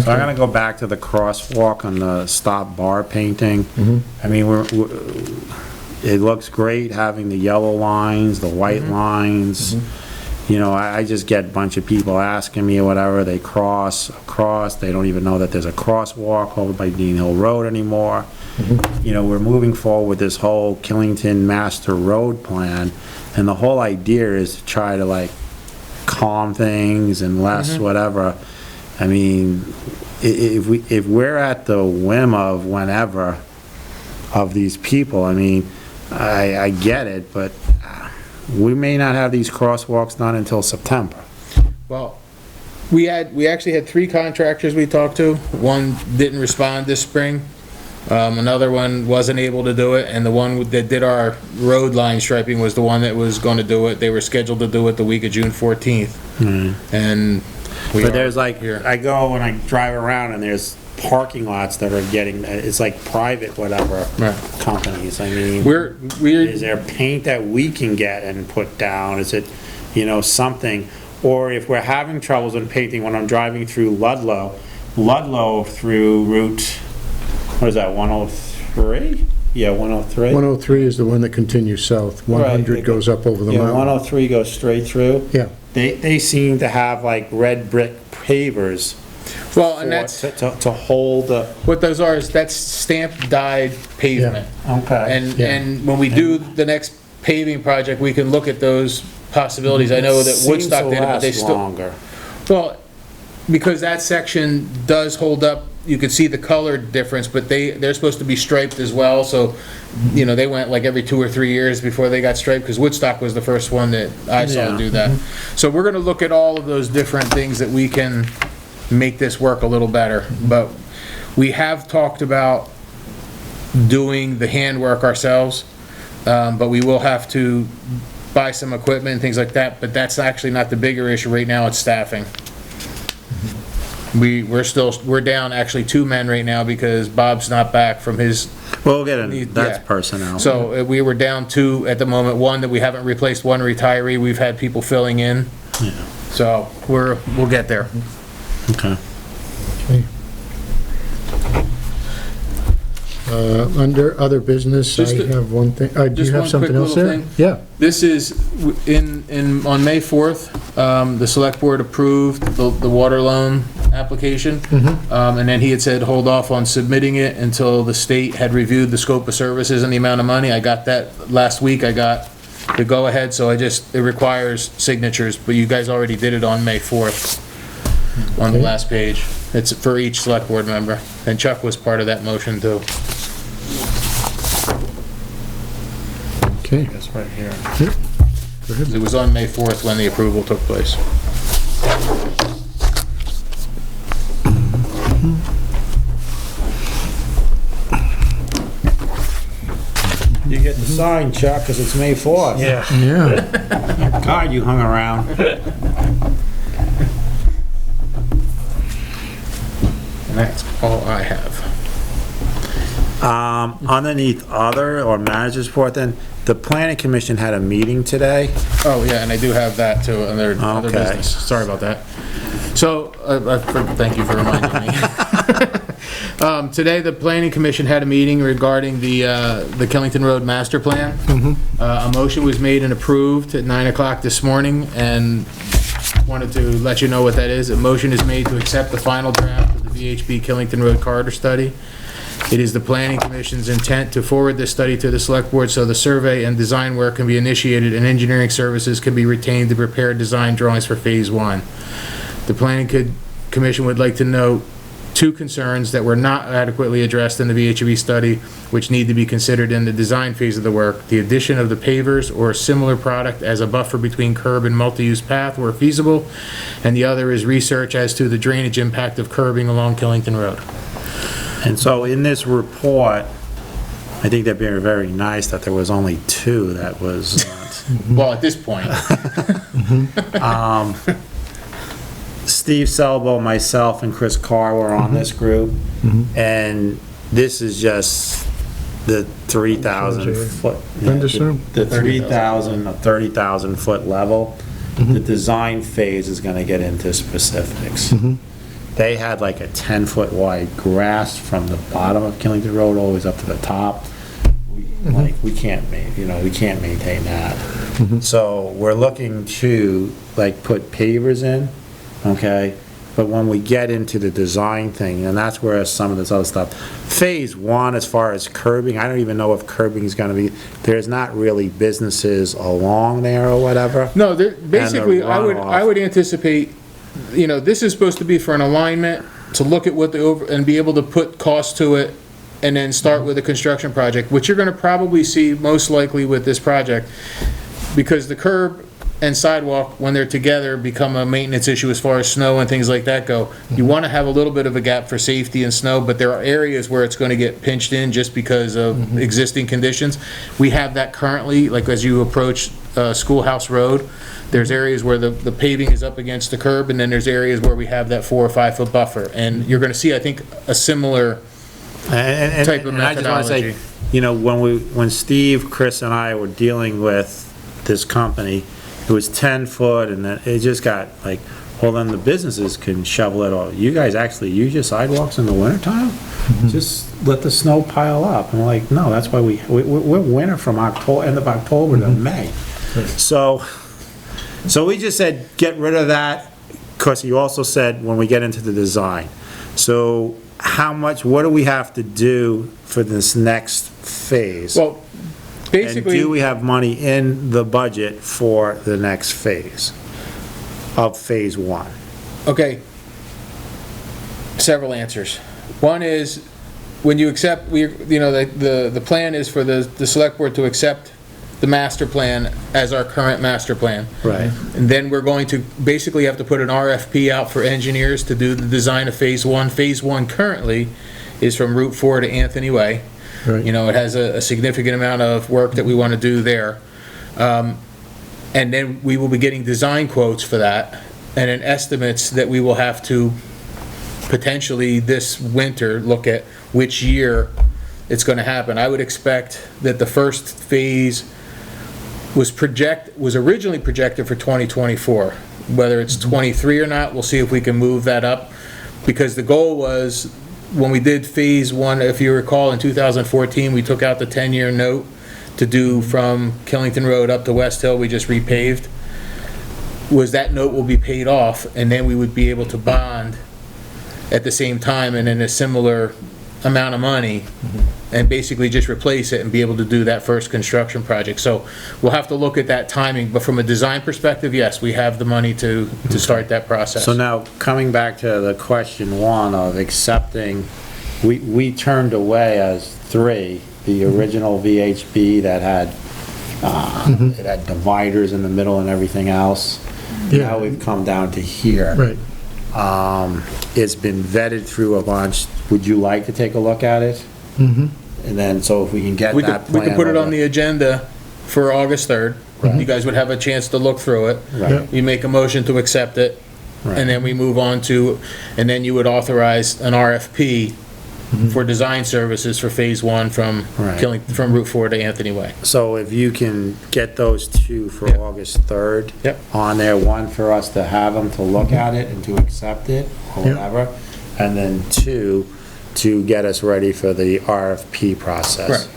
So I'm gonna go back to the crosswalk on the stop bar painting. I mean, it looks great having the yellow lines, the white lines. You know, I just get a bunch of people asking me or whatever, they cross across, they don't even know that there's a crosswalk over by Dean Hill Road anymore. You know, we're moving forward with this whole Killington Master Road Plan, and the whole idea is to try to like calm things and less whatever. I mean, if we're at the whim of whenever of these people, I mean, I get it, but we may not have these crosswalks done until September. Well, we actually had 3 contractors we talked to. One didn't respond this spring. Another one wasn't able to do it, and the one that did our road line striping was the one that was gonna do it. They were scheduled to do it the week of June 14th. And But there's like, here. I go and I drive around and there's parking lots that are getting, it's like private whatever Right. companies. I mean, We're is there paint that we can get and put down? Is it, something? Or if we're having troubles in painting, when I'm driving through Ludlow through Route, what is that, 103? Yeah, 103. 103 is the one that continues south. 100 goes up over the Yeah, mountain. 103 goes straight through. Yeah. They seem to have like red brick pavers Well, and that's, to hold the, what those are is that's stamped dyed pavement. okay. And when we do the next paving project, we can look at those possibilities. I know that Woodstock did it, but they Seems to still. last longer. Well, because that section does hold up, you can see the color difference, but they're supposed to be striped as well, so, they went like every 2 or 3 years before they got striped, because Woodstock was the first one that I saw Yeah. do that. So we're gonna look at all of those different things that we can make this work a little better, but we have talked about doing the handwork ourselves, but we will have to buy some equipment and things like that, but that's actually not the bigger issue right now, it's staffing. We're down actually 2 men right now because Bob's not back from his, We'll get in, that's Yeah. personnel. so we were down 2 at the moment, 1 that we haven't replaced, 1 retiree, we've had people filling in. Yeah. So we'll get there. Okay. Under other business, Just I a- have one thing. Do you just have one something quick else little there? thing. Yeah. This is, on May 4th, the select board approved the water loan application. And then he had said, hold off on submitting it until the state had reviewed the scope of services and the amount of money. I got that last week, I got the go-ahead, so it requires signatures, but you guys already did it on May 4th, on the last page. It's for each select board member, and Chuck was part of that motion too. Okay. That's right here. Go ahead. It was on May 4th when the approval took place. You get the sign, Chuck, because it's May 4th. Yeah. Yeah. God, you hung around. And that's all I have. Underneath other or managers report, then, the planning commission had a meeting today. Oh, yeah, and I do have that too, other Okay. business. Sorry about that. So, thank you for reminding me. Today, the Planning Commission had a meeting regarding the Killington Road Master Plan. A motion was made and approved at 9 o'clock this morning, and wanted to let you know what that is. A motion is made to accept the final draft of the VHB Killington Road Corridor Study. It is the Planning Commission's intent to forward this study to the Select Board so the survey and design work can be initiated and engineering services can be retained to prepare design drawings for Phase 1. The Planning Commission would like to note two concerns that were not adequately addressed in the VHB study, which need to be considered in the design phase of the work: the addition of the pavers or a similar product as a buffer between curb and multi-use path where feasible, and the other is research as to the drainage impact of curbing along Killington Road. And so in this report, I think they're being very nice that there was only two that was not. Well, at this point. Steve Selbo, myself, and Chris Carr were on this group, and this is just the 3,000 foot, the 3,000 or 30,000 foot level. The design phase is gonna get into specifics. They had like a 10-foot wide grass from the bottom of Killington Road always up to the top. Like, we can't maintain that. So we're looking to like put pavers in, okay? But when we get into the design thing, and that's where some of this other stuff, Phase 1, as far as curbing, I don't even know if curbing is gonna be, there's not really businesses along there or whatever. No, basically, I would anticipate, you know, this is supposed to be for an alignment, to look at what and be able to put cost to it, and then start with a construction project, which you're gonna probably see most likely with this project, because the curb and sidewalk, when they're together, become a maintenance issue as far as snow and things like that go. You wanna have a little bit of a gap for safety and snow, but there are areas where it's gonna get pinched in just because of existing conditions. We have that currently, like as you approach Schoolhouse Road, there's areas where the paving is up against the curb, and then there's areas where we have that 4 or 5 foot buffer. And you're gonna see, I think, a similar type of methodology. I just wanna say, you know, when Steve, Chris, and I were dealing with this company, it was 10 foot, and then it just got like, well, then the businesses can shovel it all. You guys actually use your sidewalks in the wintertime? Just let the snow pile up. And we're like, no, that's why we're winter from end of October to May. So we just said, get rid of that, because you also said when we get into the design. So what do we have to do for this next phase? Well, basically. And do we have money in the budget for the next phase of Phase 1? Okay. Several answers. One is, when you accept, the plan is for the Select Board to accept the master plan as our current master plan. Right. And then we're going to basically have to put an RFP out for engineers to do the design of Phase 1. Phase 1 currently is from Route 4 to Anthony Way. Right. You know, it has a significant amount of work that we want to do there. And then we will be getting design quotes for that, and then estimates that we will have to potentially this winter look at which year it's going to happen. I would expect that the first phase was originally projected for 2024. Whether it's 23 or not, we'll see if we can move that up, because the goal was, when we did Phase 1, if you recall, in 2014, we took out the 10-year note to do from Killington Road up to West Hill. We just repaved. Was that note will be paid off, and then we would be able to bond at the same time and in a similar amount of money, and basically just replace it and be able to do that first construction project. So we'll have to look at that timing, but from a design perspective, yes, we have the money to start that process. So now, coming back to the question 1 of accepting, we turned away as 3, the original VHB that had, it had dividers in the middle and everything else. Yeah. Now we've come down to here. Right. It's been vetted through a bunch. Would you like to take a look at it? And then, so if we can get that plan. We could put it on the agenda for August 3rd. You guys would have a chance to look through it. Right. You make a motion to accept it, and then we move on to, and then you would authorize an RFP for design services for Phase 1 from from Route 4 to Anthony Way. So if you can get those two for August 3rd on there, one for us to have them to look at it and to accept it or whatever, and then 2, to get us ready for the RFP process.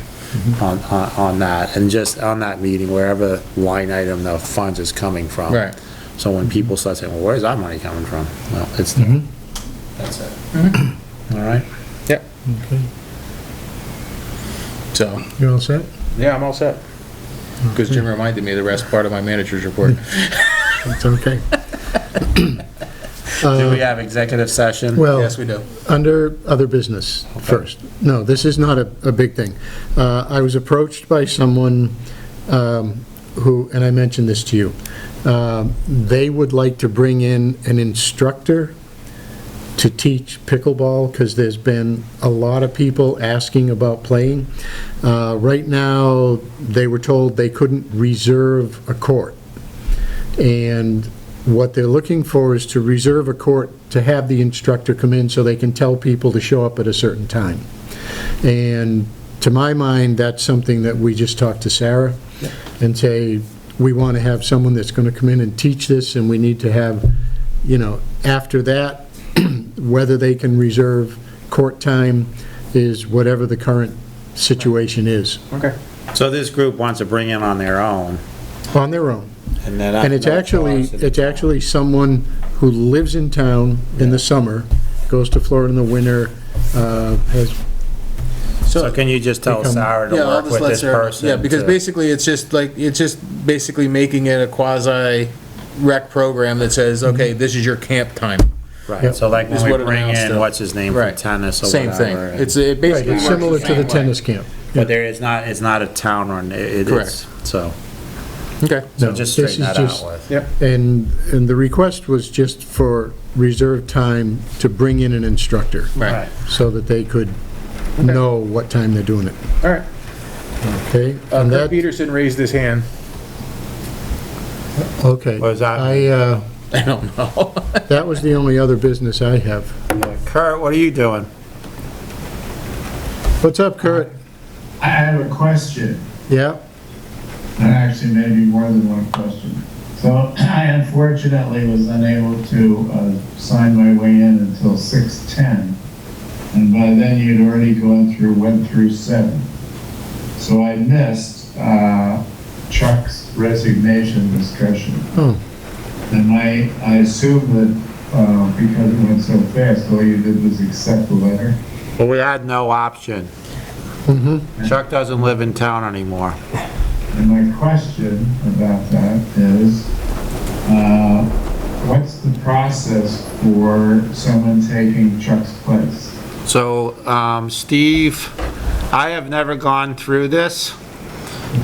On that, and just on that meeting, wherever line item the funds is coming from. Right. So when people start saying, well, where's our money coming from? Well, it's there. That's it. All right? Yep. Okay. So, You all set? yeah, I'm all set. Because Jim reminded me of the rest part of my manager's report. It's okay. Do we have executive session? Well, Yes, we do. under other business first. No, this is not a big thing. I was approached by someone who, and I mentioned this to you, they would like to bring in an instructor to teach pickleball, because there's been a lot of people asking about playing. Right now, they were told they couldn't reserve a court. And what they're looking for is to reserve a court to have the instructor come in so they can tell people to show up at a certain time. And to my mind, that's something that we just talk to Sarah and say, we want to have someone that's going to come in and teach this, and we need to have, after that, whether they can reserve court time is whatever the current situation is. Okay. So this group wants to bring in on their own. On their own. And it's actually someone who lives in town in the summer, goes to Florida in the winter, has... So can you just tell Sarah to work with this person? Yeah, because basically it's just basically making it a quasi-rec program that says, okay, this is your camp time. Right, so like Is when we what it bring amounts in, to. what's his name, Right. from tennis or Same thing. whatever. It basically Right, it's works similar the to the same way. tennis camp. But it's not a town run, it Correct. is, so. Okay. So No, just this straighten is that just- out with. Yep. And the request was just for reserved time to bring in an instructor, Right. so that they could know what time they're doing it, All right. okay? And Kurt that, Peterson raised his hand. okay. What was that? I don't know. That was the only other business I have. Kurt, what are you doing? What's up, Kurt? I have a question, Yeah? and actually maybe more than one question. So I unfortunately was unable to sign my way in until 6:10, and by then you'd already went through 7. So I missed Chuck's resignation discussion. Oh, And I assume that because it went so fast, all you did was accept the letter? Well, we had no option. Chuck doesn't live in town anymore. And my question about that is, what's the process for someone taking Chuck's place? So, Steve, I have never gone through this,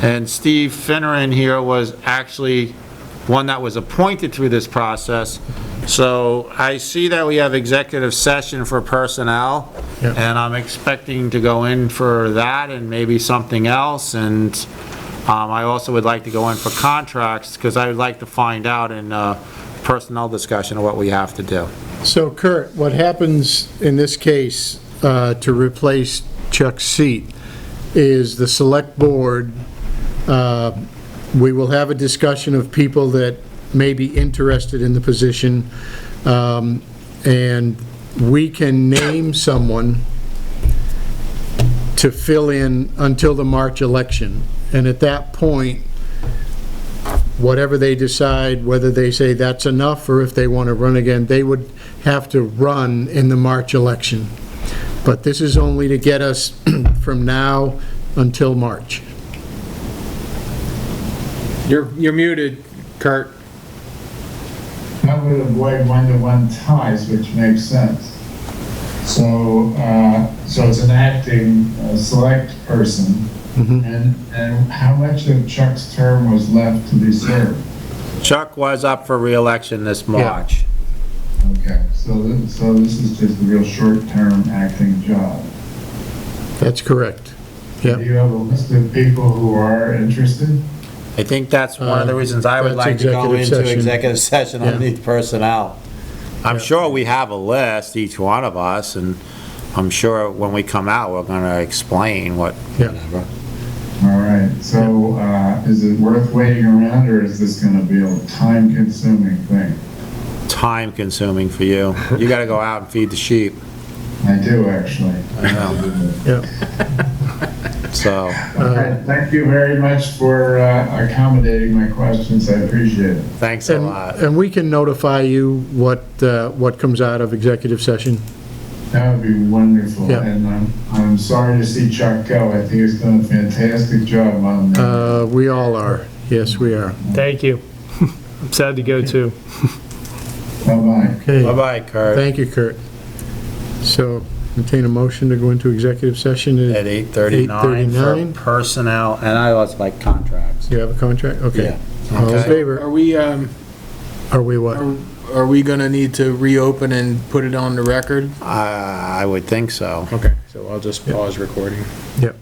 and Steve Finneran here was actually one that was appointed through this process. So I see that we have executive session for personnel, Yeah. and I'm expecting to go in for that and maybe something else, and I also would like to go in for contracts, because I would like to find out in personnel discussion of what we have to do. so Kurt, what happens in this case to replace Chuck's seat is the select board, we will have a discussion of people that may be interested in the position, and we can name someone to fill in until the March election. And at that point, whatever they decide, whether they say that's enough or if they want to run again, they would have to run in the March election. But this is only to get us from now until March. You're muted, Kurt. That would avoid one-to-one ties, which makes sense. So, so it's an acting select person. And how much of Chuck's term was left to be served? Chuck was up for re-election this March. Okay, so this is just a real short-term acting job. That's correct. Do Yep. you have a list of people who are interested? I think that's one of the reasons I would That's like to go executive into session. executive session Yeah. underneath personnel. I'm Yeah. sure we have a list, each one of us, and I'm sure when we come out, we're gonna explain what, Yeah. whatever. All right, so is it worth waiting around, or is this gonna be a time-consuming thing? Time consuming for you. You gotta go out and feed the sheep. I do, actually. I know. Yeah. So, All right, thank you very much for accommodating my questions, I appreciate it. thanks a lot. And we can notify you what comes out of executive session. That would be wonderful, Yeah. and I'm sorry to see Chuck go. I think he's done a fantastic job on that. We all are. Yes, we are. Thank you. I'm sad to go too. Bye-bye. Okay. Bye-bye, Kurt. Thank you, Kurt. So, entertain a motion to go into executive session At 8:39 8:39. for personnel, and I lost my contracts. You have a contract? Okay. Yeah. All in Okay. favor? Are we, Are we what? are we gonna need to reopen and put it on the record? I would think so. Okay, so I'll just pause recording. Yep.